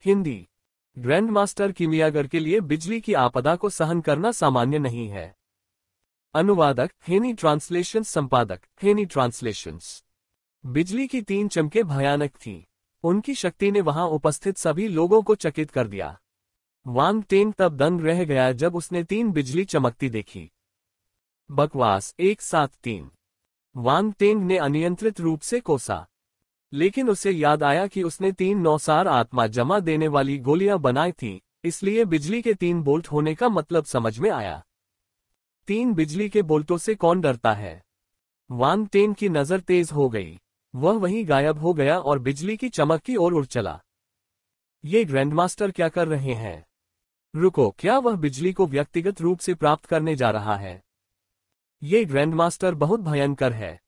Hindi. Grand master किमियागर के लिए बिजली की आपदा को सहन करना सामान्य नहीं है। अनुवादक हेनी ट्रांसलेशन, संपादक हेनी ट्रांसलेशंस। बिजली की 3 चमकें भयानक थीं। उनकी शक्ति ने वहां उपस्थित सभी लोगों को चकित कर दिया। वांग टेंग तब दंग रह गया जब उसने 3 बिजली चमकती देखी। बकवास 173। वांग टेंग ने अनियंत्रित रूप से कोसा, लेकिन उसे याद आया कि उसने 3 नौसार आत्मा जमा देने वाली गोलियां बनाई थीं, इसलिए बिजली के 3 बोल्ट होने का मतलब समझ में आया। 3 बिजली के बोल्टों से कौन डरता है? वांग टेंग की नजर तेज हो गई। वह वहीं गायब हो गया और बिजली की चमक की ओर उड़ चला। ये ग्रैंडमास्टर क्या कर रहे हैं? रुको, क्या वह बिजली को व्यक्तिगत रूप से प्राप्त करने जा रहा है? ये ग्रैंडमास्टर बहुत भयंकर है।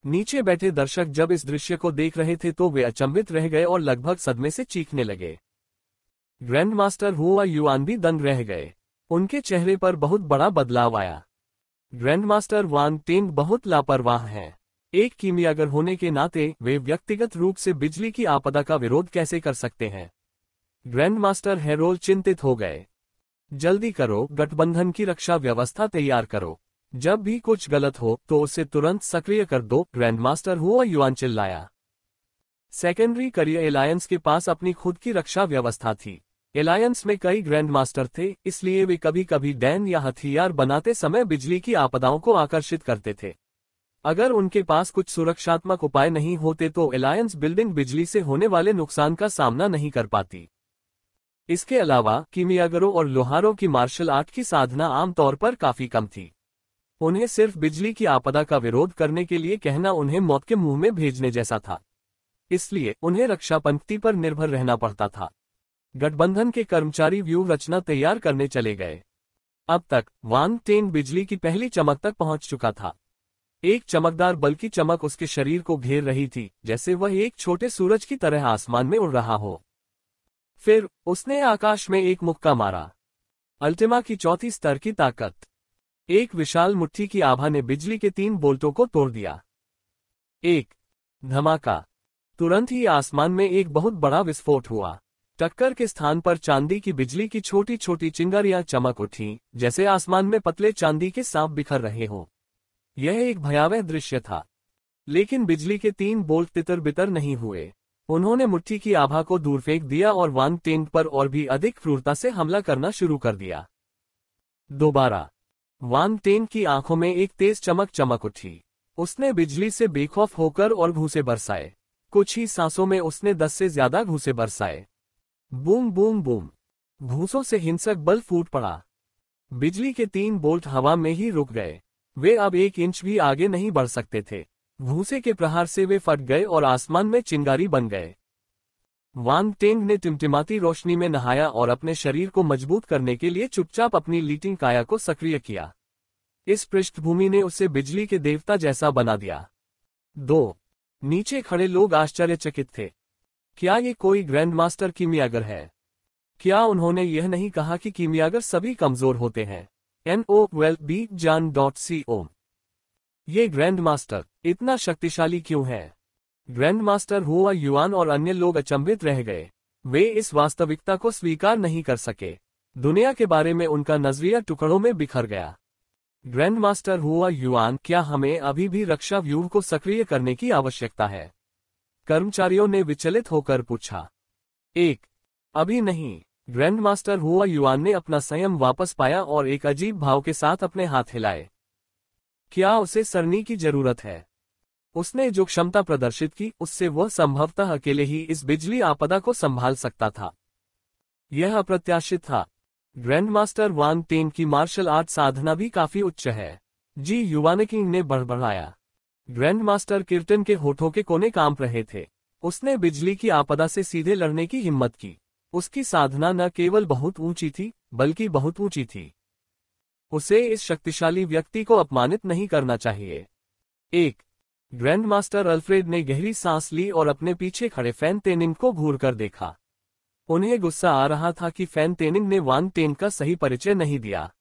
नीचे बैठे दर्शक जब इस दृश्य को देख रहे थे तो वे अचंभित रह गए और लगभग सदमे से चीखने लगे। ग्रैंडमास्टर हुआ युआन भी दंग रह गए। उनके चेहरे पर बहुत बड़ा बदलाव आया। ग्रैंडमास्टर वांग टेंग बहुत लापरवाह हैं। एक कीमियागर होने के नाते वे व्यक्तिगत रूप से बिजली की आपदा का विरोध कैसे कर सकते हैं? ग्रैंडमास्टर हेरोल्ड चिंतित हो गए। जल्दी करो, गठबंधन की रक्षा व्यवस्था तैयार करो। जब भी कुछ गलत हो तो उसे तुरंत सक्रिय कर दो, ग्रैंडमास्टर हुआ युआन चिल्लाया। सेकेंडरी करियर एलायंस के पास अपनी खुद की रक्षा व्यवस्था थी। एलायंस में कई ग्रैंडमास्टर थे, इसलिए वे कभी कभी डैन या हथियार बनाते समय बिजली की आपदाओं को आकर्षित करते थे। अगर उनके पास कुछ सुरक्षात्मक उपाय नहीं होते तो एलायंस बिल्डिंग बिजली से होने वाले नुकसान का सामना नहीं कर पाती। इसके अलावा कीमियागरों और लोहारों की मार्शल आर्ट की साधना आमतौर पर काफी कम थी। उन्हें सिर्फ बिजली की आपदा का विरोध करने के लिए कहना उन्हें मौत के मुंह में भेजने जैसा था। इसलिए उन्हें रक्षा पंक्ति पर निर्भर रहना पड़ता था। गठबंधन के कर्मचारी व्यूह रचना तैयार करने चले गए। अब तक वांग टेंग बिजली की पहली चमक तक पहुंच चुका था। एक चमकदार बल की चमक उसके शरीर को घेर रही थी, जैसे वह एक छोटे सूरज की तरह आसमान में उड़ रहा हो। फिर उसने आकाश में एक मुक्का मारा। अल्टिमा की 4थी स्तर की ताकत। एक विशाल मुट्ठी की आभा ने बिजली के 3 बोल्टों को तोड़ दिया। एक धमाका। तुरंत ही आसमान में एक बहुत बड़ा विस्फोट हुआ। टक्कर के स्थान पर चांदी की बिजली की छोटी छोटी चिंगारियां चमक उठीं, जैसे आसमान में पतले चांदी के सांप बिखर रहे हों। यह एक भयावह दृश्य था। लेकिन बिजली के 3 बोल्ट तितर बितर नहीं हुए। उन्होंने मुट्ठी की आभा को दूर फेंक दिया और वांग टेंग पर और भी अधिक क्रूरता से हमला करना शुरू कर दिया। दोबारा वांग टेंग की आंखों में एक तेज चमक उठी। उसने बिजली से बेखौफ होकर और घूंसे बरसाए। कुछ ही सांसों में उसने 10 से ज्यादा घूंसे बरसाए। Boom boom boom. घूंसों से हिंसक बल फूट पड़ा। बिजली के 3 बोल्ट हवा में ही रुक गए। वे अब 1 इंच भी आगे नहीं बढ़ सकते थे। घूंसे के प्रहार से वे फट गए और आसमान में चिंगारी बन गए। वांग टेंग ने टिमटिमाती रोशनी में नहाया और अपने शरीर को मजबूत करने के लिए चुपचाप अपनी लीटिंग काया को सक्रिय किया। इस पृष्ठभूमि ने उसे बिजली के देवता जैसा बना दिया। 2 नीचे खड़े लोग आश्चर्यचकित थे। क्या ये कोई ग्रैंडमास्टर कीमियागर है? क्या उन्होंने यह नहीं कहा कि कीमियागर सभी कमजोर होते हैं? NOWELLBJAN.CO। ये ग्रैंडमास्टर इतना शक्तिशाली क्यों है? ग्रैंडमास्टर हुआ युआन और अन्य लोग अचंभित रह गए। वे इस वास्तविकता को स्वीकार नहीं कर सके। दुनिया के बारे में उनका नजरिया टुकड़ों में बिखर गया। ग्रैंडमास्टर हुआ युआन, क्या हमें अभी भी रक्षा व्यूह को सक्रिय करने की आवश्यकता है? कर्मचारियों ने विचलित होकर पूछा। 1 अभी नहीं। ग्रैंडमास्टर हुआ युआन ने अपना संयम वापस पाया और एक अजीब भाव के साथ अपने हाथ हिलाए। क्या उसे सरनी की जरूरत है? उसने जो क्षमता प्रदर्शित की उससे वह संभवतः अकेले ही इस बिजली आपदा को संभाल सकता था। यह अप्रत्याशित था। ग्रैंडमास्टर वांग टेंग की मार्शल आर्ट साधना भी काफी उच्च है। जी युवानकिंग ने बड़बड़ाया। ग्रैंडमास्टर किर्टन के होठों के कोने कांप रहे थे। उसने बिजली की आपदा से सीधे लड़ने की हिम्मत की। उसकी साधना न केवल बहुत ऊंची थी, बल्कि बहुत ऊंची थी। उसे इस शक्तिशाली व्यक्ति को अपमानित नहीं करना चाहिए। 1 ग्रैंडमास्टर अल्फ्रेड ने गहरी सांस ली और अपने पीछे खड़े फैन तेनिंग को घूरकर देखा। उन्हें गुस्सा आ रहा था कि फैन तेनिंग ने वांग टेंग का सही परिचय नहीं दिया।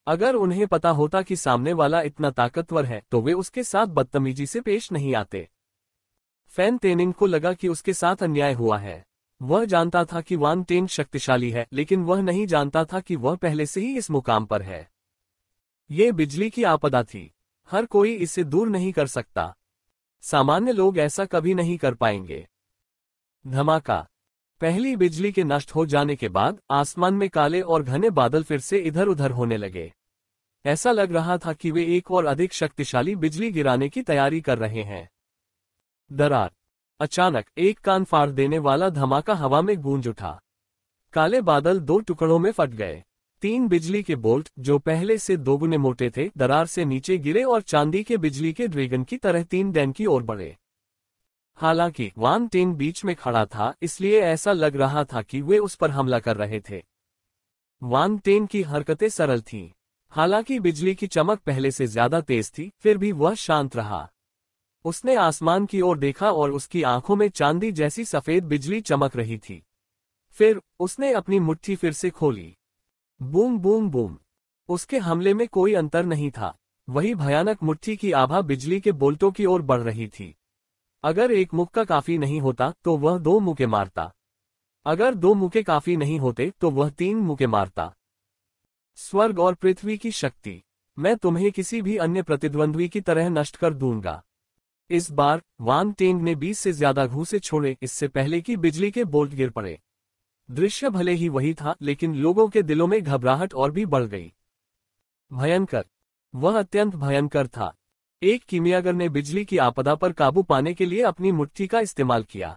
अगर उन्हें पता होता कि सामने वाला इतना ताकतवर है तो वे उसके साथ बदतमीजी से पेश नहीं आते। फैन तेनिंग को लगा कि उसके साथ अन्याय हुआ है। वह जानता था कि वांग टेंग शक्तिशाली है, लेकिन वह नहीं जानता था कि वह पहले से ही इस मुकाम पर है। ये बिजली की आपदा थी। हर कोई इसे दूर नहीं कर सकता। सामान्य लोग ऐसा कभी नहीं कर पाएंगे। धमाका। पहली बिजली के नष्ट हो जाने के बाद आसमान में काले और घने बादल फिर से इधर उधर होने लगे। ऐसा लग रहा था कि वे एक और अधिक शक्तिशाली बिजली गिराने की तैयारी कर रहे हैं। दरार। अचानक एक कान फाड़ देने वाला धमाका हवा में गूंज उठा। काले बादल दो टुकड़ों में फट गए। 3 बिजली के बोल्ट, जो पहले से दोगुने मोटे थे, दरार से नीचे गिरे और चांदी के बिजली के ड्रैगन की तरह 3 डैन की ओर बढ़े। हालांकि वांग टेंग बीच में खड़ा था, इसलिए ऐसा लग रहा था कि वे उस पर हमला कर रहे थे। वांग टेंग की हरकतें सरल थीं। हालांकि बिजली की चमक पहले से ज्यादा तेज थी, फिर भी वह शांत रहा। उसने आसमान की ओर देखा और उसकी आंखों में चांदी जैसी सफेद बिजली चमक रही थी। फिर उसने अपनी मुट्ठी फिर से खोली। Boom boom boom. उसके हमले में कोई अंतर नहीं था। वही भयानक मुट्ठी की आभा बिजली के बोल्टों की ओर बढ़ रही थी। अगर एक मुक्का काफी नहीं होता तो वह 2 मुक्के मारता। अगर 2 मुक्के काफी नहीं होते तो वह 3 मुक्के मारता। स्वर्ग और पृथ्वी की शक्ति, मैं तुम्हें किसी भी अन्य प्रतिद्वंद्वी की तरह नष्ट कर दूंगा। इस बार वांग टेंग ने 20 से ज्यादा घूंसे छोड़े, इससे पहले कि बिजली के बोल्ट गिर पड़े। दृश्य भले ही वही था, लेकिन लोगों के दिलों में घबराहट और भी बढ़ गई। भयंकर। वह अत्यंत भयंकर था। एक कीमियागर ने बिजली की आपदा पर काबू पाने के लिए अपनी मुट्ठी का इस्तेमाल किया।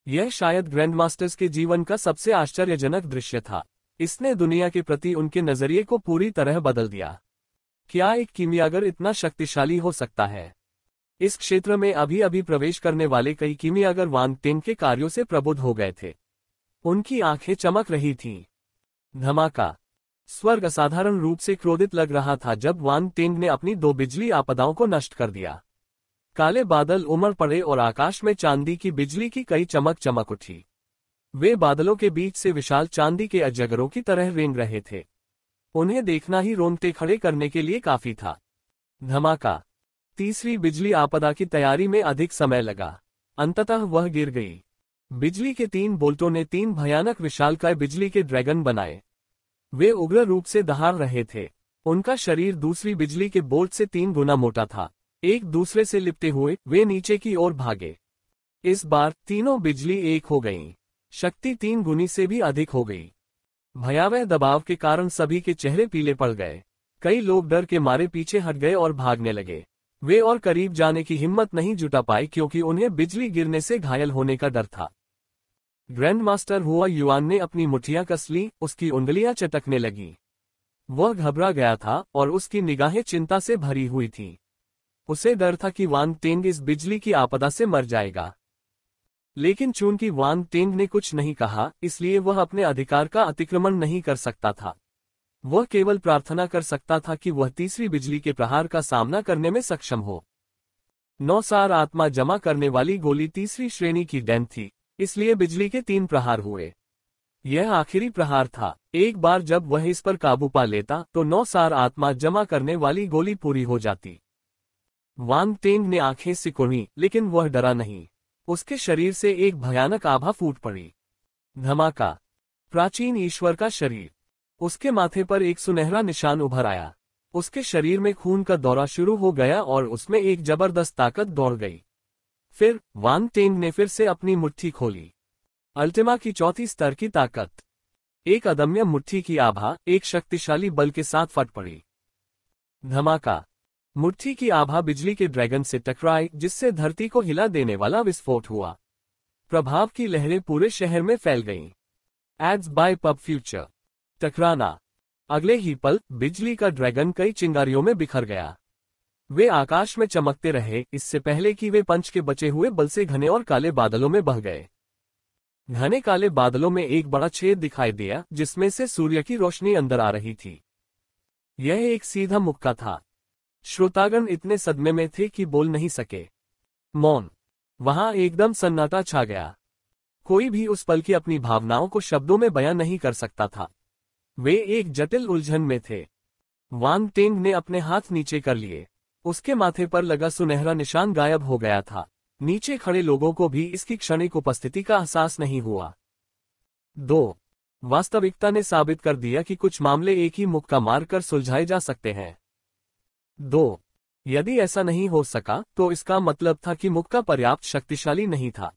यह शायद ग्रैंडमास्टर्स के जीवन का सबसे आश्चर्यजनक दृश्य था। इसने दुनिया के प्रति उनके नजरिए को पूरी तरह बदल दिया। क्या एक कीमियागर इतना शक्तिशाली हो सकता है? इस क्षेत्र में अभी अभी प्रवेश करने वाले कई कीमियागर वांग टेंग के कार्यों से प्रबुद्ध हो गए थे। उनकी आंखें चमक रही थीं। धमाका। स्वर्ग असाधारण रूप से क्रोधित लग रहा था जब वांग टेंग ने अपनी 2 बिजली आपदाओं को नष्ट कर दिया। काले बादल उमड़ पड़े और आकाश में चांदी की बिजली की कई चमक चमक उठी। वे बादलों के बीच से विशाल चांदी के अजगरों की तरह रेंग रहे थे। उन्हें देखना ही रोंगटे खड़े करने के लिए काफी था। धमाका। तीसरी बिजली आपदा की तैयारी में अधिक समय लगा। अंततः वह गिर गई। बिजली के 3 बोल्टों ने 3 भयानक विशालकाय बिजली के ड्रैगन बनाए। वे उग्र रूप से दहाड़ रहे थे। उनका शरीर दूसरी बिजली के बोल्ट से 3 गुना मोटा था। एक दूसरे से लिपटे हुए वे नीचे की ओर भागे। इस बार तीनों बिजली एक हो गईं। शक्ति 3 गुनी से भी अधिक हो गई। भयावह दबाव के कारण सभी के चेहरे पीले पड़ गए। कई लोग डर के मारे पीछे हट गए और भागने लगे। वे और करीब जाने की हिम्मत नहीं जुटा पाए क्योंकि उन्हें बिजली गिरने से घायल होने का डर था। ग्रैंड मास्टर हुआ युआन ने अपनी मुठियां कस ली, उसकी उंगलियां चटकने लगीं। वह घबरा गया था और उसकी निगाहें चिंता से भरी हुई थीं। उसे डर था कि वांग टेंग इस बिजली की आपदा से मर जाएगा। लेकिन चूंकि वांग टेंग ने कुछ नहीं कहा, इसलिए वह अपने अधिकार का अतिक्रमण नहीं कर सकता था। वह केवल प्रार्थना कर सकता था कि वह तीसरी बिजली के प्रहार का सामना करने में सक्षम हो। 9 सार आत्मा जमा करने वाली गोली तीसरी श्रेणी की डैन थी, इसलिए बिजली के 3 प्रहार हुए। यह आखिरी प्रहार था। एक बार जब वह इस पर काबू पा लेता तो 9 सार आत्मा जमा करने वाली गोली पूरी हो जाती। वांग टेंग ने आंखें सिकुड़ी, लेकिन वह डरा नहीं। उसके शरीर से एक भयानक आभा फूट पड़ी। धमाका। प्राचीन ईश्वर का शरीर। उसके माथे पर एक सुनहरा निशान उभर आया। उसके शरीर में खून का दौरा शुरू हो गया और उसमें एक जबरदस्त ताकत दौड़ गई। फिर वांग टेंग ने फिर से अपनी मुट्ठी खोली। अल्टिमा की 4थी स्तर की ताकत। एक अदम्य मुट्ठी की आभा एक शक्तिशाली बल के साथ फट पड़ी। धमाका। मुट्ठी की आभा बिजली के ड्रैगन से टकराई, जिससे धरती को हिला देने वाला विस्फोट हुआ। प्रभाव की लहरें पूरे शहर में फैल गईं। Ads by PubFuture. टकराना। अगले ही पल बिजली का ड्रैगन कई चिंगारियों में बिखर गया। वे आकाश में चमकते रहे, इससे पहले कि वे पंच के बचे हुए बल से घने और काले बादलों में बह गए। घने काले बादलों में एक बड़ा छेद दिखाई दिया, जिसमें से सूर्य की रोशनी अंदर आ रही थी। यह एक सीधा मुक्का था। श्रोतागण इतने सदमे में थे कि बोल नहीं सके। मौन। वहां एकदम सन्नाटा छा गया। कोई भी उस पल की अपनी भावनाओं को शब्दों में बयां नहीं कर सकता था। वे एक जटिल उलझन में थे। वांग टेंग ने अपने हाथ नीचे कर लिए। उसके माथे पर लगा सुनहरा निशान गायब हो गया था। नीचे खड़े लोगों को भी इसकी क्षणिक उपस्थिति का एहसास नहीं हुआ। 2. वास्तविकता ने साबित कर दिया कि कुछ मामले एक ही मुक्का मारकर सुलझाए जा सकते हैं। 2. यदि ऐसा नहीं हो सका तो इसका मतलब था कि मुक्का पर्याप्त शक्तिशाली नहीं था।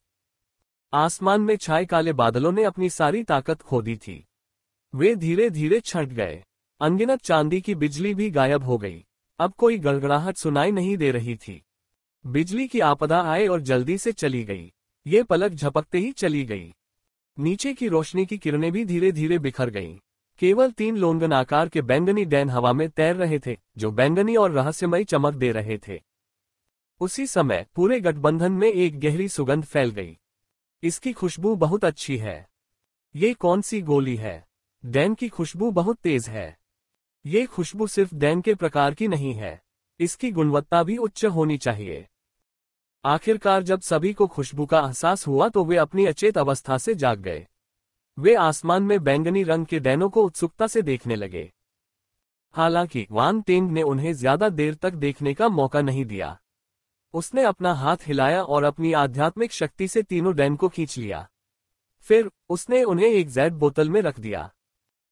आसमान में छाए काले बादलों ने अपनी सारी ताकत खो दी थी। वे धीरे धीरे छंट गए। अनगिनत चांदी की बिजली भी गायब हो गई। अब कोई गड़गड़ाहट सुनाई नहीं दे रही थी। बिजली की आपदा आए और जल्दी से चली गई। ये पलक झपकते ही चली गई। नीचे की रोशनी की किरणें भी धीरे धीरे बिखर गईं। केवल 3 लोंगन आकार के बैंगनी डैन हवा में तैर रहे थे, जो बैंगनी और रहस्यमयी चमक दे रहे थे। उसी समय पूरे गठबंधन में एक गहरी सुगंध फैल गई। इसकी खुशबू बहुत अच्छी है। ये कौन सी गोली है? डैन की खुशबू बहुत तेज है। ये खुशबू सिर्फ डैन के प्रकार की नहीं है, इसकी गुणवत्ता भी उच्च होनी चाहिए। आखिरकार जब सभी को खुशबू का एहसास हुआ तो वे अपनी अचेत अवस्था से जाग गए। वे आसमान में बैंगनी रंग के डैनों को उत्सुकता से देखने लगे। हालांकि वान टेंग ने उन्हें ज्यादा देर तक देखने का मौका नहीं दिया। उसने अपना हाथ हिलाया और अपनी आध्यात्मिक शक्ति से तीनों डैन को खींच लिया। फिर उसने उन्हें एक जैड बोतल में रख दिया।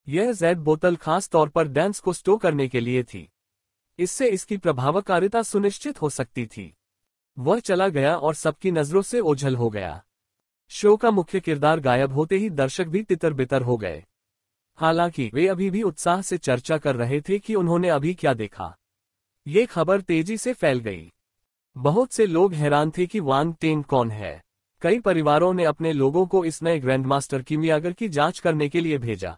यह जैड बोतल खास तौर पर डैंस को स्टोर करने के लिए थी। इससे इसकी प्रभावकारिता सुनिश्चित हो सकती थी। वह चला गया और सबकी नजरों से ओझल हो गया। शो का मुख्य किरदार गायब होते ही दर्शक भी तितर बितर हो गए। हालांकि वे अभी भी उत्साह से चर्चा कर रहे थे कि उन्होंने अभी क्या देखा। ये खबर तेजी से फैल गई। बहुत से लोग हैरान थे कि वान टेंग कौन है। कई परिवारों ने अपने लोगों को इस नए ग्रैंडमास्टर किमियागर की जांच करने के लिए भेजा।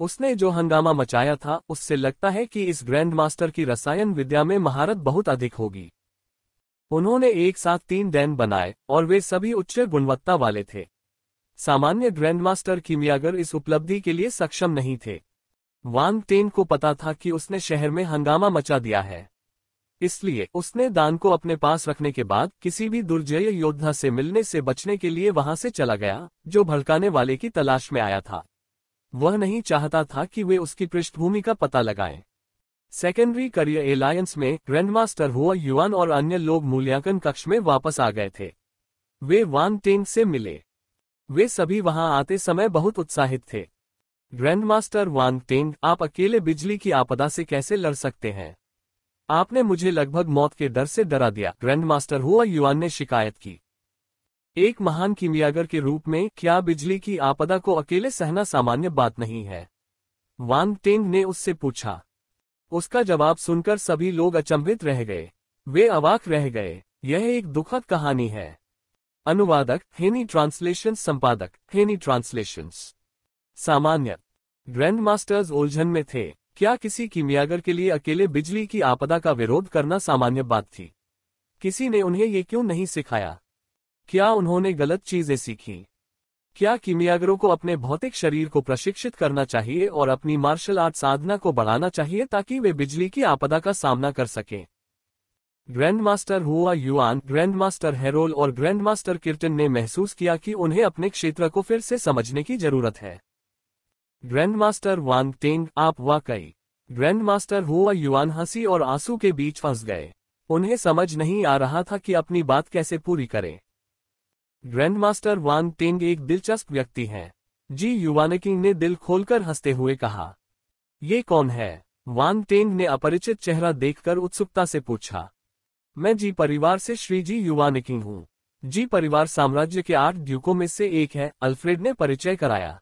उसने जो हंगामा मचाया था उससे लगता है कि इस ग्रैंडमास्टर की रसायन विद्या में महारत बहुत अधिक होगी। उन्होंने एक साथ 3 डैन बनाए और वे सभी उच्च गुणवत्ता वाले थे। सामान्य ग्रैंडमास्टर किमियागर इस उपलब्धि के लिए सक्षम नहीं थे। वान टेंग को पता था कि उसने शहर में हंगामा मचा दिया है, इसलिए उसने दान को अपने पास रखने के बाद किसी भी दुर्जय योद्धा से मिलने से बचने के लिए वहां से चला गया, जो भड़काने वाले की तलाश में आया था। वह नहीं चाहता था कि वे उसकी पृष्ठभूमि का पता लगाएं। सेकेंडरी करियर एलायंस में ग्रैंडमास्टर हुआ युआन और अन्य लोग मूल्यांकन कक्ष में वापस आ गए थे। वे वान टेंग से मिले। वे सभी वहां आते समय बहुत उत्साहित थे। ग्रैंडमास्टर वान टेंग, आप अकेले बिजली की आपदा से कैसे लड़ सकते हैं? आपने मुझे लगभग मौत के डर से डरा दिया, ग्रैंडमास्टर हुआ युआन ने शिकायत की। एक महान किमियागर के रूप में क्या बिजली की आपदा को अकेले सहना सामान्य बात नहीं है? वान टेंग ने उससे पूछा। उसका जवाब सुनकर सभी लोग अचंभित रह गए। वे अवाक रह गए। यह एक दुखद कहानी है। अनुवादक हेनी ट्रांसलेशन, संपादक हेनी ट्रांसलेशंस। सामान्य ग्रैंडमास्टर्स उलझन में थे। क्या किसी किमियागर के लिए अकेले बिजली की आपदा का विरोध करना सामान्य बात थी? किसी ने उन्हें ये क्यों नहीं सिखाया? क्या उन्होंने गलत चीजें सीखी? क्या किमियागरों को अपने भौतिक शरीर को प्रशिक्षित करना चाहिए और अपनी मार्शल आर्ट साधना को बढ़ाना चाहिए ताकि वे बिजली की आपदा का सामना कर सकें? ग्रैंडमास्टर हुआ युआन, ग्रैंडमास्टर हेरोल और ग्रैंडमास्टर किर्टन ने महसूस किया कि उन्हें अपने क्षेत्र को फिर से समझने की जरूरत है। ग्रैंडमास्टर वान टेंग, आप वाकई। ग्रैंडमास्टर हुआ युआन हंसी और आंसू के बीच फंस गए। उन्हें समझ नहीं आ रहा था कि अपनी बात कैसे पूरी करें। ग्रैंडमास्टर वान टेंग एक दिलचस्प व्यक्ति हैं, जी युवानकिंग ने दिल खोलकर हंसते हुए कहा। ये कौन है? वान टेंग ने अपरिचित चेहरा देखकर उत्सुकता से पूछा। मैं जी परिवार से श्री जी युवानकिंग हूँ। जी परिवार साम्राज्य के 8 ड्यूकों में से एक है, अल्फ्रेड ने परिचय कराया।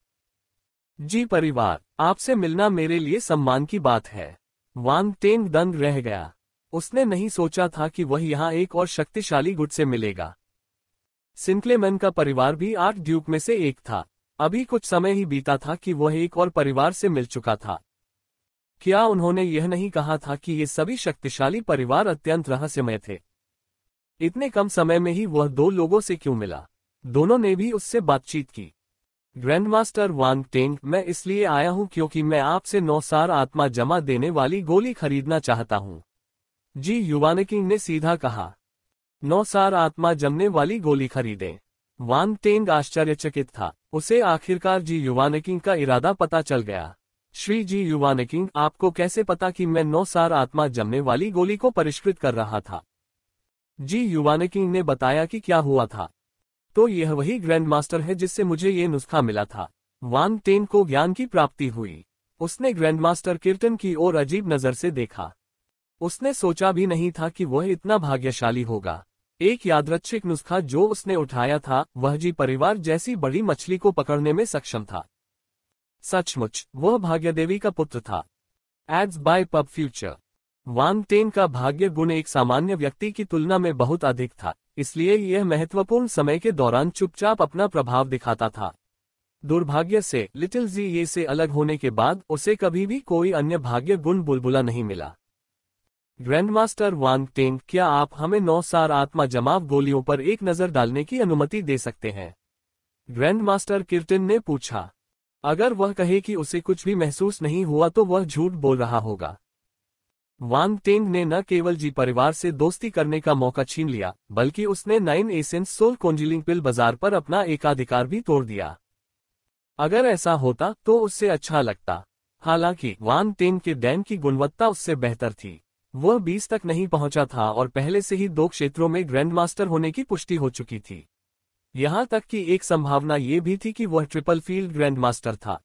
जी परिवार, आपसे मिलना मेरे लिए सम्मान की बात है। वान टेंग दंग रह गया। उसने नहीं सोचा था कि वह यहाँ एक और शक्तिशाली गुट से मिलेगा। सिंक्लेमन का परिवार भी 8 ड्यूक में से एक था। अभी कुछ समय ही बीता था कि वह एक और परिवार से मिल चुका था। क्या उन्होंने यह नहीं कहा था कि ये सभी शक्तिशाली परिवार अत्यंत रहस्यमय थे? इतने कम समय में ही वह 2 लोगों से क्यों मिला? दोनों ने भी उससे बातचीत की। ग्रैंडमास्टर वान टेंग, मैं इसलिए आया हूं क्योंकि मैं आपसे 9 सार आत्मा जमा देने वाली गोली खरीदना चाहता हूं। जी युवानकिंग ने सीधा कहा। 9 सार आत्मा जमने वाली गोली खरीदें? वान टेंग आश्चर्यचकित था। उसे आखिरकार जी युवानकिंग का इरादा पता चल गया। श्री जी युवानकिंग, आपको कैसे पता कि मैं 9 सार आत्मा जमने वाली गोली को परिष्कृत कर रहा था? जी युवानकिंग ने बताया कि क्या हुआ था। तो यह वही ग्रैंड मास्टर है जिससे मुझे ये नुस्खा मिला था। वान टेन को ज्ञान की प्राप्ति हुई। उसने ग्रैंड मास्टर किर्टन की ओर अजीब नजर से देखा। उसने सोचा भी नहीं था कि वह इतना भाग्यशाली होगा। एक यादृच्छिक नुस्खा जो उसने उठाया था, वह जी परिवार जैसी बड़ी मछली को पकड़ने में सक्षम था। सचमुच वह भाग्यदेवी का पुत्र था। Ads by PubFuture. वान टेन का भाग्य गुण एक सामान्य व्यक्ति की तुलना में बहुत अधिक था, इसलिए यह महत्वपूर्ण समय के दौरान चुपचाप अपना प्रभाव दिखाता था। दुर्भाग्य से लिटिल जी ये से अलग होने के बाद उसे कभी भी कोई अन्य भाग्य गुण बुलबुला नहीं मिला। ग्रैंडमास्टर वान टेन, क्या आप हमें 9 सार आत्मा जमाव गोलियों पर एक नजर डालने की अनुमति दे सकते हैं? ग्रैंडमास्टर किर्टन ने पूछा। अगर वह कहे कि उसे कुछ भी महसूस नहीं हुआ तो वह झूठ बोल रहा होगा। वान टेन ने न केवल जी परिवार से दोस्ती करने का मौका छीन लिया, बल्कि उसने 9 एसेंस सोल कॉन्जीलिंग पिल बाजार पर अपना एकाधिकार भी तोड़ दिया। अगर ऐसा होता तो उससे अच्छा लगता। हालांकि वान टेन के डैन की गुणवत्ता उससे बेहतर थी। वह 20 तक नहीं पहुंचा था और पहले से ही 2 क्षेत्रों में ग्रैंडमास्टर होने की पुष्टि हो चुकी थी। यहां तक कि एक संभावना ये भी थी कि वह ट्रिपल फील्ड ग्रैंडमास्टर था।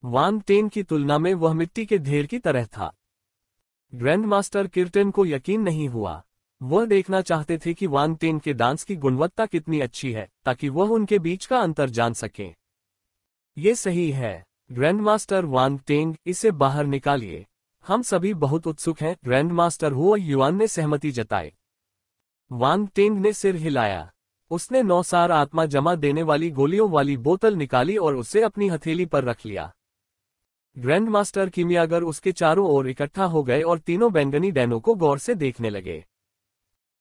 वान टेन की तुलना में वह मिट्टी के ढेर की तरह था। ग्रैंडमास्टर किर्टन को यकीन नहीं हुआ। वह देखना चाहते थे कि वान टेन के डांस की गुणवत्ता कितनी अच्छी है, ताकि वह उनके बीच का अंतर जान सके। ये सही है ग्रैंडमास्टर वान टेन, इसे बाहर निकालिए। हम सभी बहुत उत्सुक हैं। ग्रैंडमास्टर हुआ युआन ने सहमति जताई। वान टेन ने सिर हिलाया। उसने 9 सार आत्मा जमा देने वाली गोलियों वाली बोतल निकाली और उसे अपनी हथेली पर रख लिया। ग्रैंडमास्टर किमियागर उसके चारों ओर इकट्ठा हो गए और तीनों बैंगनी डैनों को गौर से देखने लगे।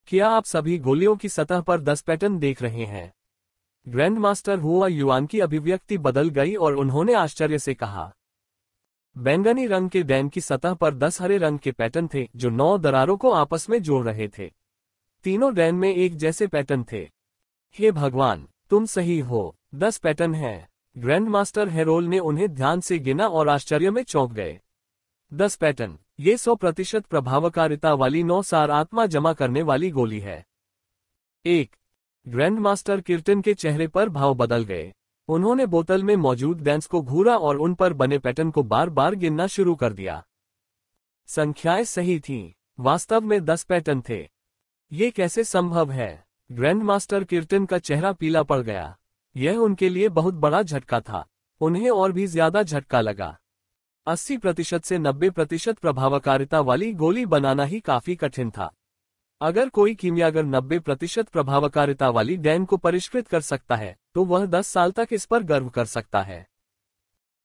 क्या आप सभी गोलियों की सतह पर 10 पैटर्न देख रहे हैं? ग्रैंडमास्टर हुआ युआन की अभिव्यक्ति बदल गई और उन्होंने आश्चर्य से कहा। बैंगनी रंग के डैन की सतह पर 10 हरे रंग के पैटर्न थे जो 9 दरारों को आपस में जोड़ रहे थे। तीनों डैन में एक जैसे पैटर्न थे। हे भगवान, तुम सही हो, 10 पैटर्न हैं। ग्रैंडमास्टर हेरोल ने उन्हें ध्यान से गिना और आश्चर्य में चौंक गए। 10 पैटर्न, ये 100% प्रभावकारिता वाली 9 सार आत्मा जमा करने वाली गोली है। 1 ग्रैंडमास्टर किर्टन के चेहरे पर भाव बदल गए। उन्होंने बोतल में मौजूद डैंस को घूरा और उन पर बने पैटर्न को बार बार गिनना शुरू कर दिया। संख्याएं सही थीं। वास्तव में 10 पैटर्न थे। ये कैसे संभव है? ग्रैंडमास्टर किर्टन का चेहरा पीला पड़ गया। यह उनके लिए बहुत बड़ा झटका था। उन्हें और भी ज्यादा झटका लगा। 80% से 90% प्रभावकारिता वाली गोली बनाना ही काफी कठिन था। अगर कोई कीमियागर 90% प्रभावकारिता वाली डैन को परिष्कृत कर सकता है, तो वह 10 साल तक इस पर गर्व कर सकता है।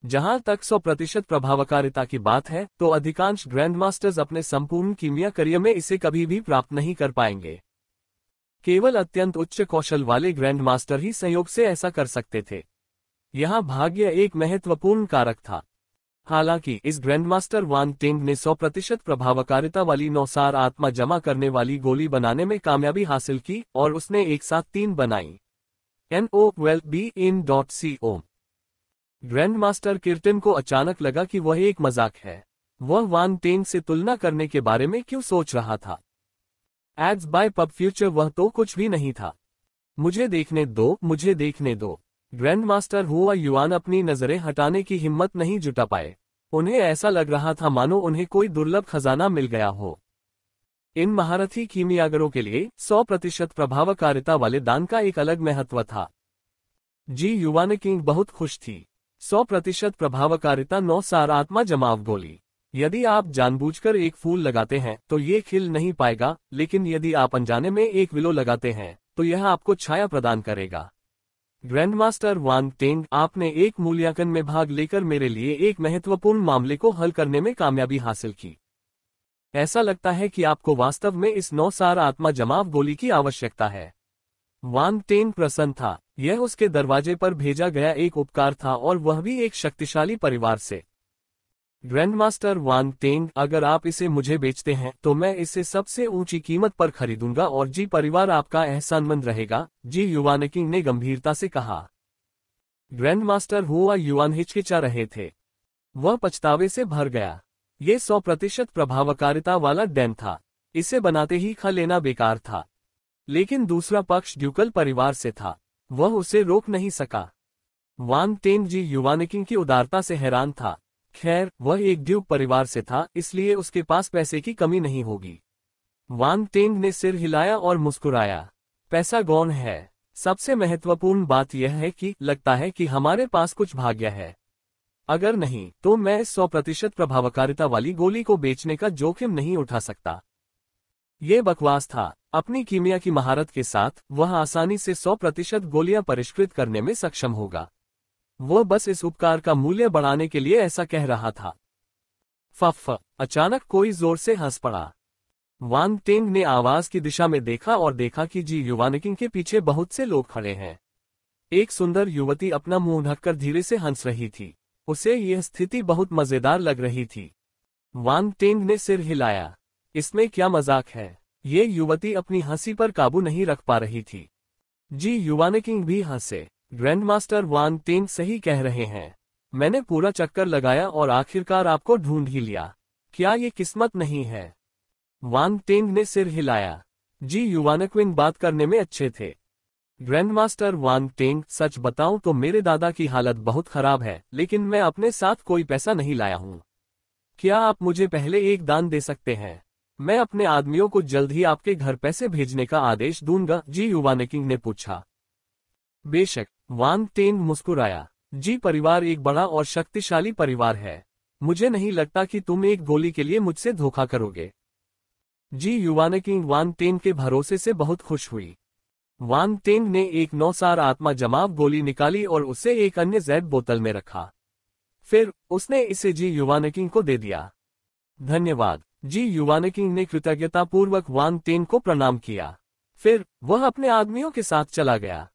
जहां तक 100% प्रभावकारिता की बात है, तो अधिकांश ग्रैंडमास्टर्स अपने संपूर्ण कीमिया करियर में इसे कभी भी प्राप्त नहीं कर पाएंगे। केवल अत्यंत उच्च कौशल वाले ग्रैंडमास्टर ही संयोग से ऐसा कर सकते थे। यहां भाग्य एक महत्वपूर्ण कारक था। हालांकि इस ग्रैंडमास्टर वान टेन ने 100% प्रभावकारिता वाली 9 सार आत्मा जमा करने वाली गोली बनाने में कामयाबी हासिल की और उसने एक साथ 3 बनाई। NOWELLBEIN.CO। ग्रैंडमास्टर किर्टन को अचानक लगा कि वह एक मजाक है। वह वान टेन से तुलना करने के बारे में क्यों सोच रहा था? एड्स बाय पब फ्यूचर वह तो कुछ भी नहीं था। मुझे देखने दो, मुझे देखने दो। ग्रैंडमास्टर हुआ युआन अपनी नजरें हटाने की हिम्मत नहीं जुटा पाए। उन्हें ऐसा लग रहा था मानो उन्हें कोई दुर्लभ खजाना मिल गया हो। इन महारथी कीमियागरों के लिए 100% प्रभावकारिता वाले दान का एक अलग महत्व था। जी युवानकिंग बहुत खुश थी। 100% प्रभावकारिता 9 सार आत्मा जमाव गोली। यदि आप जानबूझकर एक फूल लगाते हैं तो ये खिल नहीं पाएगा, लेकिन यदि आप अनजाने में एक विलो लगाते हैं तो यह आपको छाया प्रदान करेगा। ग्रैंडमास्टर वान टेन, आपने एक मूल्यांकन में भाग लेकर मेरे लिए एक महत्वपूर्ण मामले को हल करने में कामयाबी हासिल की। ऐसा लगता है कि आपको वास्तव में इस 9 सार आत्मा जमाव गोली की आवश्यकता है। वान टेन प्रसन्न था। यह उसके दरवाजे पर भेजा गया एक उपकार था और वह भी एक शक्तिशाली परिवार से। ग्रैंडमास्टर वान टेन, अगर आप इसे मुझे बेचते हैं तो मैं इसे सबसे ऊंची कीमत पर खरीदूंगा और जी परिवार आपका एहसानमंद रहेगा, जी युवानकिंग ने गंभीरता से कहा। ग्रैंडमास्टर हुआ युआन हिचकिचा रहे थे। वह पछतावे से भर गया। ये 100% प्रभावकारिता वाला डैन था। इसे बनाते ही खा लेना बेकार था। लेकिन दूसरा पक्ष ड्यूकल परिवार से था, वह उसे रोक नहीं सका। वांग टेंग जी युवानिकिंग की उदारता से हैरान था। खैर, वह एक ड्यूक परिवार से था, इसलिए उसके पास पैसे की कमी नहीं होगी। वांग टेंग ने सिर हिलाया और मुस्कुराया। पैसा गौण है, सबसे महत्वपूर्ण बात यह है कि लगता है कि हमारे पास कुछ भाग्य है। अगर नहीं, तो मैं 100% प्रभावकारिता वाली गोली को बेचने का जोखिम नहीं उठा सकता। ये बकवास था। अपनी कीमिया की महारत के साथ वह आसानी से 100% गोलियां परिष्कृत करने में सक्षम होगा। वह बस इस उपकार का मूल्य बढ़ाने के लिए ऐसा कह रहा था। फफ, अचानक कोई जोर से हंस पड़ा। वांग टेंग ने आवाज की दिशा में देखा और देखा कि जी युवानिकिंग के पीछे बहुत से लोग खड़े हैं। एक सुंदर युवती अपना मुंह ढककर धीरे से हंस रही थी। उसे यह स्थिति बहुत मजेदार लग रही थी। वांग टेंग ने सिर हिलाया। इसमें क्या मजाक है? ये युवती अपनी हंसी पर काबू नहीं रख पा रही थी। जी युवानिकिंग भी हंसे। ग्रैंडमास्टर वांग टेंग सही कह रहे हैं। मैंने पूरा चक्कर लगाया और आखिरकार आपको ढूंढ ही लिया। क्या ये किस्मत नहीं है? वांग टेंग ने सिर हिलाया। जी युवानिकिंग बात करने में अच्छे थे। ग्रैंडमास्टर वांग टेंग, सच बताऊं तो मेरे दादा की हालत बहुत खराब है, लेकिन मैं अपने साथ कोई पैसा नहीं लाया हूं। क्या आप मुझे पहले एक दान दे सकते हैं? मैं अपने आदमियों को जल्द ही आपके घर पैसे भेजने का आदेश दूंगा, जी युवानिकिंग ने पूछा। बेशक, वांग टेंग मुस्कुराया। जी परिवार एक बड़ा और शक्तिशाली परिवार है। मुझे नहीं लगता कि तुम एक गोली के लिए मुझसे धोखा करोगे। जी युवानिकिंग वांग टेंग के भरोसे से बहुत खुश हुई। वांग टेंग ने एक 9 आत्मा जमाव गोली निकाली और उसे एक अन्य जैब बोतल में रखा। फिर उसने इसे जी युवानिकिंग को दे दिया। धन्यवाद। जी युवानिकिंग ने कृतज्ञतापूर्वक वांग टेंग को प्रणाम किया। फिर वह अपने आदमियों के साथ चला गया।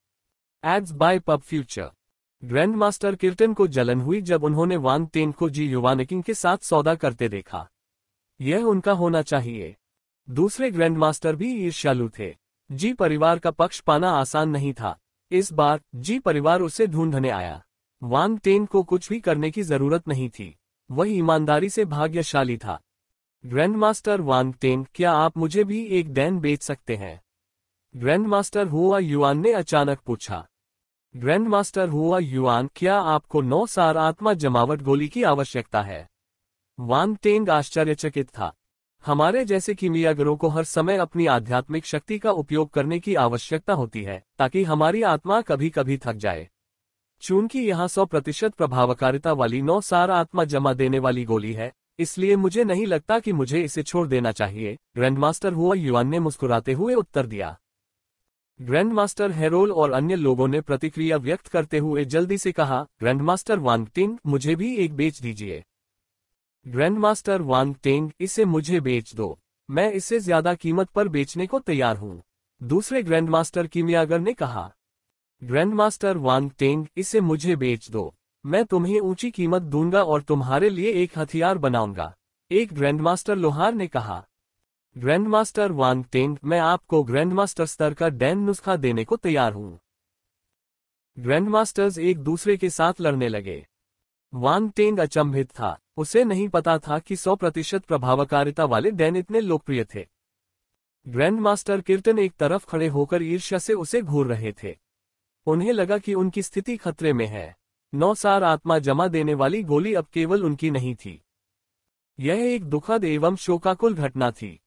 Ads by PubFuture. Grandmaster Kirton को जलन हुई जब उन्होंने वांग टेंग को जी युवानिकिंग के साथ सौदा करते देखा। यह उनका होना चाहिए। दूसरे ग्रैंडमास्टर भी ईर्ष्यालु थे। जी परिवार का पक्ष पाना आसान नहीं था। इस बार जी परिवार उसे ढूंढने आया। वांग टेंग को कुछ भी करने की जरूरत नहीं थी। वह ईमानदारी से भाग्यशाली था। ग्रैंडमास्टर वांग टेंग, क्या आप मुझे भी एक डैन बेच सकते हैं? ग्रैंडमास्टर हुआ युआन ने अचानक पूछा। ग्रैंडमास्टर हुआ युआन, क्या आपको 9 आत्मा जमावट गोली की आवश्यकता है? वांग टेंग आश्चर्यचकित था। हमारे जैसे कीमियागरों को हर समय अपनी आध्यात्मिक शक्ति का उपयोग करने की आवश्यकता होती है, ताकि हमारी आत्मा कभी कभी थक जाए। चूंकि यहाँ 100% प्रभावकारिता वाली 9 आत्मा जमा देने वाली गोली है, इसलिए मुझे नहीं लगता कि मुझे इसे छोड़ देना चाहिए, ग्रैंडमास्टर हुआ युआन ने मुस्कुराते हुए उत्तर दिया। ग्रैंडमास्टर हेरोल और अन्य लोगों ने प्रतिक्रिया व्यक्त करते हुए जल्दी से कहा, ग्रैंडमास्टर वांग टेंग, मुझे भी एक बेच दीजिए। ग्रैंडमास्टर वांग टेंग, इसे मुझे बेच दो। मैं इसे ज्यादा कीमत पर बेचने को तैयार हूं। दूसरे ग्रैंडमास्टर कीमियागर ने कहा। ग्रैंडमास्टर वांग टेंग, इसे मुझे बेच दो। मैं तुम्हें ऊंची कीमत दूंगा और तुम्हारे लिए एक हथियार बनाऊंगा। एक ग्रैंडमास्टर लोहार ने कहा। ग्रैंडमास्टर वांग टेंग, मैं आपको ग्रैंडमास्टर स्तर का डैन नुस्खा देने को तैयार हूं। ग्रैंडमास्टर्स एक दूसरे के साथ लड़ने लगे। वांग टेंग अचंभित था। उसे नहीं पता था कि 100% प्रभावकारिता वाले डैन इतने लोकप्रिय थे। ग्रैंडमास्टर किर्टन एक तरफ खड़े होकर ईर्ष्या से उसे घूर रहे थे। उन्हें लगा कि उनकी स्थिति खतरे में है। 9 आत्मा जमा देने वाली गोली अब केवल उनकी नहीं थी। यह एक दुखद एवं शोकाकुल घटना थी।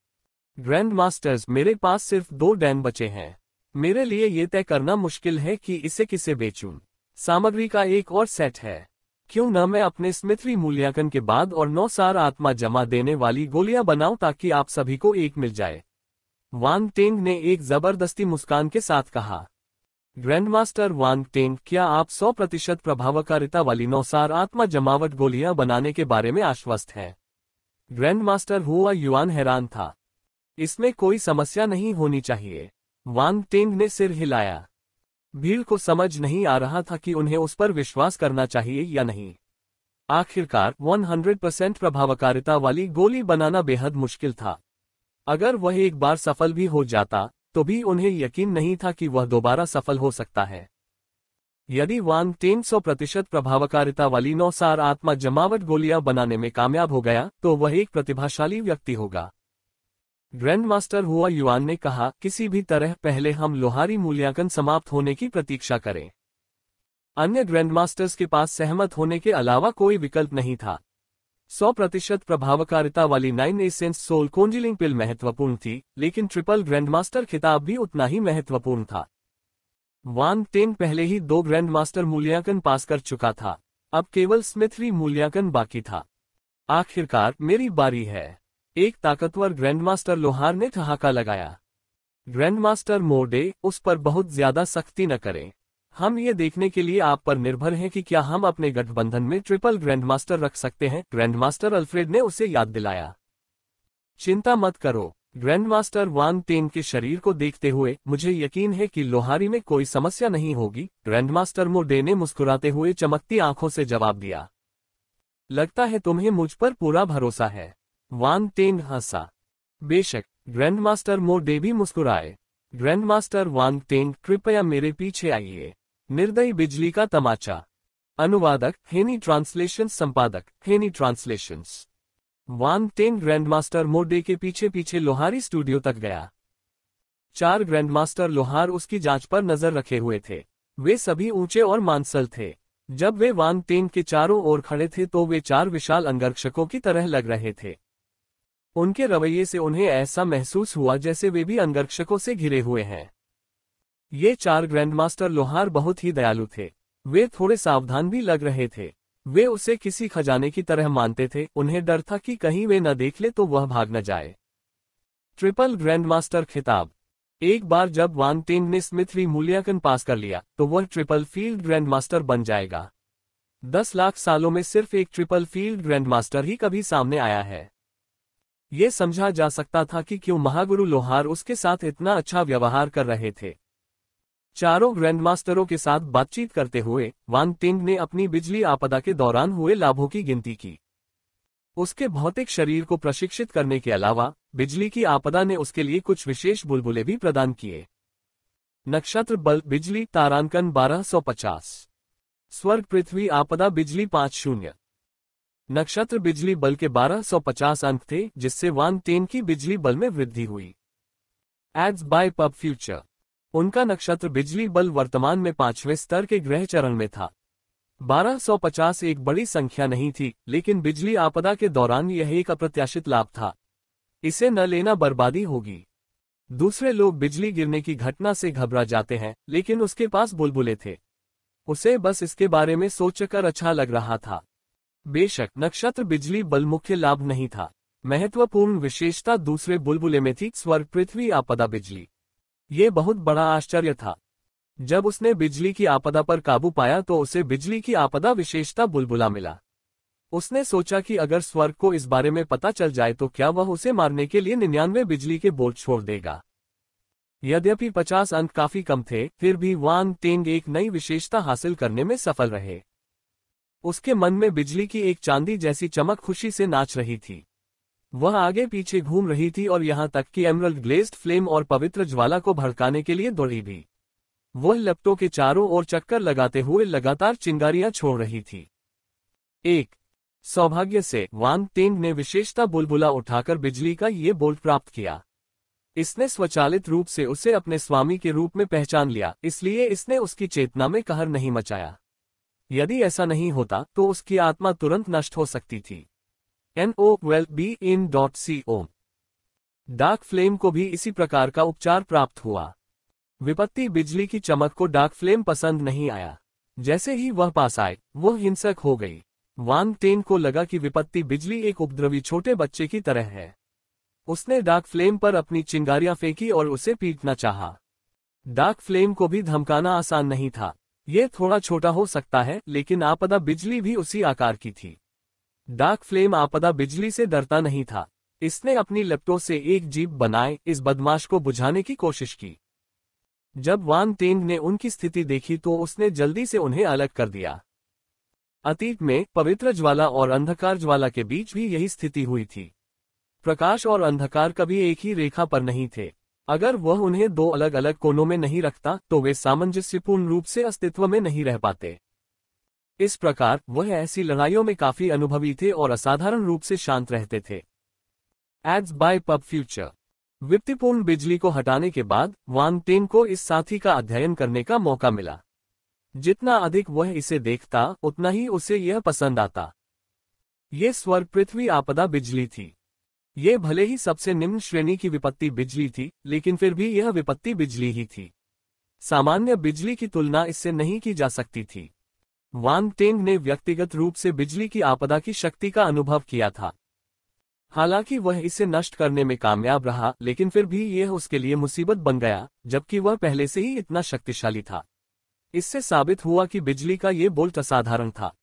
ग्रैंडमास्टर्स, मेरे पास सिर्फ 2 डैन बचे हैं। मेरे लिए यह तय करना मुश्किल है कि इसे किसे बेचूं। सामग्री का एक और सेट है। क्यों न मैं अपने स्मिथवी मूल्यांकन के बाद और 9 आत्मा जमा देने वाली गोलियां बनाऊं ताकि आप सभी को एक मिल जाए। वांग टेंग ने एक जबरदस्ती मुस्कान के साथ कहा। ग्रैंडमास्टर वांग टेंग, क्या आप 100% प्रभावकारिता वाली 9 आत्मा जमावट गोलियां बनाने के बारे में आश्वस्त हैं? ग्रैंडमास्टर हुआ युआन हैरान था। इसमें कोई समस्या नहीं होनी चाहिए। वांग टेंग ने सिर हिलाया। भीड़ को समझ नहीं आ रहा था कि उन्हें उस पर विश्वास करना चाहिए या नहीं। आखिरकार 100% प्रभावकारिता वाली गोली बनाना बेहद मुश्किल था। अगर वह एक बार सफल भी हो जाता, तो भी उन्हें यकीन नहीं था कि वह दोबारा सफल हो सकता है। यदि वांग टेंग 100% प्रभावकारिता वाली 9 आत्मा जमावट गोलियां बनाने में कामयाब हो गया, तो वह एक प्रतिभाशाली व्यक्ति होगा। ग्रैंड मास्टर हुआ युआन ने कहा, किसी भी तरह पहले हम लोहारी मूल्यांकन समाप्त होने की प्रतीक्षा करें। अन्य ग्रैंड मास्टर्स के पास सहमत होने के अलावा कोई विकल्प नहीं था। 100% प्रभावकारिता वाली 9 एसेंस सोल कोंजिलिंग पिल महत्वपूर्ण थी, लेकिन ट्रिपल ग्रैंडमास्टर खिताब भी उतना ही महत्वपूर्ण था। वान टेन पहले ही 2 ग्रैंडमास्टर मूल्यांकन पास कर चुका था, अब केवल स्मिथरी मूल्यांकन बाकी था। आखिरकार मेरी बारी है, एक ताकतवर ग्रैंडमास्टर लोहार ने ठहाका लगाया। ग्रैंडमास्टर मोडे, उस पर बहुत ज्यादा सख्ती न करें। हम ये देखने के लिए आप पर निर्भर हैं कि क्या हम अपने गठबंधन में ट्रिपल ग्रैंडमास्टर रख सकते हैं, ग्रैंडमास्टर अल्फ्रेड ने उसे याद दिलाया। चिंता मत करो, ग्रैंडमास्टर वान टेन के शरीर को देखते हुए, मुझे यकीन है कि लोहारी में कोई समस्या नहीं होगी, ग्रैंडमास्टर मोडे ने मुस्कुराते हुए चमकती आंखों से जवाब दिया। लगता है तुम्हें मुझ पर पूरा भरोसा है। वान टेन हंसा। बेशक, ग्रैंडमास्टर मोडे भी मुस्कुराए। ग्रैंडमास्टर वान टेन, कृपया मेरे पीछे आइए। निर्दयी बिजली का तमाचा। अनुवादक, हेनी ट्रांसलेशन। संपादक, हेनी ट्रांसलेशंस। वान टेन ग्रैंडमास्टर मोडे के पीछे पीछे लोहारी स्टूडियो तक गया। 4 ग्रैंडमास्टर लोहार उसकी जांच पर नजर रखे हुए थे। वे सभी ऊंचे और मांसल थे। जब वे वान टेन के चारों ओर खड़े थे तो वे 4 विशाल अंगरक्षकों की तरह लग रहे थे। उनके रवैये से उन्हें ऐसा महसूस हुआ जैसे वे भी अंगरक्षकों से घिरे हुए हैं। ये 4 ग्रैंडमास्टर लोहार बहुत ही दयालु थे। वे थोड़े सावधान भी लग रहे थे। वे उसे किसी खजाने की तरह मानते थे, उन्हें डर था कि कहीं वे न देख ले तो वह भाग न जाए। ट्रिपल ग्रैंडमास्टर खिताब। एक बार जब वान टेन ने स्मिथरी मूल्यांकन पास कर लिया तो वह ट्रिपल फील्ड ग्रैंडमास्टर बन जाएगा। 10 लाख सालों में सिर्फ एक ट्रिपल फील्ड ग्रैंडमास्टर ही कभी सामने आया है। ये समझा जा सकता था कि क्यों महागुरु लोहार उसके साथ इतना अच्छा व्यवहार कर रहे थे। चारों ग्रैंडमास्टरों के साथ बातचीत करते हुए वान टेन ने अपनी बिजली आपदा के दौरान हुए लाभों की गिनती की। उसके भौतिक शरीर को प्रशिक्षित करने के अलावा बिजली की आपदा ने उसके लिए कुछ विशेष बुलबुले भी प्रदान किए। नक्षत्र बल बिजली तारांकन 1250। स्वर्ग पृथ्वी आपदा बिजली 50। नक्षत्र बिजली बल के 1250 अंक थे, जिससे वान टेन की बिजली बल में वृद्धि हुई। Ads by PubFuture. उनका नक्षत्र बिजली बल वर्तमान में 5वें स्तर के ग्रह चरण में था। 1250 एक बड़ी संख्या नहीं थी, लेकिन बिजली आपदा के दौरान यह एक अप्रत्याशित लाभ था। इसे न लेना बर्बादी होगी। दूसरे लोग बिजली गिरने की घटना से घबरा जाते हैं, लेकिन उसके पास बुलबुले थे। उसे बस इसके बारे में सोचकर अच्छा लग रहा था। बेशक, नक्षत्र बिजली बल मुख्य लाभ नहीं था। महत्वपूर्ण विशेषता दूसरे बुलबुले में थी, स्वर्ग पृथ्वी आपदा बिजली। ये बहुत बड़ा आश्चर्य था। जब उसने बिजली की आपदा पर काबू पाया तो उसे बिजली की आपदा विशेषता बुलबुला मिला। उसने सोचा कि अगर स्वर्ग को इस बारे में पता चल जाए तो क्या वह उसे मारने के लिए 99 बिजली के बोल्ट छोड़ देगा। यद्यपि 50 अंक काफी कम थे, फिर भी वान टेन एक नई विशेषता हासिल करने में सफल रहे। उसके मन में बिजली की एक चांदी जैसी चमक खुशी से नाच रही थी। वह आगे पीछे घूम रही थी और यहां तक कि एमरल्ड ग्लेज्ड फ्लेम और पवित्र ज्वाला को भड़काने के लिए दौड़ी भी। वह लपटों के चारों ओर चक्कर लगाते हुए लगातार चिंगारियां छोड़ रही थी। एक सौभाग्य से वान टेन ने विशेषता बुलबुला उठाकर बिजली का ये बोल्ट प्राप्त किया। इसने स्वचालित रूप से उसे अपने स्वामी के रूप में पहचान लिया, इसलिए इसने उसकी चेतना में कहर नहीं मचाया। यदि ऐसा नहीं होता तो उसकी आत्मा तुरंत नष्ट हो सकती थी। NOWELLBEIN.CO। डार्क फ्लेम को भी इसी प्रकार का उपचार प्राप्त हुआ। विपत्ति बिजली की चमक को डार्क फ्लेम पसंद नहीं आया। जैसे ही वह पास आए, वह हिंसक हो गई। वान टेन को लगा कि विपत्ति बिजली एक उपद्रवी छोटे बच्चे की तरह है। उसने डार्क फ्लेम पर अपनी चिंगारियां फेंकी और उसे पीटना चाहा। डार्क फ्लेम को भी धमकाना आसान नहीं था। यह थोड़ा छोटा हो सकता है, लेकिन आपदा बिजली भी उसी आकार की थी। डार्क फ्लेम आपदा बिजली से डरता नहीं था। इसने अपनी लपटों से एक जीप बनाए इस बदमाश को बुझाने की कोशिश की। जब वान टेन ने उनकी स्थिति देखी तो उसने जल्दी से उन्हें अलग कर दिया। अतीत में पवित्र ज्वाला और अंधकार ज्वाला के बीच भी यही स्थिति हुई थी। प्रकाश और अंधकार कभी एक ही रेखा पर नहीं थे। अगर वह उन्हें 2 अलग अलग कोनों में नहीं रखता तो वे सामंजस्यपूर्ण रूप से अस्तित्व में नहीं रह पाते। इस प्रकार वह ऐसी लड़ाइयों में काफी अनुभवी थे और असाधारण रूप से शांत रहते थे। Ads by PubFuture. विपत्तिपूर्ण बिजली को हटाने के बाद वान टेन को इस साथी का अध्ययन करने का मौका मिला। जितना अधिक वह इसे देखता उतना ही उसे यह पसंद आता। ये स्वर्ग पृथ्वी आपदा बिजली थी। ये भले ही सबसे निम्न श्रेणी की विपत्ति बिजली थी, लेकिन फिर भी यह विपत्ति बिजली ही थी। सामान्य बिजली की तुलना इससे नहीं की जा सकती थी। वान टेंग ने व्यक्तिगत रूप से बिजली की आपदा की शक्ति का अनुभव किया था। हालांकि वह इसे नष्ट करने में कामयाब रहा, लेकिन फिर भी यह उसके लिए मुसीबत बन गया, जबकि वह पहले से ही इतना शक्तिशाली था। इससे साबित हुआ कि बिजली का ये बोल्ट असाधारण था।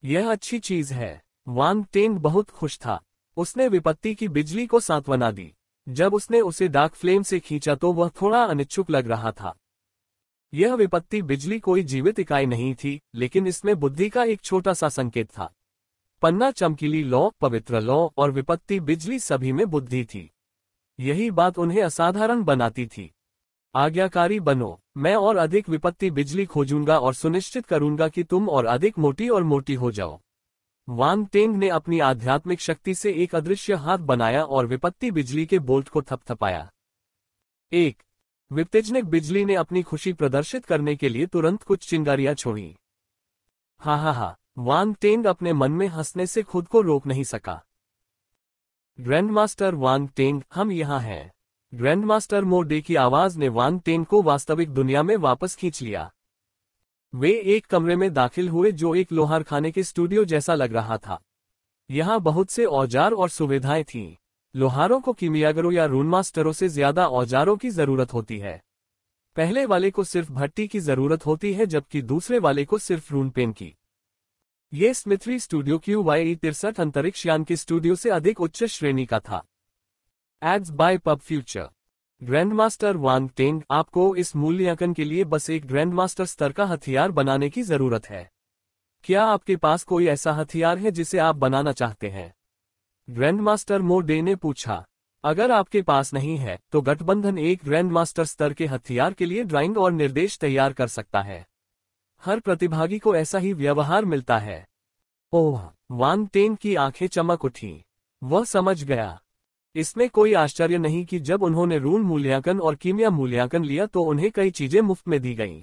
यह अच्छी चीज है। वान टेंग बहुत खुश था। उसने विपत्ति की बिजली को सांत्वना दी। जब उसने उसे डार्क फ्लेम से खींचा तो वह थोड़ा अनिच्छुक लग रहा था। यह विपत्ति बिजली कोई जीवित इकाई नहीं थी, लेकिन इसमें बुद्धि का एक छोटा सा संकेत था। पन्ना, चमकीली लौ, पवित्र लौ और विपत्ति बिजली सभी में बुद्धि थी। यही बात उन्हें असाधारण बनाती थी। आज्ञाकारी बनो। मैं और अधिक विपत्ति बिजली खोजूंगा और सुनिश्चित करूंगा कि तुम और अधिक मोटी और मोटी हो जाओ। वान टेंग ने अपनी आध्यात्मिक शक्ति से एक अदृश्य हाथ बनाया और विपत्ति बिजली के बोल्ट को थपथपाया। एक विपत्तिजनक बिजली ने अपनी खुशी प्रदर्शित करने के लिए तुरंत कुछ चिंगारियां छोड़ी। हा। वान टेंग अपने मन में हंसने से खुद को रोक नहीं सका। ग्रैंडमास्टर वान टेंग, हम यहाँ हैं। ग्रैंडमास्टर मो डे की आवाज ने वान टेंग को वास्तविक दुनिया में वापस खींच लिया। वे एक कमरे में दाखिल हुए जो एक लोहारखाने के स्टूडियो जैसा लग रहा था। यहाँ बहुत से औजार और सुविधाएं थीं। लोहारों को कीमियागरों या रून मास्टरों से ज्यादा औजारों की जरूरत होती है। पहले वाले को सिर्फ भट्टी की जरूरत होती है, जबकि दूसरे वाले को सिर्फ रून पेन की। ये स्मिथरी स्टूडियो QYE-63 अंतरिक्ष यान के स्टूडियो से अधिक उच्च श्रेणी का था। Ads by PubFuture. Grandmaster Wan Teng, आपको इस मूल्यांकन के लिए बस एक ग्रैंडमास्टर स्तर का हथियार बनाने की जरूरत है। क्या आपके पास कोई ऐसा हथियार है जिसे आप बनाना चाहते हैं? ग्रैंडमास्टर मो डे ने पूछा। अगर आपके पास नहीं है, तो गठबंधन एक ग्रैंडमास्टर स्तर के हथियार के लिए ड्राइंग और निर्देश तैयार कर सकता है। हर प्रतिभागी को ऐसा ही व्यवहार मिलता है। ओह! वान टेंग की आंखें चमक उठी। वह समझ गया। इसमें कोई आश्चर्य नहीं कि जब उन्होंने रून मूल्यांकन और कीमिया मूल्यांकन लिया तो उन्हें कई चीजें मुफ्त में दी गईं।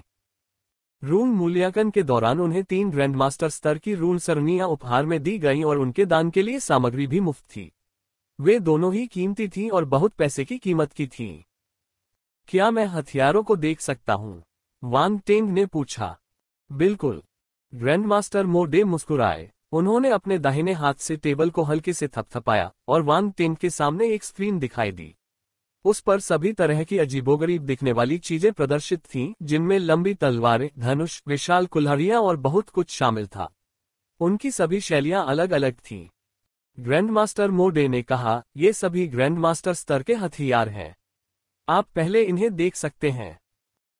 रून मूल्यांकन के दौरान उन्हें 3 ग्रैंडमास्टर स्तर की रून सरणियां उपहार में दी गईं और उनके दान के लिए सामग्री भी मुफ्त थी। वे दोनों ही कीमती थीं और बहुत पैसे की कीमत की थीं। क्या मैं हथियारों को देख सकता हूं? वान टेंग ने पूछा। बिल्कुल। ग्रैंडमास्टर मो डे मुस्कुराए। उन्होंने अपने दाहिने हाथ से टेबल को हल्के से थपथपाया और वान टेंग के सामने एक स्क्रीन दिखाई दी। उस पर सभी तरह की अजीबोगरीब दिखने वाली चीजें प्रदर्शित थीं, जिनमें लंबी तलवारें, धनुष, विशाल कुल्हाड़ियां और बहुत कुछ शामिल था। उनकी सभी शैलियां अलग अलग थीं। ग्रैंडमास्टर मो डे ने कहा, ये सभी ग्रैंडमास्टर स्तर के हथियार हैं। आप पहले इन्हें देख सकते हैं।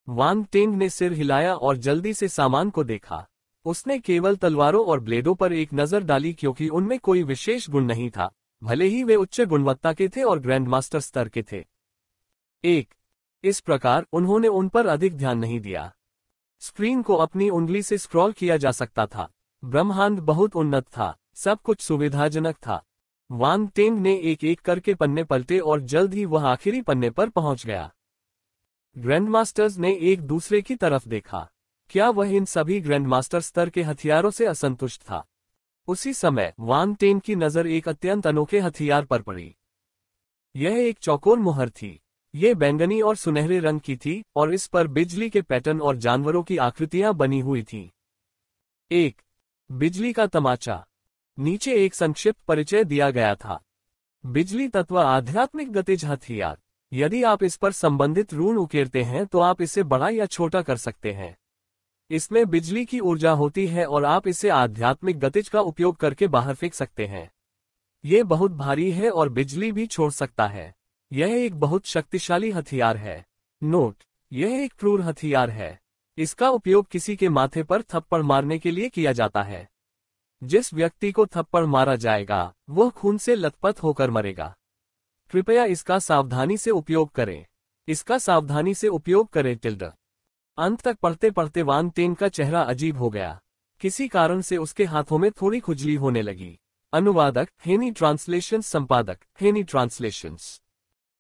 वान टेंग ने सिर हिलाया और जल्दी से सामान को देखा। उसने केवल तलवारों और ब्लेडों पर एक नजर डाली क्योंकि उनमें कोई विशेष गुण नहीं था, भले ही वे उच्च गुणवत्ता के थे और ग्रैंडमास्टर स्तर के थे। इस प्रकार उन्होंने उन पर अधिक ध्यान नहीं दिया। स्क्रीन को अपनी उंगली से स्क्रॉल किया जा सकता था। ब्रह्मांड बहुत उन्नत था, सब कुछ सुविधाजनक था। वान टेंग ने एक एक करके पन्ने पलटे और जल्द ही वह आखिरी पन्ने पर पहुंच गया। ग्रैंडमास्टर्स ने एक दूसरे की तरफ देखा। क्या वह इन सभी ग्रैंडमास्टर स्तर के हथियारों से असंतुष्ट था? उसी समय वान टेंग की नजर एक अत्यंत अनोखे हथियार पर पड़ी। यह एक चौकोर मुहर थी। ये बैंगनी और सुनहरे रंग की थी और इस पर बिजली के पैटर्न और जानवरों की आकृतियां बनी हुई थीं। एक बिजली का तमाचा। नीचे एक संक्षिप्त परिचय दिया गया था। बिजली तत्व आध्यात्मिक गतिज हथियार। यदि आप इस पर संबंधित रून उकेरते हैं तो आप इसे बड़ा या छोटा कर सकते हैं। इसमें बिजली की ऊर्जा होती है और आप इसे आध्यात्मिक गतिज का उपयोग करके बाहर फेंक सकते हैं। ये बहुत भारी है और बिजली भी छोड़ सकता है। यह एक बहुत शक्तिशाली हथियार है। नोट: यह एक क्रूर हथियार है। इसका उपयोग किसी के माथे पर थप्पड़ मारने के लिए किया जाता है। जिस व्यक्ति को थप्पड़ मारा जाएगा, वह खून से लथपथ होकर मरेगा। कृपया इसका सावधानी से उपयोग करें। इसका सावधानी से उपयोग करें। टिल्ड। अंत तक पढ़ते पढ़ते वान टेंग का चेहरा अजीब हो गया। किसी कारण से उसके हाथों में थोड़ी खुजली होने लगी। अनुवादक हेनी ट्रांसलेशंस, संपादक हेनी ट्रांसलेशंस।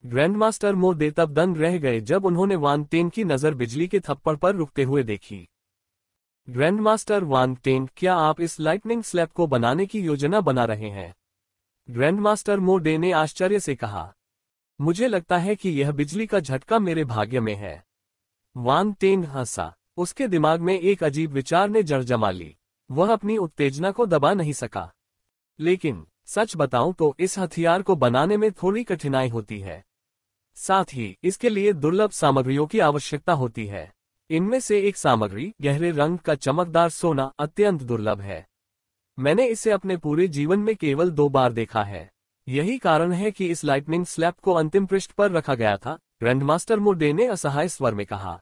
ग्रैंडमास्टर मो दे तब दंग रह गए जब उन्होंने वान टेन की नजर बिजली के थप्पड़ पर रुकते हुए देखी। ग्रैंडमास्टर वान टेन, क्या आप इस लाइटनिंग स्लैब को बनाने की योजना बना रहे हैं? ग्रैंडमास्टर मो डे ने आश्चर्य से कहा। मुझे लगता है कि यह बिजली का झटका मेरे भाग्य में है। वान टेन हंसा। उसके दिमाग में एक अजीब विचार ने जड़ जमा ली। वह अपनी उत्तेजना को दबा नहीं सका। लेकिन सच बताऊं तो इस हथियार को बनाने में थोड़ी कठिनाई होती है। साथ ही इसके लिए दुर्लभ सामग्रियों की आवश्यकता होती है। इनमें से एक सामग्री गहरे रंग का चमकदार सोना अत्यंत दुर्लभ है। मैंने इसे अपने पूरे जीवन में केवल 2 बार देखा है। यही कारण है कि इस लाइटनिंग स्लैब को अंतिम पृष्ठ पर रखा गया था, ग्रैंडमास्टर मो डे ने असहाय स्वर में कहा।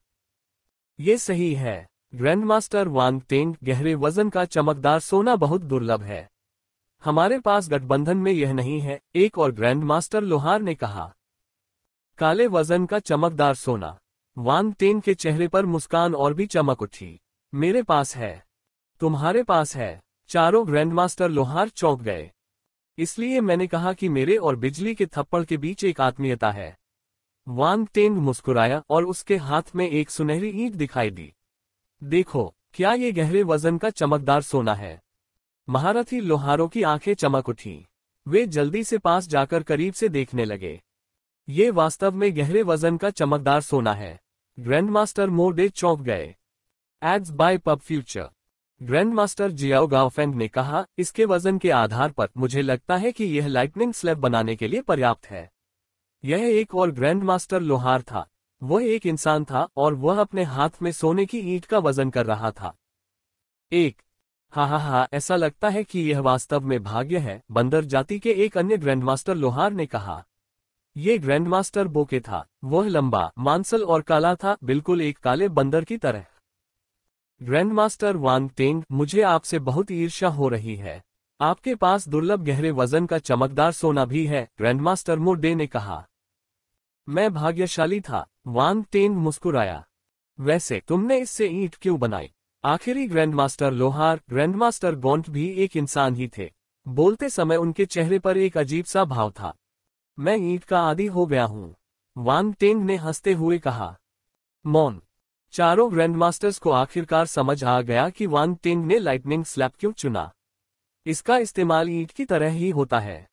ये सही है। ग्रैंडमास्टर वान टेन, गहरे वजन का चमकदार सोना बहुत दुर्लभ है। हमारे पास गठबंधन में यह नहीं है, एक और ग्रैंडमास्टर लोहार ने कहा। काले वजन का चमकदार सोना। वान टेन के चेहरे पर मुस्कान और भी चमक उठी। मेरे पास है। तुम्हारे पास है। चारों ग्रैंडमास्टर लोहार चौंक गए। इसलिए मैंने कहा कि मेरे और बिजली के थप्पड़ के बीच एक आत्मीयता है। वान टेन मुस्कुराया और उसके हाथ में एक सुनहरी ईंट दिखाई दी। देखो, क्या ये गहरे वजन का चमकदार सोना है? महारथी लोहारों की आंखें चमक उठी। वे जल्दी से पास जाकर करीब से देखने लगे। ये वास्तव में गहरे वजन का चमकदार सोना है। ग्रैंडमास्टर मो डे चौंक गए। Ads by PubFuture. Grandmaster Xiao Gaofeng ने कहा, इसके वजन के आधार पर मुझे लगता है कि यह लाइटनिंग स्लैब बनाने के लिए पर्याप्त है। यह एक और ग्रैंडमास्टर लोहार था। वह एक इंसान था और वह अपने हाथ में सोने की ईंट का वजन कर रहा था। हा, ऐसा लगता है कि यह वास्तव में भाग्य है, बंदर जाति के एक अन्य ग्रैंडमास्टर लोहार ने कहा। ये ग्रैंडमास्टर बोके था। वह लंबा, मांसल और काला था, बिल्कुल एक काले बंदर की तरह। ग्रैंडमास्टर वान टेन, मुझे आपसे बहुत ईर्ष्या हो रही है। आपके पास दुर्लभ गहरे वजन का चमकदार सोना भी है, ग्रैंडमास्टर मो डे ने कहा। मैं भाग्यशाली था। वान टेन मुस्कुराया। वैसे तुमने इससे ईंट क्यों बनाई? आखिरी ग्रैंडमास्टर लोहार, ग्रैंडमास्टर गोंट भी एक इंसान ही थे। बोलते समय उनके चेहरे पर एक अजीब सा भाव था। मैं ईंट का आदी हो गया हूँ, वान टेन ने हंसते हुए कहा। मौन। चारों ग्रैंडमास्टर्स को आखिरकार समझ आ गया कि वान टेन ने लाइटनिंग स्लैब क्यों चुना। इसका इस्तेमाल ईंट की तरह ही होता है।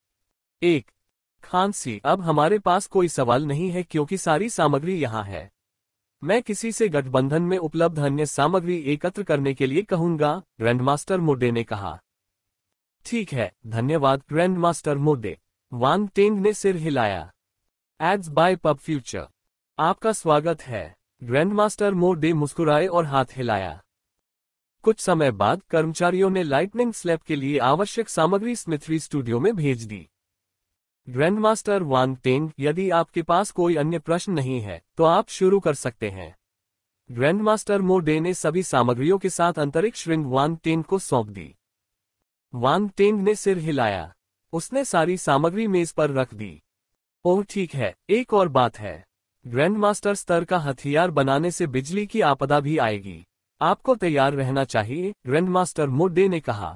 खांसी। अब हमारे पास कोई सवाल नहीं है क्योंकि सारी सामग्री यहाँ है। मैं किसी से गठबंधन में उपलब्ध अन्य सामग्री एकत्र करने के लिए कहूंगा, ग्रैंडमास्टर मो डे ने कहा। ठीक है, धन्यवाद ग्रैंडमास्टर मो डे। वान टेन ने सिर हिलाया। Ads by PubFuture. आपका स्वागत है। ग्रैंडमास्टर मो डे मुस्कुराए और हाथ हिलाया। कुछ समय बाद कर्मचारियों ने लाइटनिंग स्लैब के लिए आवश्यक सामग्री स्मिथरी स्टूडियो में भेज दी। ग्रैंडमास्टर वान टेन, यदि आपके पास कोई अन्य प्रश्न नहीं है तो आप शुरू कर सकते हैं। ग्रैंडमास्टर मो डे ने सभी सामग्रियों के साथ अंतरिक्ष रिंग वान टेन को सौंप दी। वान टेन ने सिर हिलाया। उसने सारी सामग्री मेज पर रख दी। ओह ठीक है, एक और बात है। ग्रैंडमास्टर स्तर का हथियार बनाने से बिजली की आपदा भी आएगी। आपको तैयार रहना चाहिए, ग्रैंडमास्टर मो डे ने कहा।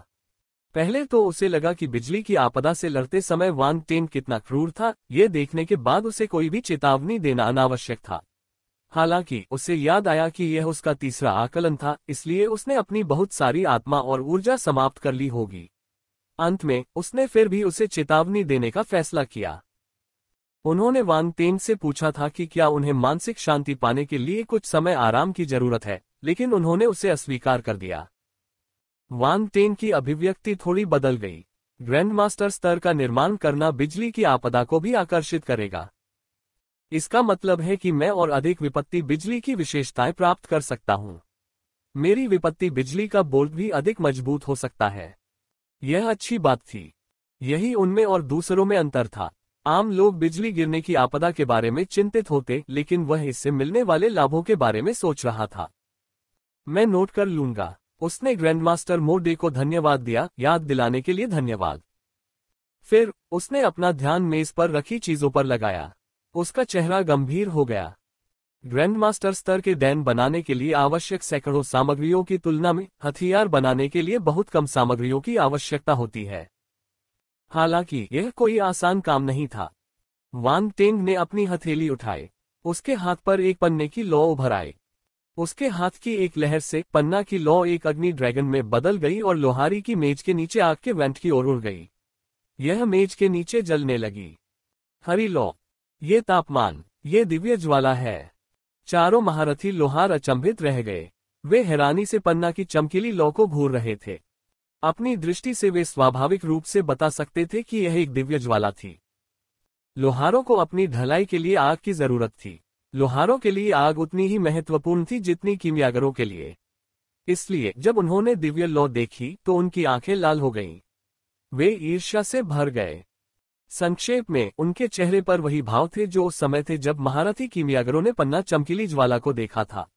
पहले तो उसे लगा कि बिजली की आपदा से लड़ते समय वान टेन कितना क्रूर था, ये देखने के बाद उसे कोई भी चेतावनी देना अनावश्यक था। हालांकि उसे याद आया कि यह उसका तीसरा आकलन था, इसलिए उसने अपनी बहुत सारी आत्मा और ऊर्जा समाप्त कर ली होगी। अंत में उसने फिर भी उसे चेतावनी देने का फैसला किया। उन्होंने वान टेन से पूछा था कि क्या उन्हें मानसिक शांति पाने के लिए कुछ समय आराम की जरूरत है, लेकिन उन्होंने उसे अस्वीकार कर दिया। वान टेन की अभिव्यक्ति थोड़ी बदल गई। ग्रैंडमास्टर स्तर का निर्माण करना बिजली की आपदा को भी आकर्षित करेगा। इसका मतलब है कि मैं और अधिक विपत्ति बिजली की विशेषताएं प्राप्त कर सकता हूं। मेरी विपत्ति बिजली का बोल्ट भी अधिक मजबूत हो सकता है। यह अच्छी बात थी। यही उनमें और दूसरों में अंतर था। आम लोग बिजली गिरने की आपदा के बारे में चिंतित होते, लेकिन वह इससे मिलने वाले लाभों के बारे में सोच रहा था। मैं नोट कर लूंगा। उसने ग्रैंडमास्टर मो डे को धन्यवाद दिया, याद दिलाने के लिए धन्यवाद। फिर उसने अपना ध्यान मेज पर रखी चीजों पर लगाया। उसका चेहरा गंभीर हो गया। ग्रैंडमास्टर स्तर के डैन बनाने के लिए आवश्यक सैकड़ों सामग्रियों की तुलना में हथियार बनाने के लिए बहुत कम सामग्रियों की आवश्यकता होती है। हालांकि यह कोई आसान काम नहीं था। वांग टेंग ने अपनी हथेली उठाई। उसके हाथ पर एक पन्ने की लौ उभर आई। उसके हाथ की एक लहर से पन्ना की लौ एक अग्नि ड्रैगन में बदल गई और लोहारी की मेज के नीचे आग के वेंट की ओर उड़ गई। यह मेज के नीचे जलने लगी। हरी लौ, ये तापमान, ये दिव्य ज्वाला है। चारों महारथी लोहार अचंभित रह गए। वे हैरानी से पन्ना की चमकीली लौ को घूर रहे थे। अपनी दृष्टि से वे स्वाभाविक रूप से बता सकते थे कि यह एक दिव्य ज्वाला थी। लोहारों को अपनी ढलाई के लिए आग की जरूरत थी। लोहारों के लिए आग उतनी ही महत्वपूर्ण थी जितनी कीमियागरों के लिए। इसलिए जब उन्होंने दिव्य लौ देखी तो उनकी आंखें लाल हो गईं। वे ईर्ष्या से भर गए। संक्षेप में, उनके चेहरे पर वही भाव थे जो उस समय थे जब महारथी कीमियागरों ने पन्ना चमकीली ज्वाला को देखा था।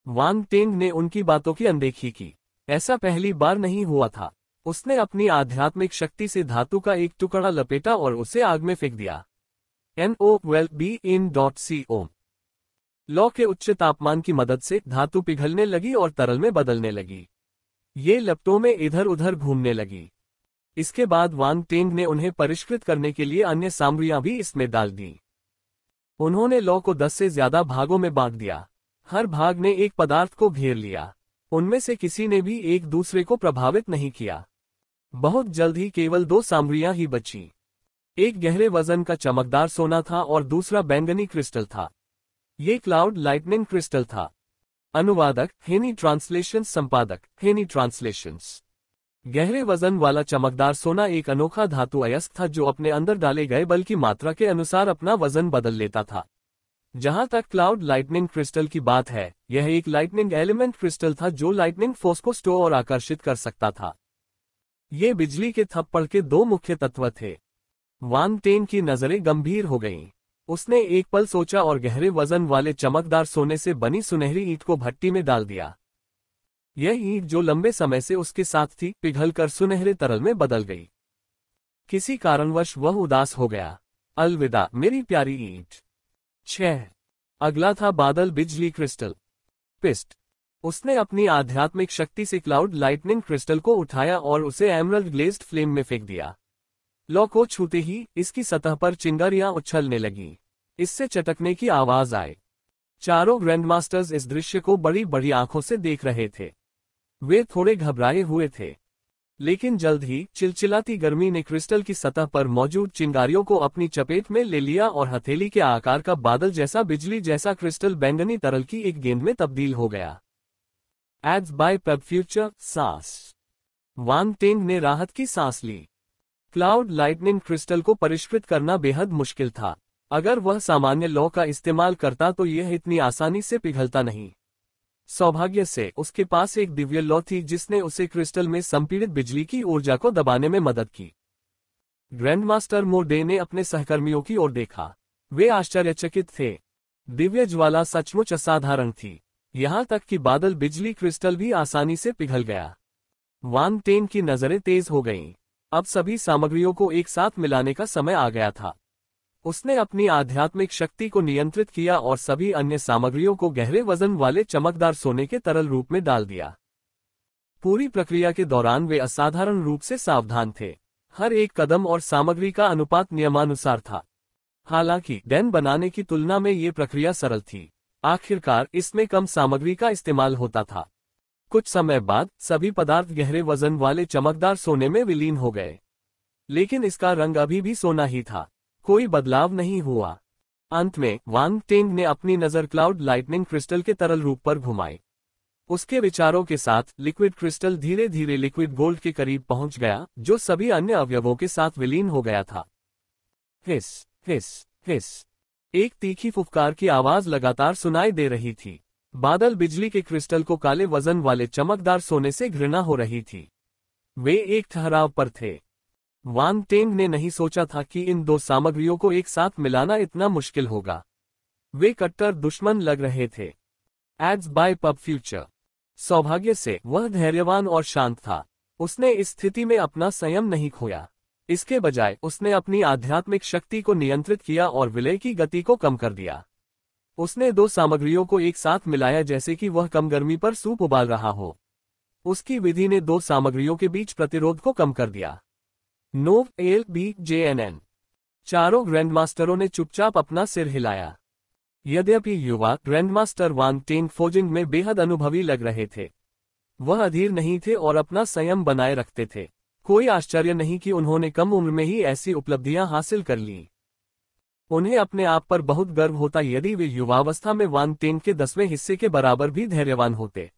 वांग टेंग ने उनकी बातों की अनदेखी की। ऐसा पहली बार नहीं हुआ था। उसने अपनी आध्यात्मिक शक्ति से धातु का एक टुकड़ा लपेटा और उसे आग में फेंक दिया। NOWELL-BE-IN.CO लौ के उच्च तापमान की मदद से धातु पिघलने लगी और तरल में बदलने लगी। ये लपटों में इधर उधर घूमने लगी। इसके बाद वांग टेंग ने उन्हें परिष्कृत करने के लिए अन्य सामग्रियां भी इसमें डाल दी। उन्होंने लौ को 10 से ज्यादा भागों में बांट दिया। हर भाग ने एक पदार्थ को घेर लिया। उनमें से किसी ने भी एक दूसरे को प्रभावित नहीं किया। बहुत जल्द ही केवल 2 सामग्रियां ही बचीं। एक गहरे वजन का चमकदार सोना था और दूसरा बैंगनी क्रिस्टल था। ये क्लाउड लाइटनिंग क्रिस्टल था। अनुवादक हेनी ट्रांसलेशन, संपादक हेनी ट्रांसलेशंस। गहरे वजन वाला चमकदार सोना एक अनोखा धातु अयस्क था जो अपने अंदर डाले गए बल की मात्रा के अनुसार अपना वजन बदल लेता था। जहां तक क्लाउड लाइटनिंग क्रिस्टल की बात है, यह एक लाइटनिंग एलिमेंट क्रिस्टल था जो लाइटनिंग फोर्स को स्टोर और आकर्षित कर सकता था। ये बिजली के थप्पड़ के 2 मुख्य तत्व थे। वांग टेंग की नजरें गंभीर हो गईं। उसने एक पल सोचा और गहरे वजन वाले चमकदार सोने से बनी सुनहरी ईंट को भट्टी में डाल दिया। यह ईंट जो लंबे समय से उसके साथ थी, पिघलकर सुनहरे तरल में बदल गई। किसी कारणवश वह उदास हो गया। अलविदा मेरी प्यारी ईंट। 6 अगला था बादल बिजली क्रिस्टल। पिस्ट। उसने अपनी आध्यात्मिक शक्ति से क्लाउड लाइटनिंग क्रिस्टल को उठाया और उसे एमरल्ड ग्लेज्ड फ्लेम में फेंक दिया। लौ को छूते ही इसकी सतह पर चिंगारियां उछलने लगीं। इससे चटकने की आवाज आई। चारों ग्रैंडमास्टर्स इस दृश्य को बड़ी बड़ी आंखों से देख रहे थे। वे थोड़े घबराए हुए थे, लेकिन जल्द ही चिलचिलाती गर्मी ने क्रिस्टल की सतह पर मौजूद चिंगारियों को अपनी चपेट में ले लिया और हथेली के आकार का बादल जैसा बिजली जैसा क्रिस्टल बैंगनी तरल की एक गेंद में तब्दील हो गया। एड्स बाय पेब फ्यूचर, सांस। वांग टेंग ने राहत की सांस ली। क्लाउड लाइटनिंग क्रिस्टल को परिष्कृत करना बेहद मुश्किल था। अगर वह सामान्य लौ का इस्तेमाल करता तो यह इतनी आसानी से पिघलता नहीं। सौभाग्य से उसके पास एक दिव्य लौ थी जिसने उसे क्रिस्टल में संपीड़ित बिजली की ऊर्जा को दबाने में मदद की। ग्रैंडमास्टर मो डे ने अपने सहकर्मियों की ओर देखा। वे आश्चर्यचकित थे। दिव्य ज्वाला सचमुच असाधारण थी। यहां तक कि बादल बिजली क्रिस्टल भी आसानी से पिघल गया। वांग टेंग की नजरें तेज हो गईं। अब सभी सामग्रियों को एक साथ मिलाने का समय आ गया था। उसने अपनी आध्यात्मिक शक्ति को नियंत्रित किया और सभी अन्य सामग्रियों को गहरे वजन वाले चमकदार सोने के तरल रूप में डाल दिया। पूरी प्रक्रिया के दौरान वे असाधारण रूप से सावधान थे। हर एक कदम और सामग्री का अनुपात नियमानुसार था। हालांकि डैन बनाने की तुलना में ये प्रक्रिया सरल थी। आखिरकार इसमें कम सामग्री का इस्तेमाल होता था। कुछ समय बाद सभी पदार्थ गहरे वजन वाले चमकदार सोने में विलीन हो गए, लेकिन इसका रंग अभी भी सोना ही था। कोई बदलाव नहीं हुआ। अंत में वांग टेंग ने अपनी नजर क्लाउड लाइटनिंग क्रिस्टल के तरल रूप पर घुमाई। उसके विचारों के साथ लिक्विड क्रिस्टल धीरे धीरे लिक्विड गोल्ड के करीब पहुंच गया, जो सभी अन्य अवयवों के साथ विलीन हो गया था। हिस हिस हिस। एक तीखी फुफकार की आवाज लगातार सुनाई दे रही थी। बादल बिजली के क्रिस्टल को काले वजन वाले चमकदार सोने से घृणा हो रही थी। वे एक ठहराव पर थे। वांग टेंग ने नहीं सोचा था कि इन 2 सामग्रियों को एक साथ मिलाना इतना मुश्किल होगा। वे कट्टर दुश्मन लग रहे थे। Ads by PubFuture. सौभाग्य से वह धैर्यवान और शांत था। उसने इस स्थिति में अपना संयम नहीं खोया। इसके बजाय उसने अपनी आध्यात्मिक शक्ति को नियंत्रित किया और विलय की गति को कम कर दिया। उसने 2 सामग्रियों को एक साथ मिलाया जैसे कि वह कम गर्मी पर सूप उबाल रहा हो। उसकी विधि ने 2 सामग्रियों के बीच प्रतिरोध को कम कर दिया। NOWELL-BE-IN. चारों ग्रैंडमास्टरों ने चुपचाप अपना सिर हिलाया। यद्यपि युवा ग्रैंडमास्टर वान टेन फोजिंग में बेहद अनुभवी लग रहे थे, वह अधीर नहीं थे और अपना संयम बनाए रखते थे। कोई आश्चर्य नहीं कि उन्होंने कम उम्र में ही ऐसी उपलब्धियां हासिल कर लीं। उन्हें अपने आप पर बहुत गर्व होता यदि वे युवावस्था में वान टेन के 10वें हिस्से के बराबर भी धैर्यवान होते।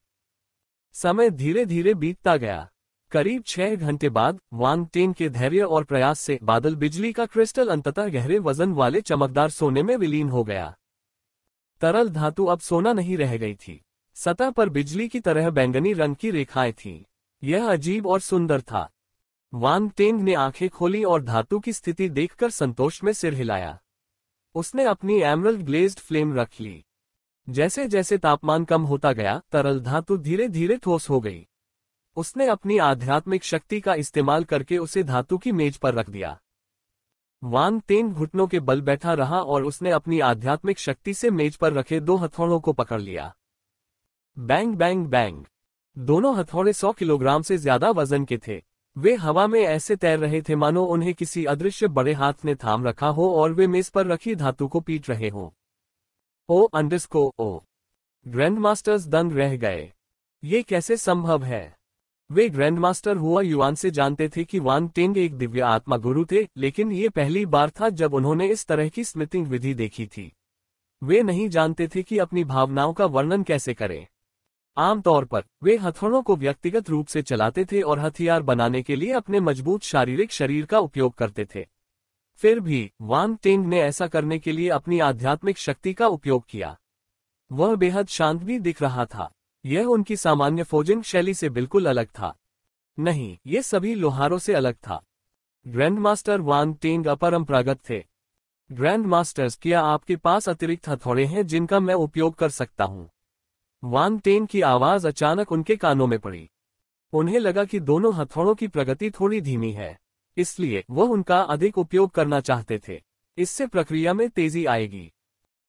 समय धीरे धीरे बीतता गया। करीब 6 घंटे बाद वान टेन के धैर्य और प्रयास से बादल बिजली का क्रिस्टल अंततः गहरे वजन वाले चमकदार सोने में विलीन हो गया। तरल धातु अब सोना नहीं रह गई थी। सतह पर बिजली की तरह बैंगनी रंग की रेखाएं थीं। यह अजीब और सुंदर था। वान टेन ने आंखें खोली और धातु की स्थिति देखकर संतोष में सिर हिलाया। उसने अपनी एमरल्ड ग्लेज्ड फ्लेम रख ली। जैसे जैसे तापमान कम होता गया, तरल धातु धीरे धीरे ठोस हो गई। उसने अपनी आध्यात्मिक शक्ति का इस्तेमाल करके उसे धातु की मेज पर रख दिया। वान टेन घुटनों के बल बैठा रहा और उसने अपनी आध्यात्मिक शक्ति से मेज पर रखे 2 हथौड़ों को पकड़ लिया। Bang bang bang. दोनों हथौड़े 100 किलोग्राम से ज्यादा वजन के थे। वे हवा में ऐसे तैर रहे थे मानो उन्हें किसी अदृश्य बड़े हाथ ने थाम रखा हो और वे मेज पर रखी धातु को पीट रहे हों। ओ। ग्रैंडमास्टर्स दंग रह गए। ये कैसे संभव है? वे ग्रैंडमास्टर हुआ युआन से जानते थे कि वान टेन एक दिव्य आत्मा गुरु थे, लेकिन ये पहली बार था जब उन्होंने इस तरह की स्मृतिंग विधि देखी थी। वे नहीं जानते थे कि अपनी भावनाओं का वर्णन कैसे करें। आमतौर पर वे हथौड़ों को व्यक्तिगत रूप से चलाते थे और हथियार बनाने के लिए अपने मजबूत शारीरिक शरीर का उपयोग करते थे। फिर भी वान टेन ने ऐसा करने के लिए अपनी आध्यात्मिक शक्ति का उपयोग किया। वह बेहद शांत भी दिख रहा था। यह उनकी सामान्य फोजिंग शैली से बिल्कुल अलग था। नहीं, ये सभी लोहारों से अलग था। ग्रैंडमास्टर वान टेन अपरंपरागत थे। ग्रैंडमास्टर्स, क्या आपके पास अतिरिक्त हथौड़े हैं जिनका मैं उपयोग कर सकता हूं? वान टेन की आवाज अचानक उनके कानों में पड़ी। उन्हें लगा कि दोनों हथौड़ों की प्रगति थोड़ी धीमी है, इसलिए वह उनका अधिक उपयोग करना चाहते थे। इससे प्रक्रिया में तेजी आएगी।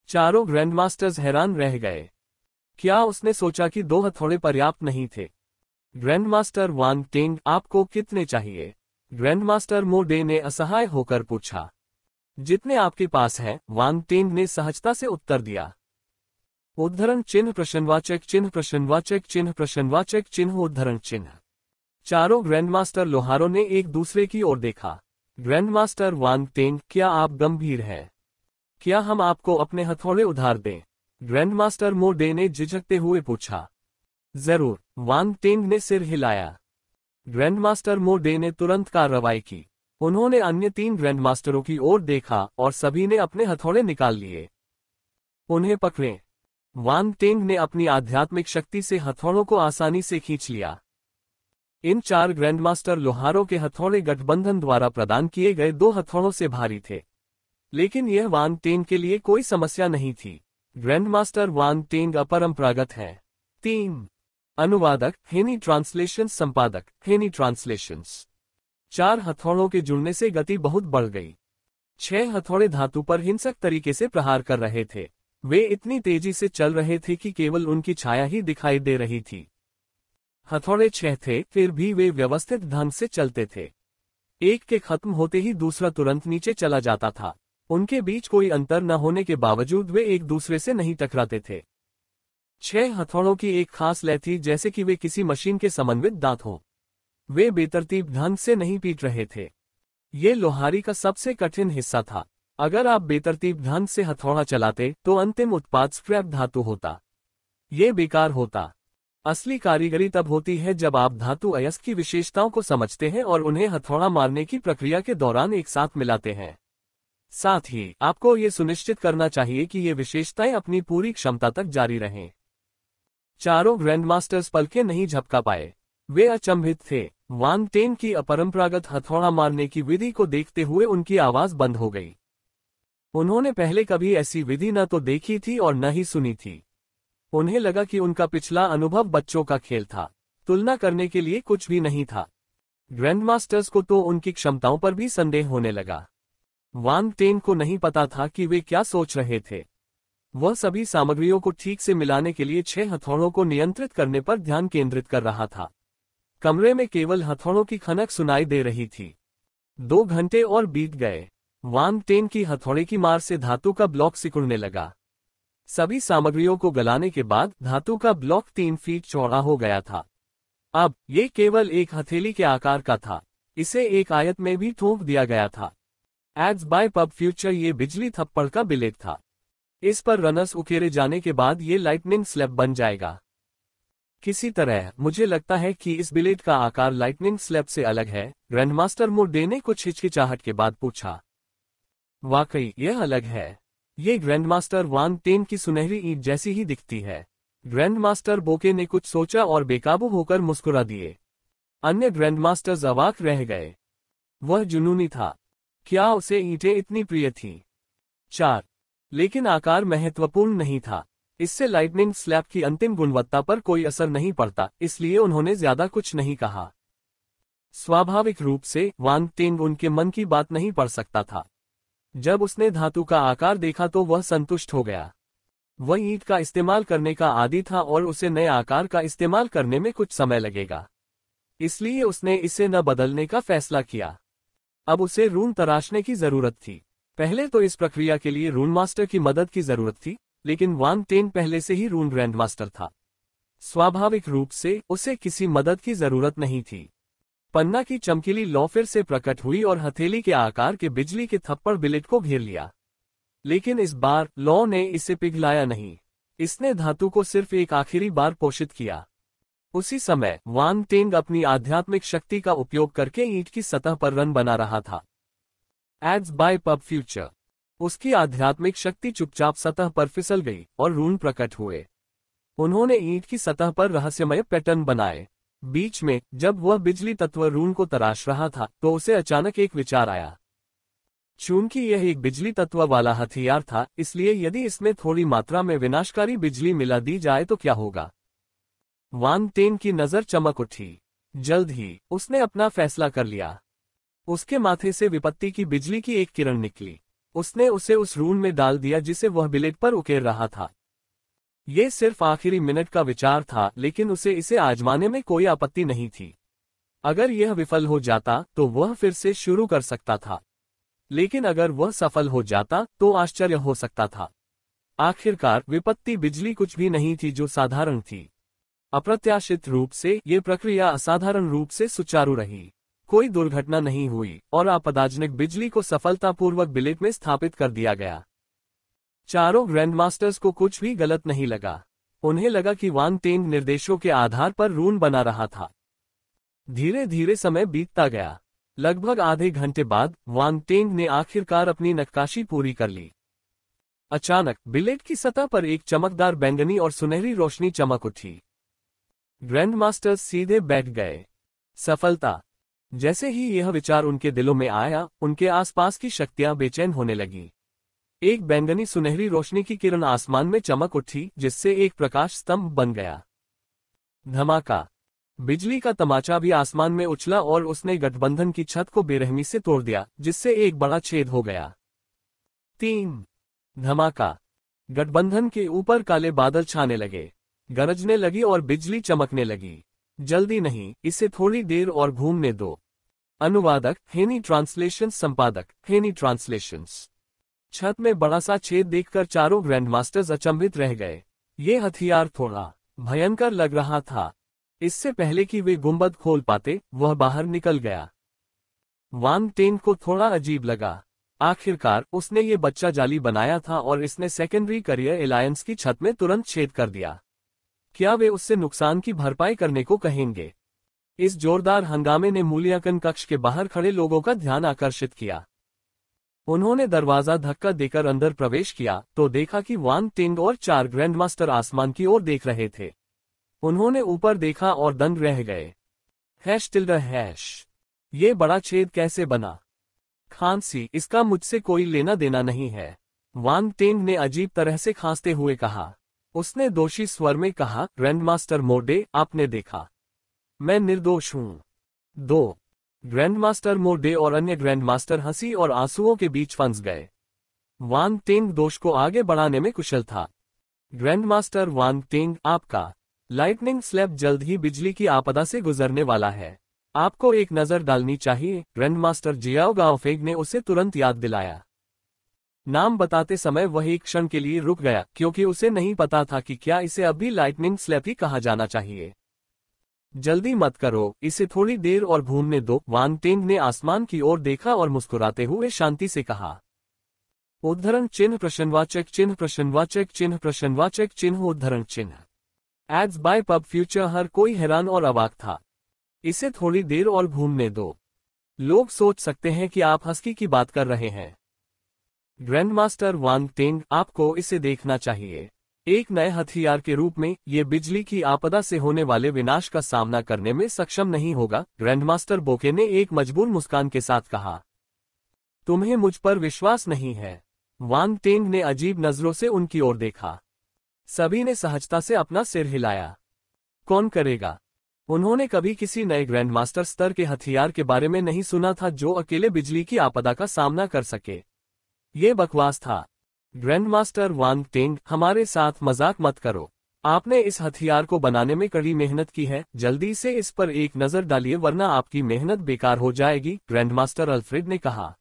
चारों ग्रैंडमास्टर्स हैरान रह गए। क्या उसने सोचा कि 2 हथौड़े पर्याप्त नहीं थे? ग्रैंडमास्टर वान टेन, आपको कितने चाहिए? ग्रैंडमास्टर मो डे ने असहाय होकर पूछा। जितने आपके पास हैं, वान टेन ने सहजता से उत्तर दिया। उद्धरण चिन्ह प्रश्नवाचक चिन्ह प्रश्नवाचक चिन्ह प्रश्नवाचक चिन्ह उद्धरण चिन्ह। चारों ग्रैंडमास्टर लोहारों ने एक दूसरे की ओर देखा। ग्रैंडमास्टर वान टेन, क्या आप गंभीर हैं? क्या हम आपको अपने हथौड़े उधार दें? ग्रैंडमास्टर मो डे ने झिझकते हुए पूछा। जरूर, वान टेन ने सिर हिलाया। ग्रैंडमास्टर मो डे ने तुरंत कार्रवाई की। उन्होंने अन्य 3 ग्रैंडमास्टरों की ओर देखा और सभी ने अपने हथौड़े निकाल लिए। उन्हें पकड़ें। वान टेन ने अपनी आध्यात्मिक शक्ति से हथौड़ों को आसानी से खींच लिया। इन 4 ग्रैंडमास्टर लोहारों के हथौड़े गठबंधन द्वारा प्रदान किए गए 2 हथौड़ों से भारी थे, लेकिन यह वान टेन के लिए कोई समस्या नहीं थी। ग्रैंडमास्टर वान टेन अपरंपरागत है। 3 अनुवादक हेनी ट्रांसलेशन संपादक हेनी ट्रांसलेशंस। 4 हथौड़ों के जुड़ने से गति बहुत बढ़ गई। 6 हथौड़े धातु पर हिंसक तरीके से प्रहार कर रहे थे। वे इतनी तेजी से चल रहे थे कि केवल उनकी छाया ही दिखाई दे रही थी। हथौड़े 6 थे, फिर भी वे व्यवस्थित ढंग से चलते थे। एक के खत्म होते ही दूसरा तुरंत नीचे चला जाता था। उनके बीच कोई अंतर न होने के बावजूद वे एक दूसरे से नहीं टकराते थे। 6 हथौड़ों की एक खास लय थी, जैसे कि वे किसी मशीन के समन्वित दांत हों। वे बेतरतीब ढंग से नहीं पीट रहे थे। ये लोहारी का सबसे कठिन हिस्सा था। अगर आप बेतरतीब ढंग से हथौड़ा चलाते तो अंतिम उत्पाद स्क्रैप धातु होता। ये बेकार होता। असली कारीगरी तब होती है जब आप धातु अयस्क की विशेषताओं को समझते हैं और उन्हें हथौड़ा मारने की प्रक्रिया के दौरान एक साथ मिलाते हैं। साथ ही आपको ये सुनिश्चित करना चाहिए कि ये विशेषताएं अपनी पूरी क्षमता तक जारी रहें। चारों ग्रैंडमास्टर्स पलके नहीं झपका पाए। वे अचंभित थे। वान टेन की अपरंपरागत हथौड़ा मारने की विधि को देखते हुए उनकी आवाज बंद हो गई। उन्होंने पहले कभी ऐसी विधि न तो देखी थी और न ही सुनी थी। उन्हें लगा कि उनका पिछला अनुभव बच्चों का खेल था, तुलना करने के लिए कुछ भी नहीं था। ग्रैंडमास्टर्स को तो उनकी क्षमताओं पर भी संदेह होने लगा। वान टेन को नहीं पता था कि वे क्या सोच रहे थे। वह सभी सामग्रियों को ठीक से मिलाने के लिए 6 हथौड़ों को नियंत्रित करने पर ध्यान केंद्रित कर रहा था। कमरे में केवल हथौड़ों की खनक सुनाई दे रही थी। 2 घंटे और बीत गए। वांग टेन की हथौड़े की मार से धातु का ब्लॉक सिकुड़ने लगा। सभी सामग्रियों को गलाने के बाद धातु का ब्लॉक 3 फीट चौड़ा हो गया था। अब ये केवल एक हथेली के आकार का था। इसे एक आयत में भी थोप दिया गया था। एड्स बाय पब फ्यूचर ये बिजली थप्पड़ का बिलेट था। इस पर रनर्स उकेरे जाने के बाद ये लाइटनिंग स्लैब बन जाएगा। किसी तरह मुझे लगता है कि इस बिलेट का आकार लाइटनिंग स्लैब से अलग है, ग्रैंडमास्टर मोडे ने कुछ हिचकिचाहट के बाद पूछा। वाकई यह अलग है। ये ग्रैंडमास्टर वांग टेन की सुनहरी ईंट जैसी ही दिखती है। ग्रैंडमास्टर बोके ने कुछ सोचा और बेकाबू होकर मुस्कुरा दिए। अन्य ग्रैंडमास्टर्स अवाक रह गए। वह जुनूनी था। क्या उसे ईंटें इतनी प्रिय थीं? 4. लेकिन आकार महत्वपूर्ण नहीं था। इससे लाइटनिंग स्लैब की अंतिम गुणवत्ता पर कोई असर नहीं पड़ता, इसलिए उन्होंने ज्यादा कुछ नहीं कहा। स्वाभाविक रूप से वांग टेन उनके मन की बात नहीं पढ़ सकता था। जब उसने धातु का आकार देखा तो वह संतुष्ट हो गया। वह ईंट का इस्तेमाल करने का आदी था और उसे नए आकार का इस्तेमाल करने में कुछ समय लगेगा। इसलिए उसने इसे न बदलने का फैसला किया। अब उसे रून तराशने की जरूरत थी। पहले तो इस प्रक्रिया के लिए रून मास्टर की मदद की जरूरत थी, लेकिन वांग टेन पहले से ही रून ग्रैंड मास्टर था। स्वाभाविक रूप से उसे किसी मदद की जरूरत नहीं थी। पन्ना की चमकीली लौ फिर से प्रकट हुई और हथेली के आकार के बिजली के थप्पड़ बिलेट को घेर लिया। लेकिन इस बार लौ ने इसे पिघलाया नहीं। इसने धातु को सिर्फ एक आखिरी बार पोषित किया। उसी समय वांग टेन अपनी आध्यात्मिक शक्ति का उपयोग करके ईंट की सतह पर रन बना रहा था। Ads by PubFuture. उसकी आध्यात्मिक शक्ति चुपचाप सतह पर फिसल गई और रून प्रकट हुए। उन्होंने ईंट की सतह पर रहस्यमय पैटर्न बनाए। बीच में जब वह बिजली तत्व रून को तराश रहा था तो उसे अचानक एक विचार आया। चूंकि यह एक बिजली तत्व वाला हथियार था, इसलिए यदि इसमें थोड़ी मात्रा में विनाशकारी बिजली मिला दी जाए तो क्या होगा? वांग टेन की नजर चमक उठी। जल्द ही उसने अपना फैसला कर लिया। उसके माथे से विपत्ति की बिजली की एक किरण निकली। उसने उसे उस रून में डाल दिया जिसे वह बिलेट पर उकेर रहा था। ये सिर्फ आखिरी मिनट का विचार था, लेकिन उसे इसे आजमाने में कोई आपत्ति नहीं थी। अगर यह विफल हो जाता तो वह फिर से शुरू कर सकता था, लेकिन अगर वह सफल हो जाता तो आश्चर्य हो सकता था। आखिरकार विपत्ति बिजली कुछ भी नहीं थी जो साधारण थी। अप्रत्याशित रूप से ये प्रक्रिया असाधारण रूप से सुचारू रही। कोई दुर्घटना नहीं हुई और आपदाजनक बिजली को सफलतापूर्वक बिलेट में स्थापित कर दिया गया। चारों ग्रैंडमास्टर्स को कुछ भी गलत नहीं लगा। उन्हें लगा कि वांग टेन निर्देशों के आधार पर रून बना रहा था। धीरे धीरे समय बीतता गया। लगभग आधे घंटे बाद वांग टेन ने आखिरकार अपनी नक्काशी पूरी कर ली। अचानक बिलेट की सतह पर एक चमकदार बैंगनी और सुनहरी रोशनी चमक उठी। ग्रैंडमास्टर्स सीधे बैठ गए। सफलता। जैसे ही यह विचार उनके दिलों में आया, उनके आसपास की शक्तियां बेचैन होने लगी। एक बैंगनी सुनहरी रोशनी की किरण आसमान में चमक उठी, जिससे एक प्रकाश स्तंभ बन गया। धमाका। बिजली का तमाचा भी आसमान में उछला और उसने गठबंधन की छत को बेरहमी से तोड़ दिया, जिससे एक बड़ा छेद हो गया। 3. धमाका। गठबंधन के ऊपर काले बादल छाने लगे, गरजने लगी और बिजली चमकने लगी। जल्दी नहीं, इसे थोड़ी देर और घूमने दो। अनुवादक हेनी ट्रांसलेशन, संपादक हेनी ट्रांसलेशंस। छत में बड़ा सा छेद देखकर चारों ग्रैंडमास्टर्स अचंभित रह गए। ये हथियार थोड़ा भयंकर लग रहा था। इससे पहले कि वे गुंबद खोल पाते, वह बाहर निकल गया। वांग टेन को थोड़ा अजीब लगा। आखिरकार उसने ये बच्चा जाली बनाया था और इसने सेकेंडरी करियर एलायंस की छत में तुरंत छेद कर दिया। क्या वे उससे नुकसान की भरपाई करने को कहेंगे? इस जोरदार हंगामे ने मूल्यांकन कक्ष के बाहर खड़े लोगों का ध्यान आकर्षित किया। उन्होंने दरवाजा धक्का देकर अंदर प्रवेश किया तो देखा कि वांग टेन और 4 ग्रैंडमास्टर आसमान की ओर देख रहे थे। उन्होंने ऊपर देखा और दंग रह गए। ##। ये बड़ा छेद कैसे बना? खांसी, इसका मुझसे कोई लेना देना नहीं है, वांग टेन ने अजीब तरह से खांसते हुए कहा। उसने दोषी स्वर में कहा, ग्रैंडमास्टर मोडे, आपने देखा, मैं निर्दोष हूं। 2. ग्रैंडमास्टर मोडे और अन्य ग्रैंडमास्टर हंसी और आंसुओं के बीच फंस गए। वांग टेन दोष को आगे बढ़ाने में कुशल था। ग्रैंडमास्टर वांग टेन, आपका लाइटनिंग स्लैब जल्द ही बिजली की आपदा से गुजरने वाला है। आपको एक नजर डालनी चाहिए, ग्रैंडमास्टर जियाओ गाओफेंग ने उसे तुरंत याद दिलाया। नाम बताते समय वह एक क्षण के लिए रुक गया, क्योंकि उसे नहीं पता था कि क्या इसे अब भी लाइटनिंग स्लैप ही कहा जाना चाहिए। जल्दी मत करो, इसे थोड़ी देर और घूमने दो। वांग टेंग ने आसमान की ओर देखा और मुस्कुराते हुए शांति से कहा। उद्धरण चिन्ह प्रश्नवाचक चिन्ह प्रश्नवाचक चिन्ह प्रश्नवाचक चिन्ह उद्धरण चिन्ह। Ads by PubFuture. हर कोई हैरान और अवाक था। इसे थोड़ी देर और घूमने दो। लोग सोच सकते हैं कि आप हस्की की बात कर रहे हैं। ग्रैंडमास्टर वांग टेंग, आपको इसे देखना चाहिए। एक नए हथियार के रूप में ये बिजली की आपदा से होने वाले विनाश का सामना करने में सक्षम नहीं होगा। ग्रैंडमास्टर बोके ने एक मजबूर मुस्कान के साथ कहा। तुम्हें मुझ पर विश्वास नहीं है? वांग टेंग ने अजीब नजरों से उनकी ओर देखा। सभी ने सहजता से अपना सिर हिलाया। कौन करेगा? उन्होंने कभी किसी नए ग्रैंडमास्टर स्तर के हथियार के बारे में नहीं सुना था जो अकेले बिजली की आपदा का सामना कर सके। ये बकवास था। ग्रैंडमास्टर वांग टेंग, हमारे साथ मजाक मत करो। आपने इस हथियार को बनाने में कड़ी मेहनत की है। जल्दी से इस पर एक नजर डालिए, वरना आपकी मेहनत बेकार हो जाएगी। ग्रैंडमास्टर अल्फ्रेड ने कहा।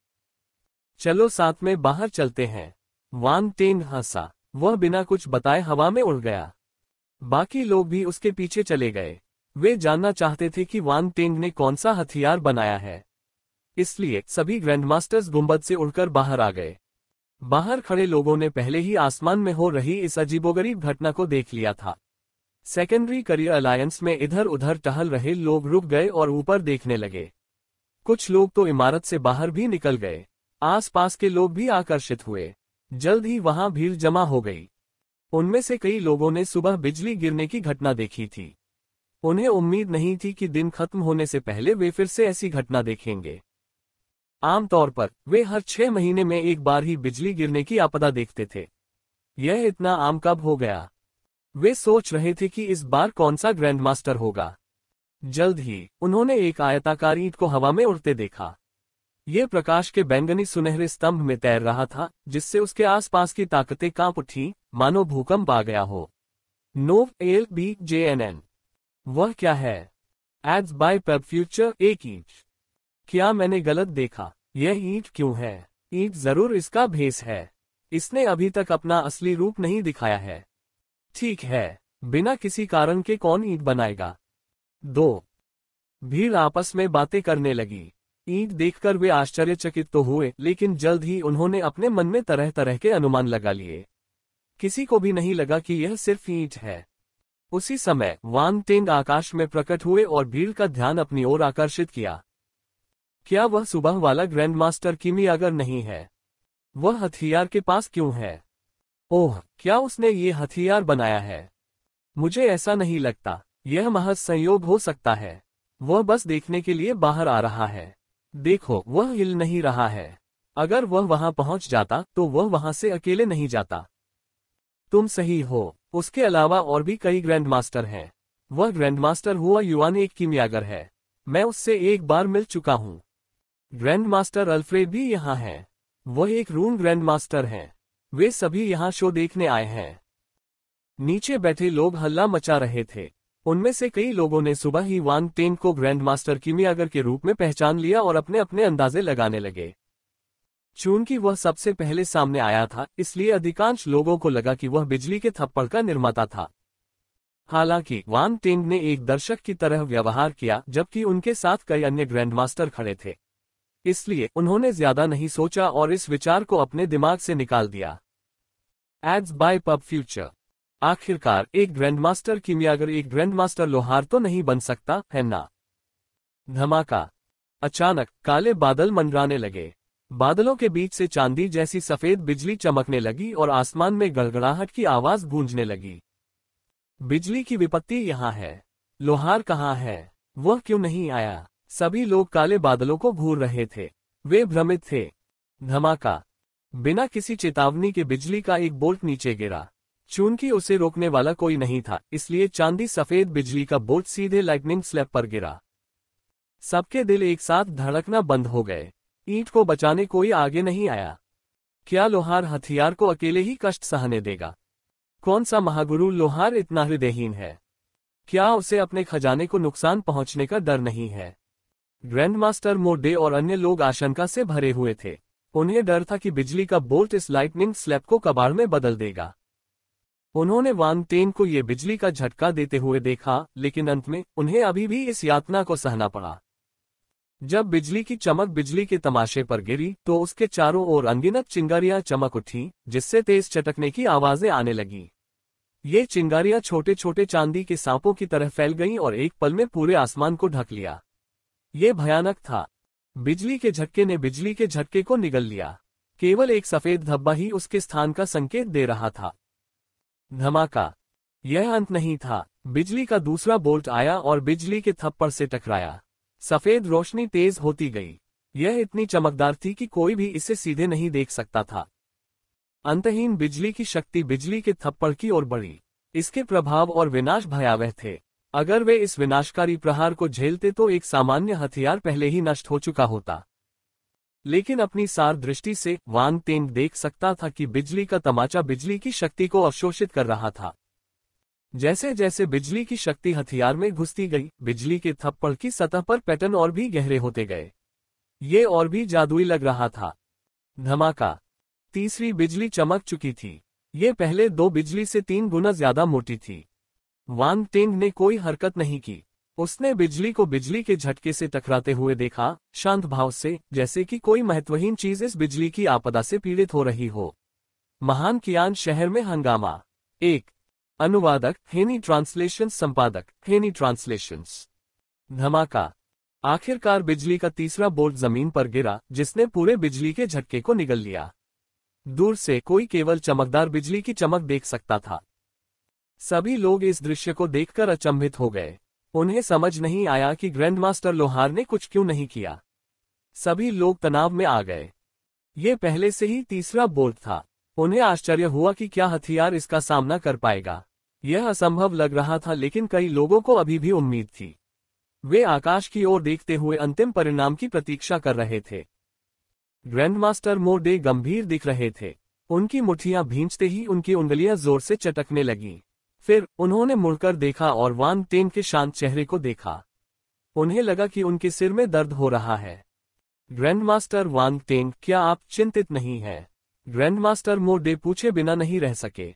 चलो साथ में बाहर चलते हैं। वांग टेंग हंसा। वह बिना कुछ बताए हवा में उड़ गया। बाकी लोग भी उसके पीछे चले गए। वे जानना चाहते थे कि वांग टेंग ने कौन सा हथियार बनाया है। इसलिए सभी ग्रैंडमास्टर्स गुंबद से उड़कर बाहर आ गए। बाहर खड़े लोगों ने पहले ही आसमान में हो रही इस अजीबोगरीब घटना को देख लिया था। सेकेंडरी करियर अलायंस में इधर उधर टहल रहे लोग रुक गए और ऊपर देखने लगे। कुछ लोग तो इमारत से बाहर भी निकल गए। आसपास के लोग भी आकर्षित हुए। जल्द ही वहां भीड़ जमा हो गई। उनमें से कई लोगों ने सुबह बिजली गिरने की घटना देखी थी। उन्हें उम्मीद नहीं थी कि दिन खत्म होने से पहले वे फिर से ऐसी घटना देखेंगे। आमतौर पर वे हर 6 महीने में एक बार ही बिजली गिरने की आपदा देखते थे। यह इतना आम कब हो गया? वे सोच रहे थे कि इस बार कौन सा ग्रैंडमास्टर होगा। जल्द ही उन्होंने एक आयताकार ईंट को हवा में उड़ते देखा। यह प्रकाश के बैंगनी सुनहरे स्तंभ में तैर रहा था, जिससे उसके आसपास की ताकतें कांप उठी, मानो भूकंप आ गया हो। नोव LBJNN। वह क्या है? Ads by PubFuture. एक ईंट। क्या मैंने गलत देखा? यह ईंट क्यों है? ईंट जरूर इसका भेस है। इसने अभी तक अपना असली रूप नहीं दिखाया है। ठीक है, बिना किसी कारण के कौन ईंट बनाएगा? 2। भीड़ आपस में बातें करने लगी। ईंट देखकर वे आश्चर्यचकित तो हुए, लेकिन जल्द ही उन्होंने अपने मन में तरह तरह के अनुमान लगा लिए। किसी को भी नहीं लगा कि यह सिर्फ ईंट है। उसी समय वांग टेंग आकाश में प्रकट हुए और भीड़ का ध्यान अपनी ओर आकर्षित किया। क्या वह सुबह वाला ग्रैंडमास्टर किमियागर नहीं है? वह हथियार के पास क्यों है? ओह, क्या उसने ये हथियार बनाया है? मुझे ऐसा नहीं लगता। यह महज संयोग हो सकता है। वह बस देखने के लिए बाहर आ रहा है। देखो, वह हिल नहीं रहा है। अगर वह वहां पहुंच जाता तो वह वहां से अकेले नहीं जाता। तुम सही हो। उसके अलावा और भी कई ग्रैंडमास्टर हैं। वह ग्रैंडमास्टर हुआ युआन एक किमियागर है। मैं उससे एक बार मिल चुका हूं। ग्रैंडमास्टर अल्फ्रेड भी यहाँ हैं। वह एक रून ग्रैंडमास्टर हैं। वे सभी यहाँ शो देखने आए हैं। नीचे बैठे लोग हल्ला मचा रहे थे। उनमें से कई लोगों ने सुबह ही वांग टेंग को ग्रैंडमास्टर किमियागर के रूप में पहचान लिया और अपने अपने अंदाजे लगाने लगे। चूंकि वह सबसे पहले सामने आया था, इसलिए अधिकांश लोगों को लगा कि वह बिजली के थप्पड़ का निर्माता था। हालांकि वांग टेंग ने एक दर्शक की तरह व्यवहार किया, जबकि उनके साथ कई अन्य ग्रैंडमास्टर खड़े थे। इसलिए उन्होंने ज्यादा नहीं सोचा और इस विचार को अपने दिमाग से निकाल दिया। Ads by PubFuture. आखिरकार एक ग्रैंडमास्टर किमियागर एक ग्रैंडमास्टर लोहार तो नहीं बन सकता, है ना? धमाका। अचानक काले बादल मंडराने लगे। बादलों के बीच से चांदी जैसी सफेद बिजली चमकने लगी और आसमान में गड़गड़ाहट की आवाज गूंजने लगी। बिजली की विपत्ति यहाँ है। लोहार कहाँ है? वह क्यों नहीं आया? सभी लोग काले बादलों को घूर रहे थे। वे भ्रमित थे। धमाका। बिना किसी चेतावनी के बिजली का एक बोल्ट नीचे गिरा। चूंकि उसे रोकने वाला कोई नहीं था, इसलिए चांदी सफेद बिजली का बोल्ट सीधे लाइटनिंग स्लैब पर गिरा। सबके दिल एक साथ धड़कना बंद हो गए। ईंट को बचाने कोई आगे नहीं आया। क्या लोहार हथियार को अकेले ही कष्ट सहने देगा? कौन सा महागुरु लोहार इतना हृदयहीन है? क्या उसे अपने खजाने को नुकसान पहुंचने का डर नहीं है? ग्रैंडमास्टर मोडे और अन्य लोग आशंका से भरे हुए थे। उन्हें डर था कि बिजली का बोल्ट इस लाइटनिंग स्लैब को कबाड़ में बदल देगा। उन्होंने वांग टेन को ये बिजली का झटका देते हुए देखा, लेकिन अंत में उन्हें अभी भी इस यातना को सहना पड़ा। जब बिजली की चमक बिजली के तमाशे पर गिरी तो उसके चारों ओर अनगिनत चिंगारियां चमक उठी, जिससे तेज चटकने की आवाजें आने लगीं। ये चिंगारियां छोटे छोटे चांदी के सांपों की तरह फैल गईं और एक पल में पूरे आसमान को ढक लिया। ये भयानक था। बिजली के झटके ने बिजली के झटके को निगल लिया। केवल एक सफेद धब्बा ही उसके स्थान का संकेत दे रहा था। धमाका। यह अंत नहीं था। बिजली का दूसरा बोल्ट आया और बिजली के थप्पड़ से टकराया। सफेद रोशनी तेज होती गई। यह इतनी चमकदार थी कि कोई भी इसे सीधे नहीं देख सकता था। अंतहीन बिजली की शक्ति बिजली के थप्पड़ की ओर बढ़ी। इसके प्रभाव और विनाश भयावह थे। अगर वे इस विनाशकारी प्रहार को झेलते तो एक सामान्य हथियार पहले ही नष्ट हो चुका होता। लेकिन अपनी सार दृष्टि से वांग टेन देख सकता था कि बिजली का तमाचा बिजली की शक्ति को अवशोषित कर रहा था। जैसे जैसे बिजली की शक्ति हथियार में घुसती गई, बिजली के थप्पड़ की सतह पर पैटर्न और भी गहरे होते गए। ये और भी जादुई लग रहा था। धमाका। तीसरी बिजली चमक चुकी थी। ये पहले 2 बिजली से 3 गुना ज्यादा मोटी थी। वांग टेन ने कोई हरकत नहीं की। उसने बिजली को बिजली के झटके से टकराते हुए देखा, शांत भाव से, जैसे कि कोई महत्वहीन चीज इस बिजली की आपदा से पीड़ित हो रही हो। महान कियान शहर में हंगामा। 1 अनुवादक हेनी ट्रांसलेशन, संपादक हेनी ट्रांसलेशंस। धमाका। आखिरकार बिजली का तीसरा बोल्ट जमीन पर गिरा, जिसने पूरे बिजली के झटके को निगल लिया। दूर से कोई केवल चमकदार बिजली की चमक देख सकता था। सभी लोग इस दृश्य को देखकर अचंभित हो गए। उन्हें समझ नहीं आया कि ग्रैंडमास्टर लोहार ने कुछ क्यों नहीं किया। सभी लोग तनाव में आ गए। ये पहले से ही तीसरा बोल्ट था। उन्हें आश्चर्य हुआ कि क्या हथियार इसका सामना कर पाएगा। यह असंभव लग रहा था, लेकिन कई लोगों को अभी भी उम्मीद थी। वे आकाश की ओर देखते हुए अंतिम परिणाम की प्रतीक्षा कर रहे थे। ग्रैंडमास्टर मोडे गंभीर दिख रहे थे। उनकी मुट्ठियां भींचते ही उनकी उंगलियां जोर से चटकने लगीं। फिर उन्होंने मुड़कर देखा और वांग टेन के शांत चेहरे को देखा। उन्हें लगा कि उनके सिर में दर्द हो रहा है। ग्रैंडमास्टर वांग टेन, क्या आप चिंतित नहीं हैं? ग्रैंडमास्टर मोडे पूछे बिना नहीं रह सके।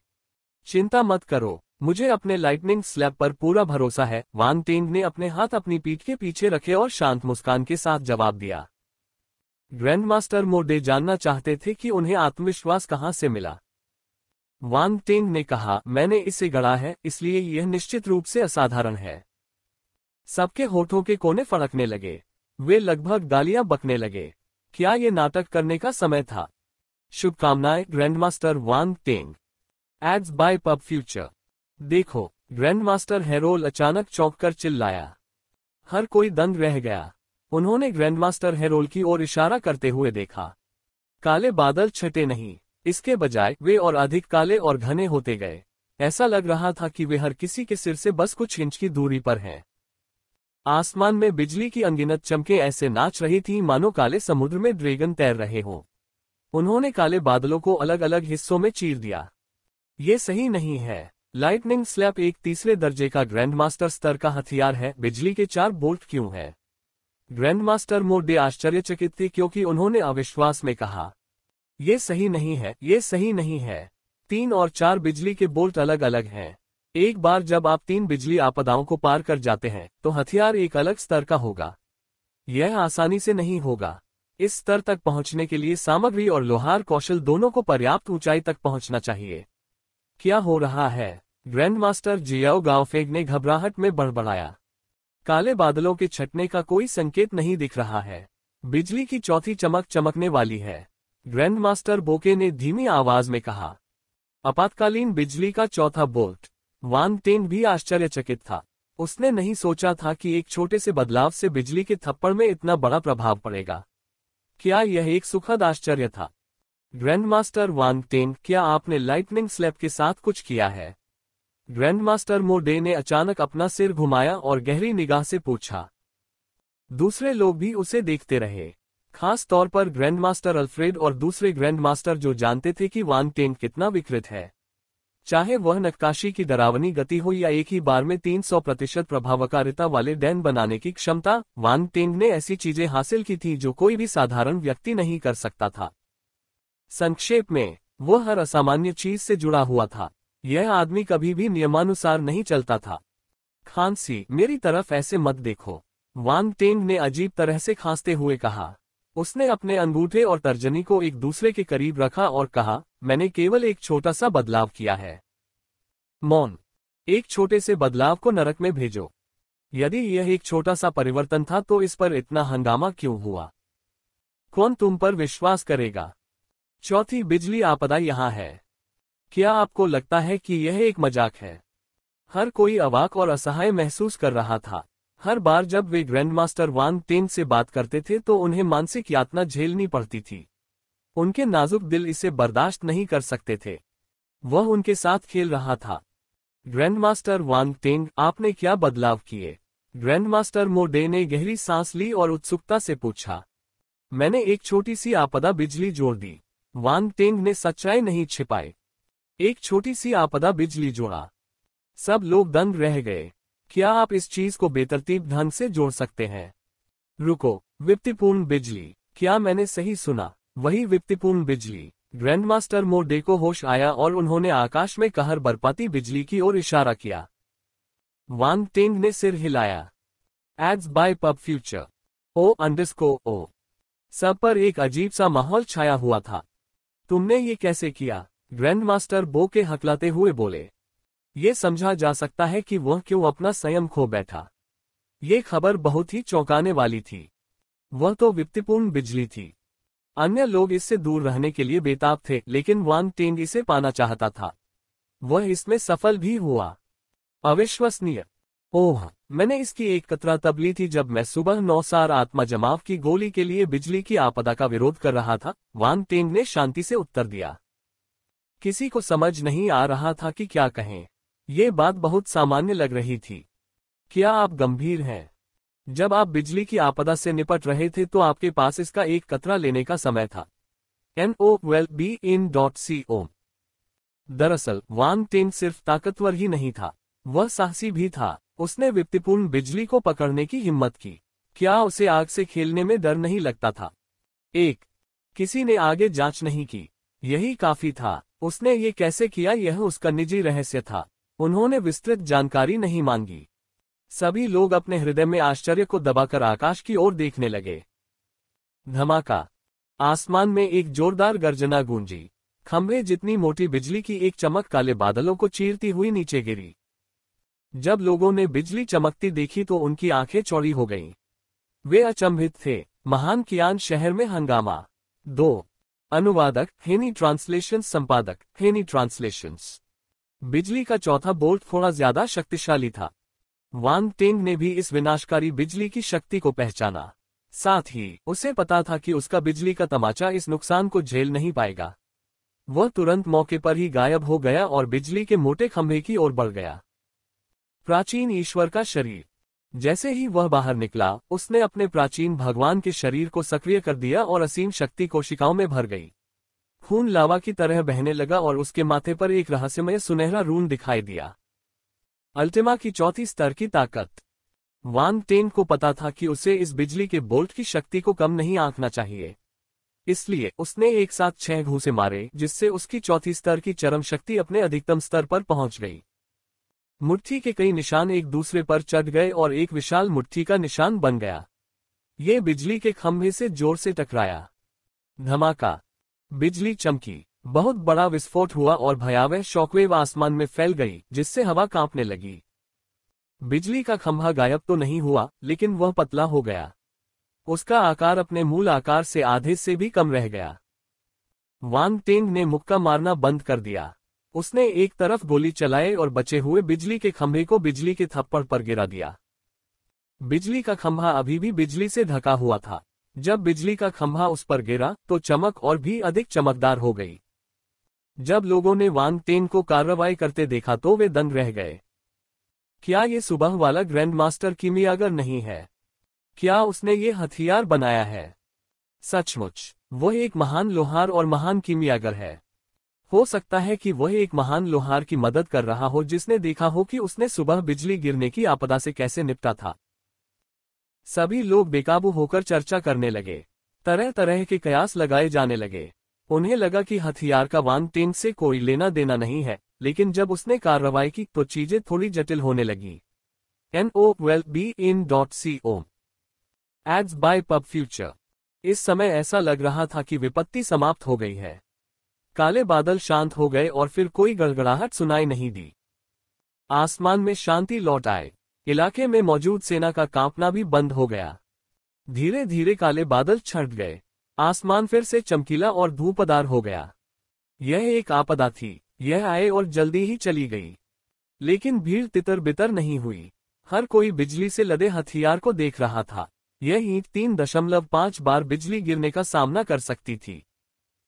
चिंता मत करो, मुझे अपने लाइटनिंग स्लैब पर पूरा भरोसा है। वांग टेन ने अपने हाथ अपनी पीठ के पीछे रखे और शांत मुस्कान के साथ जवाब दिया। ग्रैंडमास्टर मोडे जानना चाहते थे कि उन्हें आत्मविश्वास कहां से मिला। वांग टेन ने कहा, मैंने इसे गढ़ा है, इसलिए यह निश्चित रूप से असाधारण है। सबके होठों के कोने फड़कने लगे। वे लगभग गालियां बकने लगे। क्या ये नाटक करने का समय था? शुभकामनाएं grandmaster Wang Ten. Ads by PubFuture. देखो, ग्रैंडमास्टर हेरोल अचानक चौंककर चिल्लाया। हर कोई दंग रह गया। उन्होंने ग्रैंडमास्टर हेरोल की ओर इशारा करते हुए देखा। काले बादल छटे नहीं, इसके बजाय वे और अधिक काले और घने होते गए। ऐसा लग रहा था कि वे हर किसी के सिर से बस कुछ इंच की दूरी पर हैं। आसमान में बिजली की अनगिनत चमकें ऐसे नाच रही थीं मानो काले समुद्र में ड्रैगन तैर रहे हों। उन्होंने काले बादलों को अलग अलग हिस्सों में चीर दिया। ये सही नहीं है। लाइटनिंग स्लैब एक तीसरे दर्जे का ग्रैंडमास्टर स्तर का हथियार है। बिजली के 4 बोल्ट क्यों है? ग्रैंडमास्टर मोडे आश्चर्यचकित थे, क्योंकि उन्होंने अविश्वास में कहा, ये सही नहीं है, ये सही नहीं है। 3 और 4 बिजली के बोल्ट अलग अलग हैं। एक बार जब आप 3 बिजली आपदाओं को पार कर जाते हैं तो हथियार एक अलग स्तर का होगा। यह आसानी से नहीं होगा। इस स्तर तक पहुंचने के लिए सामग्री और लोहार कौशल दोनों को पर्याप्त ऊंचाई तक पहुंचना चाहिए। क्या हो रहा है? ग्रैंडमास्टर जियाओ गाओफेग ने घबराहट में बड़बड़ाया। काले बादलों के छटने का कोई संकेत नहीं दिख रहा है। बिजली की चौथी चमक चमकने वाली है। ग्रैंडमास्टर बोके ने धीमी आवाज में कहा। आपातकालीन बिजली का चौथा बोल्ट। वांग टेन भी आश्चर्यचकित था। उसने नहीं सोचा था कि एक छोटे से बदलाव से बिजली के थप्पड़ में इतना बड़ा प्रभाव पड़ेगा। क्या यह एक सुखद आश्चर्य था? ग्रैंडमास्टर वांग टेन, क्या आपने लाइटनिंग स्लैब के साथ कुछ किया है? ग्रैंडमास्टर मोडे ने अचानक अपना सिर घुमाया और गहरी निगाह से पूछा। दूसरे लोग भी उसे देखते रहे, खास तौर पर ग्रैंडमास्टर अल्फ्रेड और दूसरे ग्रैंडमास्टर, जो जानते थे कि वांग टेन कितना विकृत है। चाहे वह नक्काशी की डरावनी गति हो या एक ही बार में 300% प्रभावकारिता वाले डैन बनाने की क्षमता, वांग टेंग ने ऐसी चीजें हासिल की थी जो कोई भी साधारण व्यक्ति नहीं कर सकता था। संक्षेप में, वह हर असामान्य चीज से जुड़ा हुआ था। यह आदमी कभी भी नियमानुसार नहीं चलता था। खांसी, मेरी तरफ ऐसे मत देखो, वांग टेंग ने अजीब तरह से खांसते हुए कहा। उसने अपने अंगूठे और तर्जनी को एक दूसरे के करीब रखा और कहा, मैंने केवल एक छोटा सा बदलाव किया है। मौन। एक छोटे से बदलाव को नरक में भेजो। यदि यह एक छोटा सा परिवर्तन था तो इस पर इतना हंगामा क्यों हुआ? कौन तुम पर विश्वास करेगा? चौथी बिजली आपदा यहाँ है। क्या आपको लगता है कि यह एक मजाक है? हर कोई अवाक और असहाय महसूस कर रहा था। हर बार जब वे ग्रैंडमास्टर वांग टेंग से बात करते थे तो उन्हें मानसिक यातना झेलनी पड़ती थी। उनके नाजुक दिल इसे बर्दाश्त नहीं कर सकते थे। वह उनके साथ खेल रहा था। ग्रैंडमास्टर वांग टेंग, आपने क्या बदलाव किए? ग्रैंडमास्टर मो डे ने गहरी सांस ली और उत्सुकता से पूछा। मैंने एक छोटी सी आपदा बिजली जोड़ दी। वांग टेंग ने सच्चाई नहीं छिपाई। एक छोटी सी आपदा बिजली जोड़ा। सब लोग दंग रह गए। क्या आप इस चीज को बेतरतीब ढंग से जोड़ सकते हैं? रुको, विप्तिपूर्ण बिजली, क्या मैंने सही सुना? वही विप्तिपूर्ण बिजली। ग्रैंडमास्टर मो डे को होश आया और उन्होंने आकाश में कहर बरपाती बिजली की ओर इशारा किया। वांग टेंग ने सिर हिलाया। Ads by PubFuture. ओ। सब पर एक अजीब सा माहौल छाया हुआ था। तुमने ये कैसे किया? ग्रैंडमास्टर बो के हकलाते हुए बोले। ये समझा जा सकता है कि वह क्यों अपना संयम खो बैठा। ये खबर बहुत ही चौंकाने वाली थी। वह तो विप्तिपूर्ण बिजली थी। अन्य लोग इससे दूर रहने के लिए बेताब थे, लेकिन वांग टेंग इसे पाना चाहता था। वह इसमें सफल भी हुआ। अविश्वसनीय। ओह, मैंने इसकी एक कतरा तब ली थी जब मैं सुबह 9 सार आत्मा जमाव की गोली के लिए बिजली की आपदा का विरोध कर रहा था, वांग टेंग ने शांति से उत्तर दिया। किसी को समझ नहीं आ रहा था कि क्या कहें। ये बात बहुत सामान्य लग रही थी। क्या आप गंभीर हैं? जब आप बिजली की आपदा से निपट रहे थे तो आपके पास इसका एक कतरा लेने का समय था। NOWELL-BE-IN.CO। दरअसल वांग टेंग सिर्फ ताकतवर ही नहीं था, वह साहसी भी था। उसने विप्तिपूर्ण बिजली को पकड़ने की हिम्मत की। क्या उसे आग से खेलने में डर नहीं लगता था? किसी ने आगे जांच नहीं की। यही काफी था। उसने ये कैसे किया यह उसका निजी रहस्य था। उन्होंने विस्तृत जानकारी नहीं मांगी। सभी लोग अपने हृदय में आश्चर्य को दबाकर आकाश की ओर देखने लगे। धमाका। आसमान में एक जोरदार गर्जना गूंजी। खंभे जितनी मोटी बिजली की एक चमक काले बादलों को चीरती हुई नीचे गिरी। जब लोगों ने बिजली चमकती देखी तो उनकी आंखें चौड़ी हो गईं। वे अचंभित थे। महान कियान शहर में हंगामा। 2 अनुवादक हेनी ट्रांसलेशन संपादक हेनी ट्रांसलेशंस। बिजली का चौथा बोल्ट थोड़ा ज्यादा शक्तिशाली था। वांग टेंग ने भी इस विनाशकारी बिजली की शक्ति को पहचाना। साथ ही उसे पता था कि उसका बिजली का तमाचा इस नुकसान को झेल नहीं पाएगा। वह तुरंत मौके पर ही गायब हो गया और बिजली के मोटे खंभे की ओर बढ़ गया। प्राचीन ईश्वर का शरीर। जैसे ही वह बाहर निकला, उसने अपने प्राचीन भगवान के शरीर को सक्रिय कर दिया और असीम शक्ति कोशिकाओं में भर गई। खून लावा की तरह बहने लगा और उसके माथे पर एक रहस्यमय सुनहरा रून दिखाई दिया। अल्टिमा की चौथी स्तर की ताकत। वांग टेंग को पता था कि उसे इस बिजली के बोल्ट की शक्ति को कम नहीं आंकना चाहिए। इसलिए उसने एक साथ 6 घूंसे मारे, जिससे उसकी चौथी स्तर की चरम शक्ति अपने अधिकतम स्तर पर पहुंच गई। मुट्ठी के कई निशान एक दूसरे पर चढ़ गए और एक विशाल मुट्ठी का निशान बन गया। ये बिजली के खंभे से जोर से टकराया। धमाका। बिजली चमकी। बहुत बड़ा विस्फोट हुआ और भयावह शॉकवेव आसमान में फैल गई, जिससे हवा कांपने लगी। बिजली का खंभा गायब तो नहीं हुआ, लेकिन वह पतला हो गया। उसका आकार अपने मूल आकार से आधे से भी कम रह गया। वांग टेंग ने मुक्का मारना बंद कर दिया। उसने एक तरफ गोली चलाई और बचे हुए बिजली के खंभे को बिजली के थप्पड़ पर गिरा दिया। बिजली का खंभा अभी भी बिजली से ढका हुआ था। जब बिजली का खंभा उस पर गिरा तो चमक और भी अधिक चमकदार हो गई। जब लोगों ने वांग टेंग को कार्रवाई करते देखा तो वे दंग रह गए। क्या ये सुबह वाला ग्रैंडमास्टर किमियागर नहीं है? क्या उसने ये हथियार बनाया है? सचमुच, वो एक महान लोहार और महान किमियागर है। हो सकता है कि वह एक महान लोहार की मदद कर रहा हो जिसने देखा हो कि उसने सुबह बिजली गिरने की आपदा से कैसे निपटा था। सभी लोग बेकाबू होकर चर्चा करने लगे। तरह तरह के कयास लगाए जाने लगे। उन्हें लगा कि हथियार का वांग टेंग से कोई लेना देना नहीं है, लेकिन जब उसने कार्रवाई की तो चीजें थोड़ी जटिल होने लगी। NOWELBEIN.CO ads by pub future. इस समय ऐसा लग रहा था कि विपत्ति समाप्त हो गई है। काले बादल शांत हो गए और फिर कोई गड़गड़ाहट सुनाई नहीं दी। आसमान में शांति लौट आए। इलाके में मौजूद सेना का कांपना भी बंद हो गया। धीरे धीरे काले बादल छट गए। आसमान फिर से चमकीला और धूपदार हो गया। यह एक आपदा थी। यह आए और जल्दी ही चली गई। लेकिन भीड़ तितर बितर नहीं हुई। हर कोई बिजली से लदे हथियार को देख रहा था। यह ईंट 3.5 बार बिजली गिरने का सामना कर सकती थी।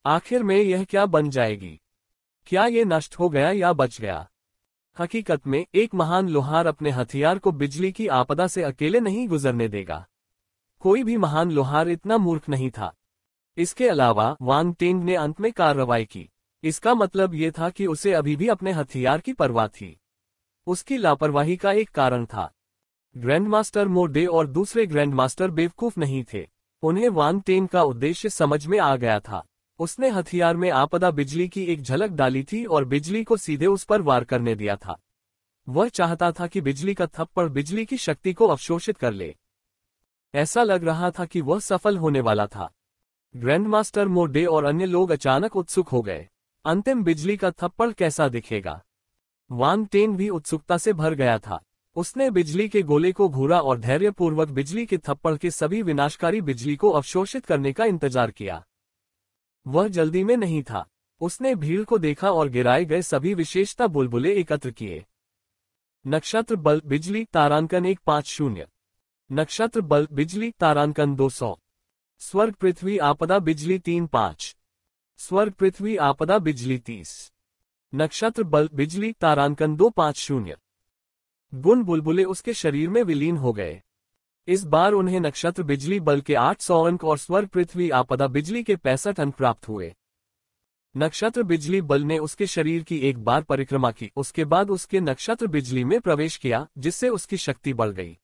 आखिर में यह क्या बन जाएगी? क्या यह नष्ट हो गया या बच गया? हकीकत में एक महान लोहार अपने हथियार को बिजली की आपदा से अकेले नहीं गुजरने देगा। कोई भी महान लोहार इतना मूर्ख नहीं था। इसके अलावा वांग टेंग ने अंत में कार्रवाई की। इसका मतलब यह था कि उसे अभी भी अपने हथियार की परवाह थी। उसकी लापरवाही का एक कारण था। ग्रैंडमास्टर मो डे और दूसरे ग्रैंडमास्टर बेवकूफ नहीं थे। उन्हें वांग टेंग का उद्देश्य समझ में आ गया था। उसने हथियार में आपदा बिजली की एक झलक डाली थी और बिजली को सीधे उस पर वार करने दिया था। वह चाहता था कि बिजली का थप्पड़ बिजली की शक्ति को अवशोषित कर ले। ऐसा लग रहा था कि वह सफल होने वाला था। ग्रैंडमास्टर मो डे और अन्य लोग अचानक उत्सुक हो गए। अंतिम बिजली का थप्पड़ कैसा दिखेगा? वांग टेंग भी उत्सुकता से भर गया था। उसने बिजली के गोले को घूरा और धैर्यपूर्वक बिजली के थप्पड़ के सभी विनाशकारी बिजली को अवशोषित करने का इंतजार किया। वह जल्दी में नहीं था। उसने भीड़ को देखा और गिराए गए सभी विशेषता बुलबुले एकत्र किए। नक्षत्र बल बिजली तारांकन 150। नक्षत्र बल बिजली तारांकन 200। स्वर्ग पृथ्वी आपदा बिजली 35। स्वर्ग पृथ्वी आपदा बिजली 30। नक्षत्र बल बिजली तारांकन 250। गुण बुलबुले उसके शरीर में विलीन हो गए। इस बार उन्हें नक्षत्र बिजली बल के 800 अंक और स्वर्ग पृथ्वी आपदा बिजली के 65 अंक प्राप्त हुए। नक्षत्र बिजली बल ने उसके शरीर की एक बार परिक्रमा की, उसके बाद उसके नक्षत्र बिजली में प्रवेश किया, जिससे उसकी शक्ति बढ़ गई।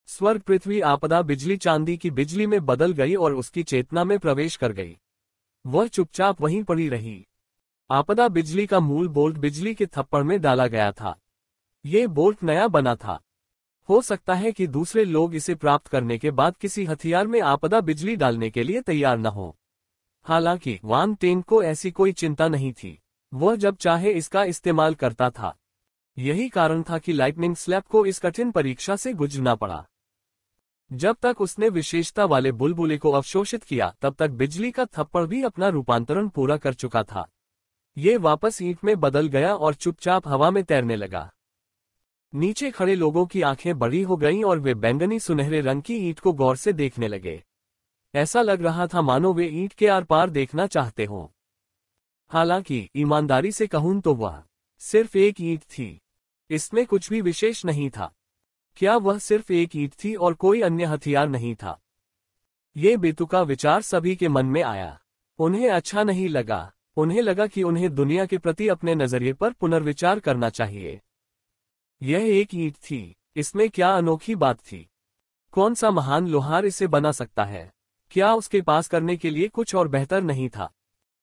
स्वर्ग पृथ्वी आपदा बिजली चांदी की बिजली में बदल गई और उसकी चेतना में प्रवेश कर गई। वह चुपचाप वहीं पड़ी रही। आपदा बिजली का मूल बोल्ट बिजली के थप्पड़ में डाला गया था। ये बोल्ट नया बना था। हो सकता है कि दूसरे लोग इसे प्राप्त करने के बाद किसी हथियार में आपदा बिजली डालने के लिए तैयार न हो। हालांकि वांग टेंग को ऐसी कोई चिंता नहीं थी। वह जब चाहे इसका इस्तेमाल करता था। यही कारण था कि लाइटनिंग स्लैब को इस कठिन परीक्षा से गुजरना पड़ा। जब तक उसने विशेषता वाले बुलबुले को अवशोषित किया, तब तक बिजली का थप्पड़ भी अपना रूपांतरण पूरा कर चुका था। ये वापस ईंट में बदल गया और चुपचाप हवा में तैरने लगा। नीचे खड़े लोगों की आंखें बड़ी हो गईं और वे बैंगनी सुनहरे रंग की ईंट को गौर से देखने लगे। ऐसा लग रहा था मानो वे ईंट के आर पार देखना चाहते हों। हालांकि ईमानदारी से कहूं तो वह सिर्फ एक ईंट थी। इसमें कुछ भी विशेष नहीं था। क्या वह सिर्फ एक ईंट थी और कोई अन्य हथियार नहीं था? ये बेतुका विचार सभी के मन में आया। उन्हें अच्छा नहीं लगा। उन्हें लगा कि उन्हें दुनिया के प्रति अपने नजरिए पर पुनर्विचार करना चाहिए। यह एक ईंट थी। इसमें क्या अनोखी बात थी? कौन सा महान लोहार इसे बना सकता है? क्या उसके पास करने के लिए कुछ और बेहतर नहीं था?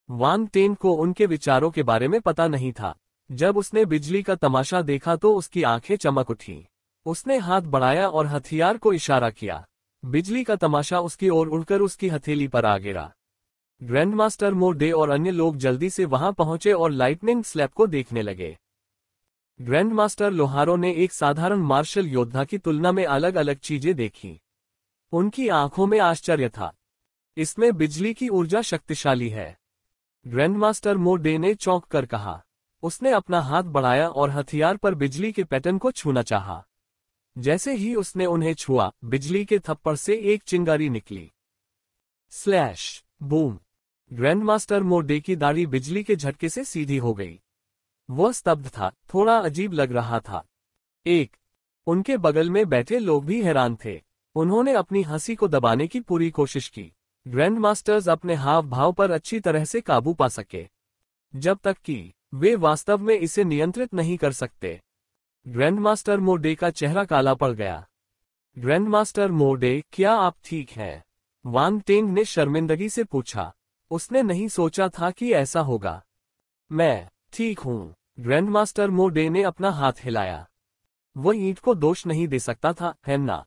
वांग टेंग को उनके विचारों के बारे में पता नहीं था। जब उसने बिजली का तमाशा देखा तो उसकी आंखें चमक उठी। उसने हाथ बढ़ाया और हथियार को इशारा किया। बिजली का तमाशा उसकी ओर उड़कर उसकी हथेली पर आ गिरा। ग्रैंडमास्टर मो डे और अन्य लोग जल्दी से वहां पहुंचे और लाइटनिंग स्लैब को देखने लगे। ग्रैंडमास्टर लोहारों ने एक साधारण मार्शल योद्धा की तुलना में अलग अलग चीजें देखी। उनकी आंखों में आश्चर्य था। इसमें बिजली की ऊर्जा शक्तिशाली है। ग्रैंडमास्टर मो डे ने चौंक कर कहा। उसने अपना हाथ बढ़ाया और हथियार पर बिजली के पैटर्न को छूना चाहा। जैसे ही उसने उन्हें छुआ, बिजली के थप्पड़ से एक चिंगारी निकली। Slash boom. ग्रैंडमास्टर मो डे की दाढ़ी बिजली के झटके से सीधी हो गई। वह स्तब्ध था, थोड़ा अजीब लग रहा था। उनके बगल में बैठे लोग भी हैरान थे। उन्होंने अपनी हंसी को दबाने की पूरी कोशिश की। ग्रैंडमास्टर्स अपने हाव भाव पर अच्छी तरह से काबू पा सके। जब तक कि वे वास्तव में इसे नियंत्रित नहीं कर सकते। ग्रैंडमास्टर मो डे का चेहरा काला पड़ गया। ग्रैंडमास्टर मो डे, क्या आप ठीक हैं? वांग टेंग ने शर्मिंदगी से पूछा। उसने नहीं सोचा था कि ऐसा होगा। मैं ठीक हूँ, ग्रैंडमास्टर मो डे ने अपना हाथ हिलाया। वह ईंट को दोष नहीं दे सकता था, है ना?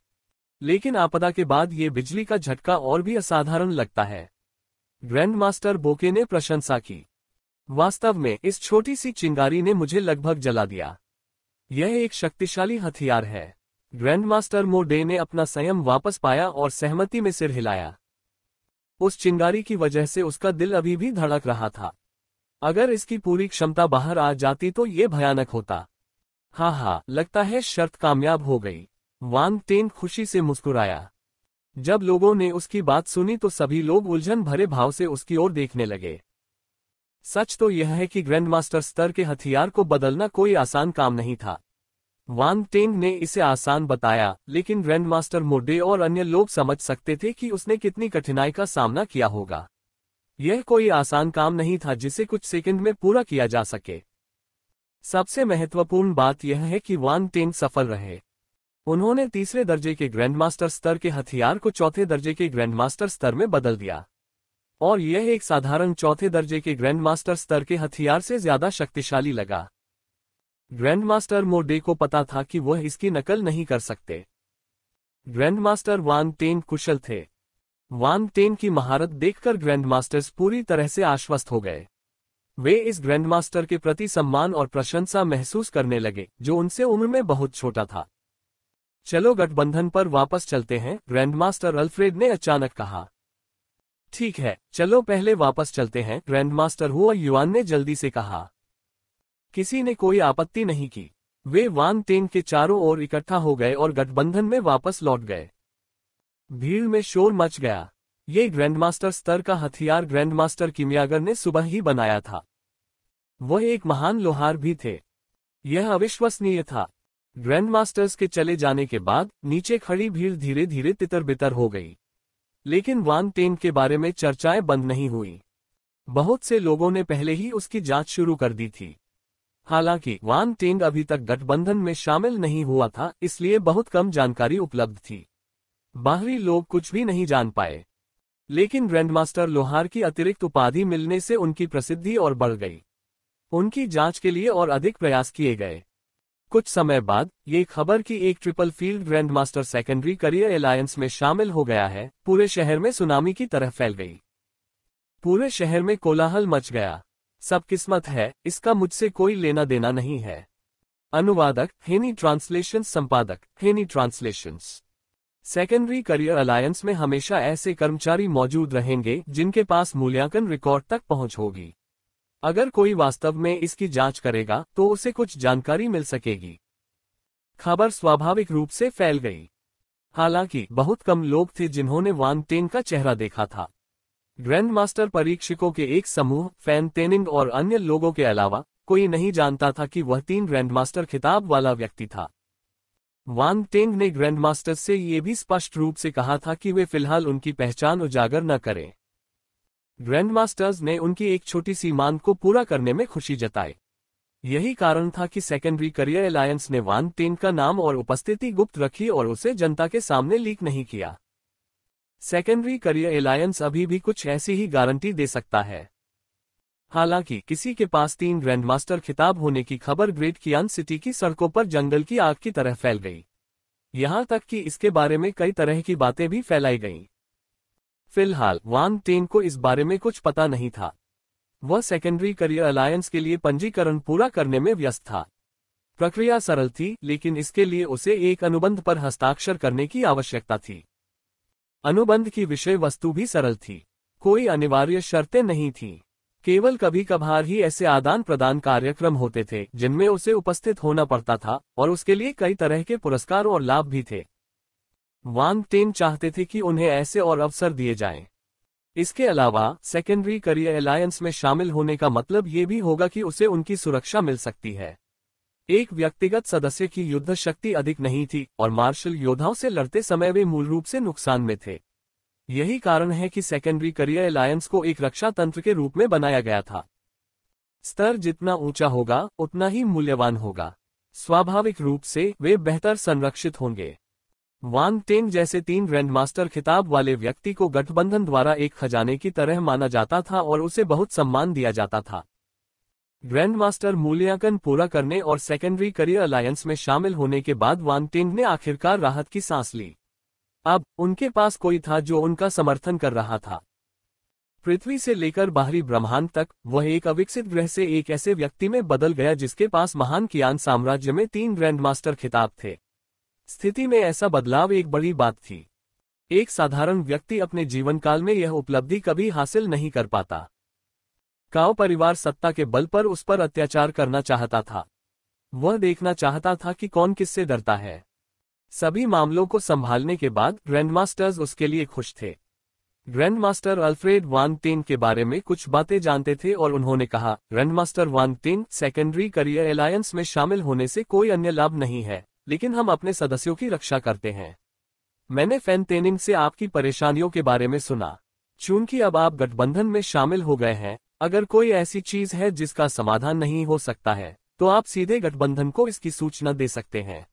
लेकिन आपदा के बाद ये बिजली का झटका और भी असाधारण लगता है। ग्रैंडमास्टर बोके ने प्रशंसा की। वास्तव में इस छोटी सी चिंगारी ने मुझे लगभग जला दिया। यह एक शक्तिशाली हथियार है। ग्रैंडमास्टर मो डे ने अपना संयम वापस पाया और सहमति में सिर हिलाया। उस चिंगारी की वजह से उसका दिल अभी भी धड़क रहा था। अगर इसकी पूरी क्षमता बाहर आ जाती तो ये भयानक होता। हाँ, लगता है शर्त कामयाब हो गई। वांग टेंग खुशी से मुस्कुराया। जब लोगों ने उसकी बात सुनी तो सभी लोग उलझन भरे भाव से उसकी ओर देखने लगे। सच तो यह है कि ग्रैंडमास्टर स्तर के हथियार को बदलना कोई आसान काम नहीं था। वांग टेंग ने इसे आसान बताया, लेकिन ग्रैंडमास्टर मो डे और अन्य लोग समझ सकते थे कि उसने कितनी कठिनाई का सामना किया होगा। यह कोई आसान काम नहीं था जिसे कुछ सेकंड में पूरा किया जा सके। सबसे महत्वपूर्ण बात यह है कि वांग टेंग सफल रहे। उन्होंने तीसरे दर्जे के ग्रैंडमास्टर स्तर के हथियार को चौथे दर्जे के ग्रैंडमास्टर स्तर में बदल दिया, और यह एक साधारण चौथे दर्जे के ग्रैंडमास्टर स्तर के हथियार से ज्यादा शक्तिशाली लगा। ग्रैंडमास्टर मो डे को पता था कि वह इसकी नकल नहीं कर सकते। ग्रैंडमास्टर वांग टेंग कुशल थे। वांग टेंग की महारत देखकर ग्रैंडमास्टर्स पूरी तरह से आश्वस्त हो गए। वे इस ग्रैंडमास्टर के प्रति सम्मान और प्रशंसा महसूस करने लगे, जो उनसे उम्र में बहुत छोटा था। चलो गठबंधन पर वापस चलते हैं, ग्रैंडमास्टर अल्फ्रेड ने अचानक कहा। ठीक है, चलो पहले वापस चलते हैं, ग्रैंडमास्टर हुआ युआन ने जल्दी से कहा। किसी ने कोई आपत्ति नहीं की। वे वांग टेंग के चारों ओर इकट्ठा हो गए और गठबंधन में वापस लौट गए। भीड़ में शोर मच गया। ये ग्रैंडमास्टर स्तर का हथियार ग्रैंडमास्टर किमियागर ने सुबह ही बनाया था। वह एक महान लोहार भी थे। यह अविश्वसनीय था। ग्रैंडमास्टर्स के चले जाने के बाद नीचे खड़ी भीड़ धीरे धीरे तितर बितर हो गई। लेकिन वांग टेंग के बारे में चर्चाएं बंद नहीं हुई। बहुत से लोगों ने पहले ही उसकी जांच शुरू कर दी थी। हालांकि वांग टेंग अभी तक गठबंधन में शामिल नहीं हुआ था, इसलिए बहुत कम जानकारी उपलब्ध थी। बाहरी लोग कुछ भी नहीं जान पाए। लेकिन ग्रैंडमास्टर लोहार की अतिरिक्त उपाधि मिलने से उनकी प्रसिद्धि और बढ़ गई। उनकी जांच के लिए और अधिक प्रयास किए गए। कुछ समय बाद ये खबर कि एक triple field grandmaster secondary career alliance में शामिल हो गया है, पूरे शहर में सुनामी की तरह फैल गई। पूरे शहर में कोलाहल मच गया। सब किस्मत है, इसका मुझसे कोई लेना देना नहीं है। अनुवादक हेनी ट्रांसलेशन, संपादक हेनी ट्रांसलेशंस। सेकेंडरी करियर अलायंस में हमेशा ऐसे कर्मचारी मौजूद रहेंगे जिनके पास मूल्यांकन रिकॉर्ड तक पहुंच होगी। अगर कोई वास्तव में इसकी जांच करेगा तो उसे कुछ जानकारी मिल सकेगी। खबर स्वाभाविक रूप से फैल गई। हालांकि बहुत कम लोग थे जिन्होंने वांग टेंग का चेहरा देखा था। ग्रैंडमास्टर परीक्षकों के एक समूह, फैन तेनिंग और अन्य लोगों के अलावा कोई नहीं जानता था कि वह 3 ग्रैंडमास्टर खिताब वाला व्यक्ति था। वांग टेंग ने ग्रैंडमास्टर्स से ये भी स्पष्ट रूप से कहा था कि वे फिलहाल उनकी पहचान उजागर न करें। ग्रैंडमास्टर्स ने उनकी एक छोटी सी मांग को पूरा करने में खुशी जताई। यही कारण था कि सेकेंडरी करियर अलायंस ने वांग टेंग का नाम और उपस्थिति गुप्त रखी और उसे जनता के सामने लीक नहीं किया। सेकेंडरी करियर अलायंस अभी भी कुछ ऐसी ही गारंटी दे सकता है। हालांकि किसी के पास 3 ग्रैंडमास्टर खिताब होने की खबर ग्रेट कियान सिटी की सड़कों पर जंगल की आग की तरह फैल गई। यहां तक कि इसके बारे में कई तरह की बातें भी फैलाई गईं। फिलहाल वांग टेंग को इस बारे में कुछ पता नहीं था। वह सेकेंडरी करियर अलायंस के लिए पंजीकरण पूरा करने में व्यस्त था। प्रक्रिया सरल थी, लेकिन इसके लिए उसे एक अनुबंध पर हस्ताक्षर करने की आवश्यकता थी। अनुबंध की विषय वस्तु भी सरल थी। कोई अनिवार्य शर्तें नहीं थीं। केवल कभी कभार ही ऐसे आदान प्रदान कार्यक्रम होते थे जिनमें उसे उपस्थित होना पड़ता था, और उसके लिए कई तरह के पुरस्कार और लाभ भी थे। वांग टेंग चाहते थे कि उन्हें ऐसे और अवसर दिए जाएं। इसके अलावा सेकेंडरी करियर अलायंस में शामिल होने का मतलब ये भी होगा कि उसे उनकी सुरक्षा मिल सकती है। एक व्यक्तिगत सदस्य की युद्ध शक्ति अधिक नहीं थी, और मार्शल योद्धाओं से लड़ते समय वे मूल रूप से नुकसान में थे। यही कारण है कि सेकेंडरी करियर अलायंस को एक रक्षा तंत्र के रूप में बनाया गया था। स्तर जितना ऊंचा होगा उतना ही मूल्यवान होगा। स्वाभाविक रूप से वे बेहतर संरक्षित होंगे। वांग टेंग जैसे 3 ग्रैंडमास्टर खिताब वाले व्यक्ति को गठबंधन द्वारा एक खजाने की तरह माना जाता था और उसे बहुत सम्मान दिया जाता था। ग्रैंडमास्टर मूल्यांकन पूरा करने और सेकेंडरी करियर अलायंस में शामिल होने के बाद वांग टेंग ने आखिरकार राहत की सांस ली। अब उनके पास कोई था जो उनका समर्थन कर रहा था। पृथ्वी से लेकर बाहरी ब्रह्मांड तक वह एक अविकसित ग्रह से एक ऐसे व्यक्ति में बदल गया जिसके पास महान कियान साम्राज्य में 3 ग्रैंडमास्टर खिताब थे। स्थिति में ऐसा बदलाव एक बड़ी बात थी। एक साधारण व्यक्ति अपने जीवन काल में यह उपलब्धि कभी हासिल नहीं कर पाता। काओ परिवार सत्ता के बल पर उस पर अत्याचार करना चाहता था। वह देखना चाहता था कि कौन किससे डरता है। सभी मामलों को संभालने के बाद ग्रैंडमास्टर्स उसके लिए खुश थे। ग्रैंडमास्टर अल्फ्रेड वांग टेंग के बारे में कुछ बातें जानते थे और उन्होंने कहा, ग्रैंडमास्टर वांग टेंग, सेकेंडरी करियर अलायंस में शामिल होने से कोई अन्य लाभ नहीं है, लेकिन हम अपने सदस्यों की रक्षा करते हैं। मैंने फैन तेनिंग से आपकी परेशानियों के बारे में सुना। चूंकि अब आप गठबंधन में शामिल हो गए हैं, अगर कोई ऐसी चीज है जिसका समाधान नहीं हो सकता है, तो आप सीधे गठबंधन को इसकी सूचना दे सकते हैं।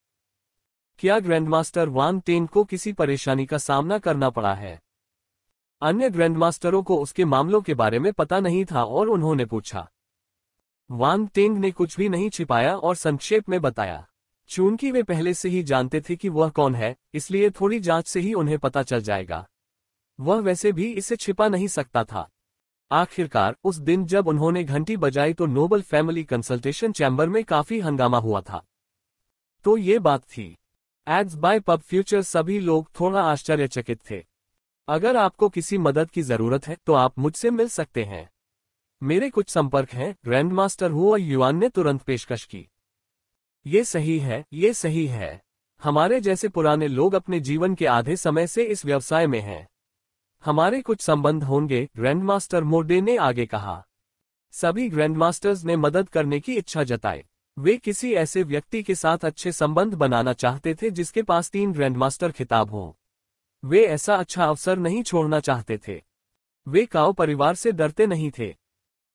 क्या ग्रैंडमास्टर वांग टेंग को किसी परेशानी का सामना करना पड़ा है? अन्य ग्रैंडमास्टरों को उसके मामलों के बारे में पता नहीं था और उन्होंने पूछा। वांग टेंग ने कुछ भी नहीं छिपाया और संक्षेप में बताया। चूंकि वे पहले से ही जानते थे कि वह कौन है, इसलिए थोड़ी जांच से ही उन्हें पता चल जाएगा। वह वैसे भी इसे छिपा नहीं सकता था। आखिरकार उस दिन जब उन्होंने घंटी बजाई तो नोबल फैमिली कंसल्टेशन चैम्बर में काफी हंगामा हुआ था। तो ये बात थी। Ads by PubFuture. सभी लोग थोड़ा आश्चर्यचकित थे। अगर आपको किसी मदद की जरूरत है तो आप मुझसे मिल सकते हैं। मेरे कुछ संपर्क हैं, ग्रैंडमास्टर हुआ युआन ने तुरंत पेशकश की। ये सही है, ये सही है। हमारे जैसे पुराने लोग अपने जीवन के आधे समय से इस व्यवसाय में हैं। हमारे कुछ संबंध होंगे, ग्रैंडमास्टर मोर्डे ने आगे कहा। सभी ग्रैंडमास्टर्स ने मदद करने की इच्छा जताई। वे किसी ऐसे व्यक्ति के साथ अच्छे संबंध बनाना चाहते थे जिसके पास 3 ग्रैंडमास्टर खिताब हों। वे ऐसा अच्छा अवसर नहीं छोड़ना चाहते थे। वे काओ परिवार से डरते नहीं थे।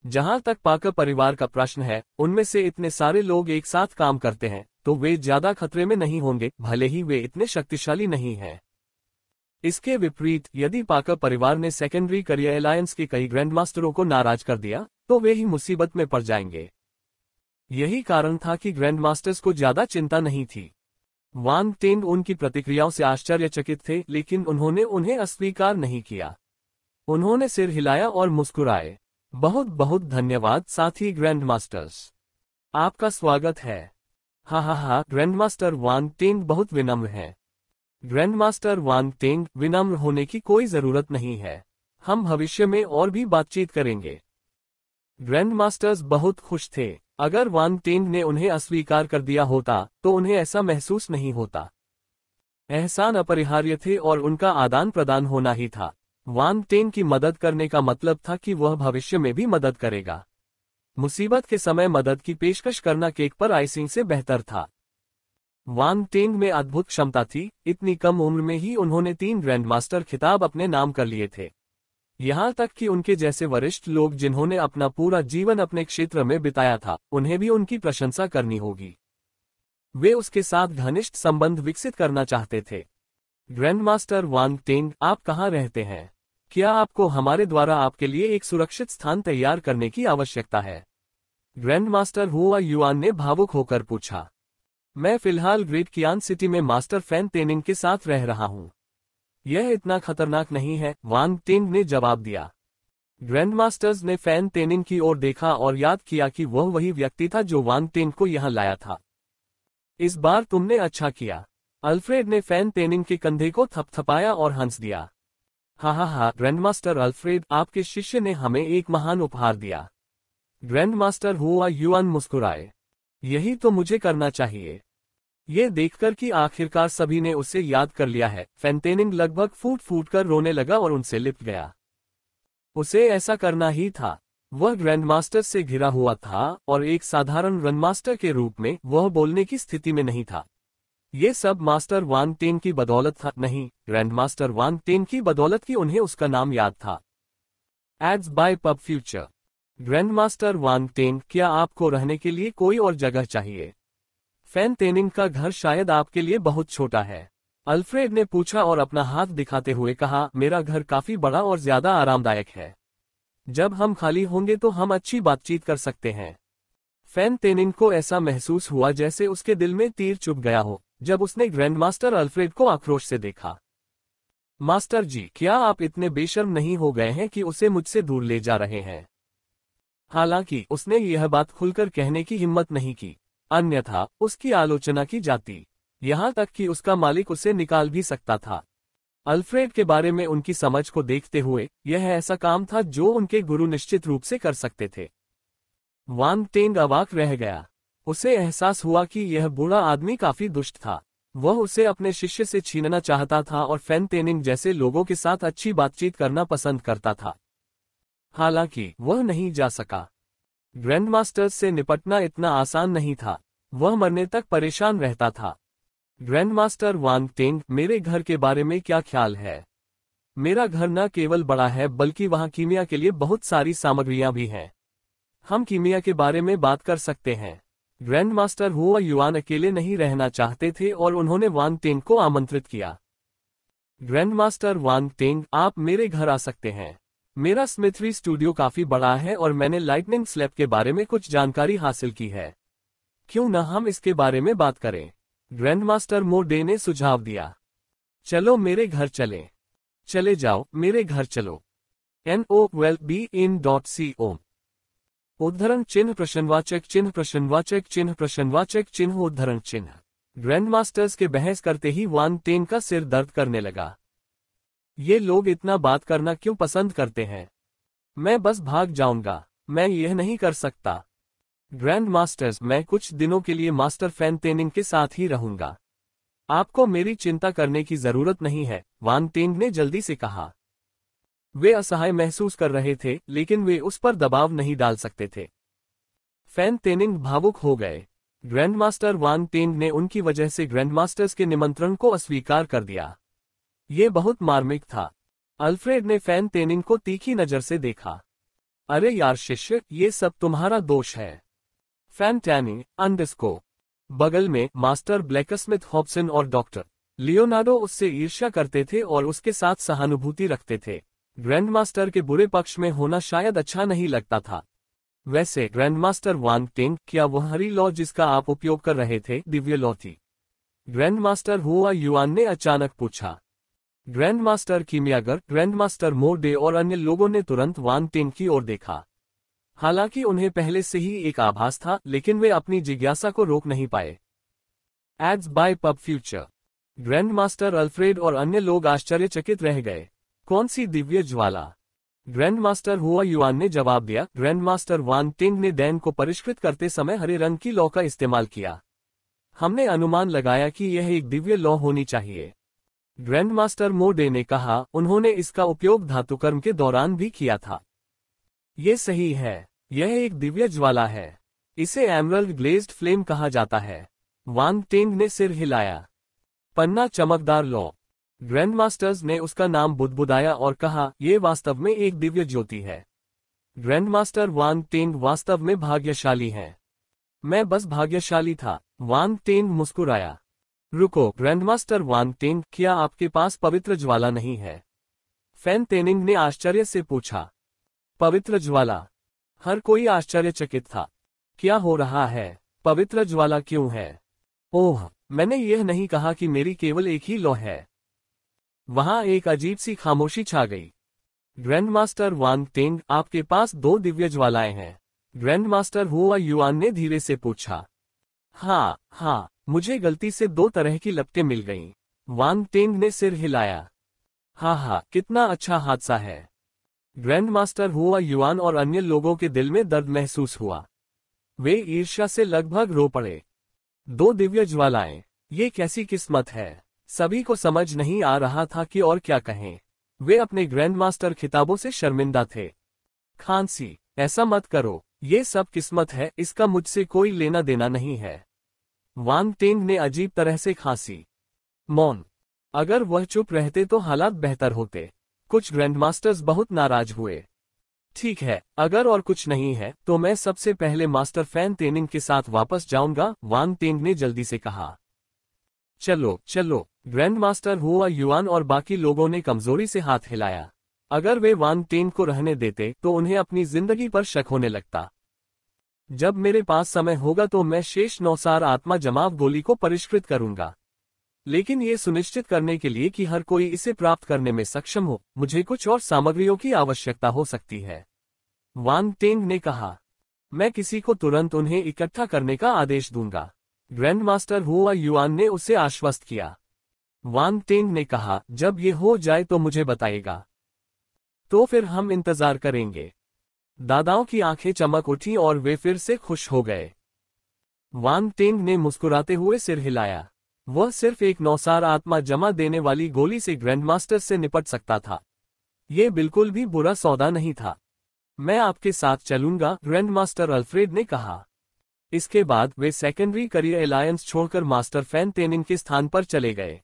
जहां तक पाकर परिवार का प्रश्न है, उनमें से इतने सारे लोग एक साथ काम करते हैं, तो वे ज्यादा खतरे में नहीं होंगे, भले ही वे इतने शक्तिशाली नहीं हैं। इसके विपरीत, यदि पाकर परिवार ने सेकेंडरी करियर अलायंस के कई ग्रैंडमास्टरों को नाराज कर दिया, तो वे ही मुसीबत में पड़ जाएंगे। यही कारण था कि ग्रैंडमास्टर्स को ज्यादा चिंता नहीं थी। वांग टेंग उनकी प्रतिक्रियाओं से आश्चर्यचकित थे, लेकिन उन्होंने उन्हें अस्वीकार नहीं किया। उन्होंने सिर हिलाया और मुस्कुराए। बहुत बहुत धन्यवाद साथी ग्रैंडमास्टर्स। आपका स्वागत है। हा, ग्रैंडमास्टर वांग टेंग बहुत विनम्र हैं। ग्रैंडमास्टर वांग टेंग, विनम्र होने की कोई जरूरत नहीं है। हम भविष्य में और भी बातचीत करेंगे। ग्रैंडमास्टर्स बहुत खुश थे। अगर वांग टेंग ने उन्हें अस्वीकार कर दिया होता तो उन्हें ऐसा महसूस नहीं होता। एहसान अपरिहार्य थे और उनका आदान प्रदान होना ही था। वांग टेंग की मदद करने का मतलब था कि वह भविष्य में भी मदद करेगा। मुसीबत के समय मदद की पेशकश करना केक पर आइसिंग से बेहतर था। वांग टेंग में अद्भुत क्षमता थी। इतनी कम उम्र में ही उन्होंने 3 ग्रैंडमास्टर खिताब अपने नाम कर लिए थे। यहाँ तक कि उनके जैसे वरिष्ठ लोग जिन्होंने अपना पूरा जीवन अपने क्षेत्र में बिताया था, उन्हें भी उनकी प्रशंसा करनी होगी। वे उसके साथ घनिष्ठ संबंध विकसित करना चाहते थे। ग्रैंडमास्टर वांग टेंग, आप कहाँ रहते हैं? क्या आपको हमारे द्वारा आपके लिए एक सुरक्षित स्थान तैयार करने की आवश्यकता है? ग्रैंडमास्टर हुआ युआन ने भावुक होकर पूछा। मैं फिलहाल ग्रेट कियान सिटी में मास्टर फैन तेनिंग के साथ रह रहा हूँ। यह इतना खतरनाक नहीं है, वांग टेंग ने जवाब दिया। ग्रैंडमास्टर्स ने फैन तेनिंग की ओर देखा और याद किया कि वह वही व्यक्ति था जो वांग टेंग को यहाँ लाया था। इस बार तुमने अच्छा किया। अल्फ्रेड ने फैन तेनिंग के कंधे को थपथपाया और हंस दिया। हा, ग्रैंडमास्टर अल्फ्रेड, आपके शिष्य ने हमें एक महान उपहार दिया। ग्रैंडमास्टर हुआ युआन मुस्कुराए। यही तो मुझे करना चाहिए। ये देखकर कि आखिरकार सभी ने उसे याद कर लिया है, फैन तेनिंग लगभग फूट फूट कर रोने लगा और उनसे लिपट गया। उसे ऐसा करना ही था। वह ग्रैंडमास्टर से घिरा हुआ था और एक साधारण रनमास्टर के रूप में वह बोलने की स्थिति में नहीं था। ये सब मास्टर वांग टेंग की बदौलत था, नहीं, ग्रैंडमास्टर वांग टेंग की बदौलत कि उन्हें उसका नाम याद था। Ads by PubFuture. Grand master Wang Teng, क्या आपको रहने के लिए कोई और जगह चाहिए? फैन तेनिंग का घर शायद आपके लिए बहुत छोटा है, अल्फ्रेड ने पूछा और अपना हाथ दिखाते हुए कहा, मेरा घर काफी बड़ा और ज्यादा आरामदायक है। जब हम खाली होंगे तो हम अच्छी बातचीत कर सकते हैं। फैन तेनिंग को ऐसा महसूस हुआ जैसे उसके दिल में तीर चुभ गया हो जब उसने ग्रैंडमास्टर अल्फ्रेड को आक्रोश से देखा। मास्टर जी, क्या आप इतने बेशर्म नहीं हो गए हैं कि उसे मुझसे दूर ले जा रहे हैं? हालांकि उसने यह बात खुलकर कहने की हिम्मत नहीं की, अन्यथा उसकी आलोचना की जाती, यहां तक कि उसका मालिक उसे निकाल भी सकता था। अल्फ्रेड के बारे में उनकी समझ को देखते हुए यह ऐसा काम था जो उनके गुरु निश्चित रूप से कर सकते थे। वांग टेंग अवाक रह गया। उसे एहसास हुआ कि यह बूढ़ा आदमी काफी दुष्ट था। वह उसे अपने शिष्य से छीनना चाहता था और फैन तेनिंग जैसे लोगों के साथ अच्छी बातचीत करना पसंद करता था। हालांकि वह नहीं जा सका। ग्रैंडमास्टर्स से निपटना इतना आसान नहीं था। वह मरने तक परेशान रहता था। ग्रैंडमास्टर वांग टेंग, मेरे घर के बारे में क्या ख्याल है? मेरा घर न केवल बड़ा है बल्कि वहां कीमिया के लिए बहुत सारी सामग्रियां भी हैं। हम कीमिया के बारे में बात कर सकते हैं। ग्रैंडमास्टर हुआ युआन अकेले नहीं रहना चाहते थे और उन्होंने वांग टेंग को आमंत्रित किया। ग्रैंडमास्टर वांग टेंग, आप मेरे घर आ सकते हैं। मेरा स्मिथरी स्टूडियो काफी बड़ा है और मैंने लाइटनिंग स्लैब के बारे में कुछ जानकारी हासिल की है। क्यों न हम इसके बारे में बात करें? ग्रैंडमास्टर मो डे ने सुझाव दिया। चलो मेरे घर चलें। चले जाओ, मेरे घर चलो। NOWELL-BE-IN.CO उद्धरण चिन्ह प्रश्नवाचक चिन्ह प्रश्नवाचक चिन्ह प्रश्नवाचक चिन्ह उद्धरण चिन्ह। ग्रैंडमास्टर्स के बहस करते ही वांग टेंग का सिर दर्द करने लगा। ये लोग इतना बात करना क्यों पसंद करते हैं? मैं बस भाग जाऊंगा। मैं यह नहीं कर सकता। ग्रैंड मास्टर्स, मैं कुछ दिनों के लिए मास्टर फैन तेनिंग के साथ ही रहूंगा। आपको मेरी चिंता करने की जरूरत नहीं है, वांग टेंग ने जल्दी से कहा। वे असहाय महसूस कर रहे थे लेकिन वे उस पर दबाव नहीं डाल सकते थे। फैन तेनिंग भावुक हो गए। ग्रैंडमास्टर वांग टेंग ने उनकी वजह से ग्रैंडमास्टर्स के निमंत्रण को अस्वीकार कर दिया। ये बहुत मार्मिक था। अल्फ्रेड ने फैन तेनिंग को तीखी नजर से देखा। अरे यार शिष्य, ये सब तुम्हारा दोष है। Fan tanning अंडस्को। बगल में मास्टर ब्लैकस्मिथ हॉब्सन और डॉक्टर लियोनार्डो उससे ईर्ष्या करते थे और उसके साथ सहानुभूति रखते थे। ग्रैंडमास्टर के बुरे पक्ष में होना शायद अच्छा नहीं लगता था। वैसे ग्रैंडमास्टर वांग टेंग, क्या वह हरी लॉ जिसका आप उपयोग कर रहे थे दिव्य लॉ थी? ग्रैंडमास्टर हुआ युआन ने अचानक पूछा। ग्रैंडमास्टर कीमियागर, ग्रैंडमास्टर मो डे और अन्य लोगों ने तुरंत वांग टेंग की ओर देखा। हालांकि उन्हें पहले से ही एक आभास था लेकिन वे अपनी जिज्ञासा को रोक नहीं पाए। Ads by PubFuture. Grandmaster Alfred और अन्य लोग आश्चर्यचकित रह गए। कौन सी दिव्य ज्वाला? ग्रैंडमास्टर हुआ युआन ने जवाब दिया। ग्रैंडमास्टर वांग टेंग ने डैन को परिष्कृत करते समय हरे रंग की लौ का इस्तेमाल किया। हमने अनुमान लगाया कि यह एक दिव्य लौ होनी चाहिए। ग्रैंडमास्टर मो डे ने कहा, उन्होंने इसका उपयोग धातुकर्म के दौरान भी किया था। ये सही है, यह एक दिव्य ज्वाला है। इसे एमरल्ड ग्लेज्ड फ्लेम कहा जाता है। वांग टेंग ने सिर हिलाया। पन्ना चमकदार लौ। ग्रैंडमास्टर्स ने उसका नाम बुदबुदाया और कहा, यह वास्तव में एक दिव्य ज्योति है। ग्रैंडमास्टर वांग टेंग वास्तव में भाग्यशाली हैं। मैं बस भाग्यशाली था। वांग टेंग मुस्कुराया। रुको ग्रैंडमास्टर वांग टेंग, क्या आपके पास पवित्र ज्वाला नहीं है? फैन तेनिंग ने आश्चर्य से पूछा। पवित्र ज्वाला? हर कोई आश्चर्यचकित था। क्या हो रहा है? पवित्र ज्वाला क्यों है? ओह, मैंने यह नहीं कहा कि मेरी केवल एक ही लौ है। वहां एक अजीब सी खामोशी छा गई। ग्रैंडमास्टर वांग टेंग, आपके पास 2 दिव्य ज्वालाएं हैं? ग्रैंडमास्टर हुआ युआन ने धीरे से पूछा। हाँ, मुझे गलती से 2 तरह की लपटें मिल गईं। वांग टेंग ने सिर हिलाया। हाँ, कितना अच्छा हादसा है। ग्रैंडमास्टर हुआ युआन और अन्य लोगों के दिल में दर्द महसूस हुआ। वे ईर्ष्या से लगभग रो पड़े। 2 दिव्य ज्वालाएं, ये कैसी किस्मत है। सभी को समझ नहीं आ रहा था कि और क्या कहें। वे अपने ग्रैंडमास्टर खिताबों से शर्मिंदा थे। खांसी, ऐसा मत करो, ये सब किस्मत है, इसका मुझसे कोई लेना देना नहीं है। वांग टेंग ने अजीब तरह से खांसी। मौन। अगर वह चुप रहते तो हालात बेहतर होते। कुछ ग्रैंडमास्टर्स बहुत नाराज हुए। ठीक है, अगर और कुछ नहीं है तो मैं सबसे पहले मास्टर फैन तेनिंग के साथ वापस जाऊंगा, वांग टेंग ने जल्दी से कहा। चलो चलो, ग्रैंड मास्टर हुआ युआन और बाकी लोगों ने कमजोरी से हाथ हिलाया। अगर वे वांग टेंग को रहने देते तो उन्हें अपनी जिंदगी पर शक होने लगता। जब मेरे पास समय होगा तो मैं शेष 9 आत्मा जमाव गोली को परिष्कृत करूंगा, लेकिन ये सुनिश्चित करने के लिए कि हर कोई इसे प्राप्त करने में सक्षम हो, मुझे कुछ और सामग्रियों की आवश्यकता हो सकती है, वांग टेंग ने कहा। मैं किसी को तुरंत उन्हें इकट्ठा करने का आदेश दूंगा, ग्रैंड मास्टर हुआ युआन ने उसे आश्वस्त किया। वांग टेंग ने कहा, जब ये हो जाए तो मुझे बताएगा। तो फिर हम इंतजार करेंगे। दादाओं की आंखें चमक उठी और वे फिर से खुश हो गए। वांग टेंग ने मुस्कुराते हुए सिर हिलाया। वह सिर्फ एक 9 आत्मा जमा देने वाली गोली से ग्रैंडमास्टर से निपट सकता था। ये बिल्कुल भी बुरा सौदा नहीं था। मैं आपके साथ चलूंगा, ग्रैंडमास्टर अल्फ्रेड ने कहा। इसके बाद वे सेकेंडरी करियर अलायंस छोड़कर मास्टर फैन तेनिंग के स्थान पर चले गए।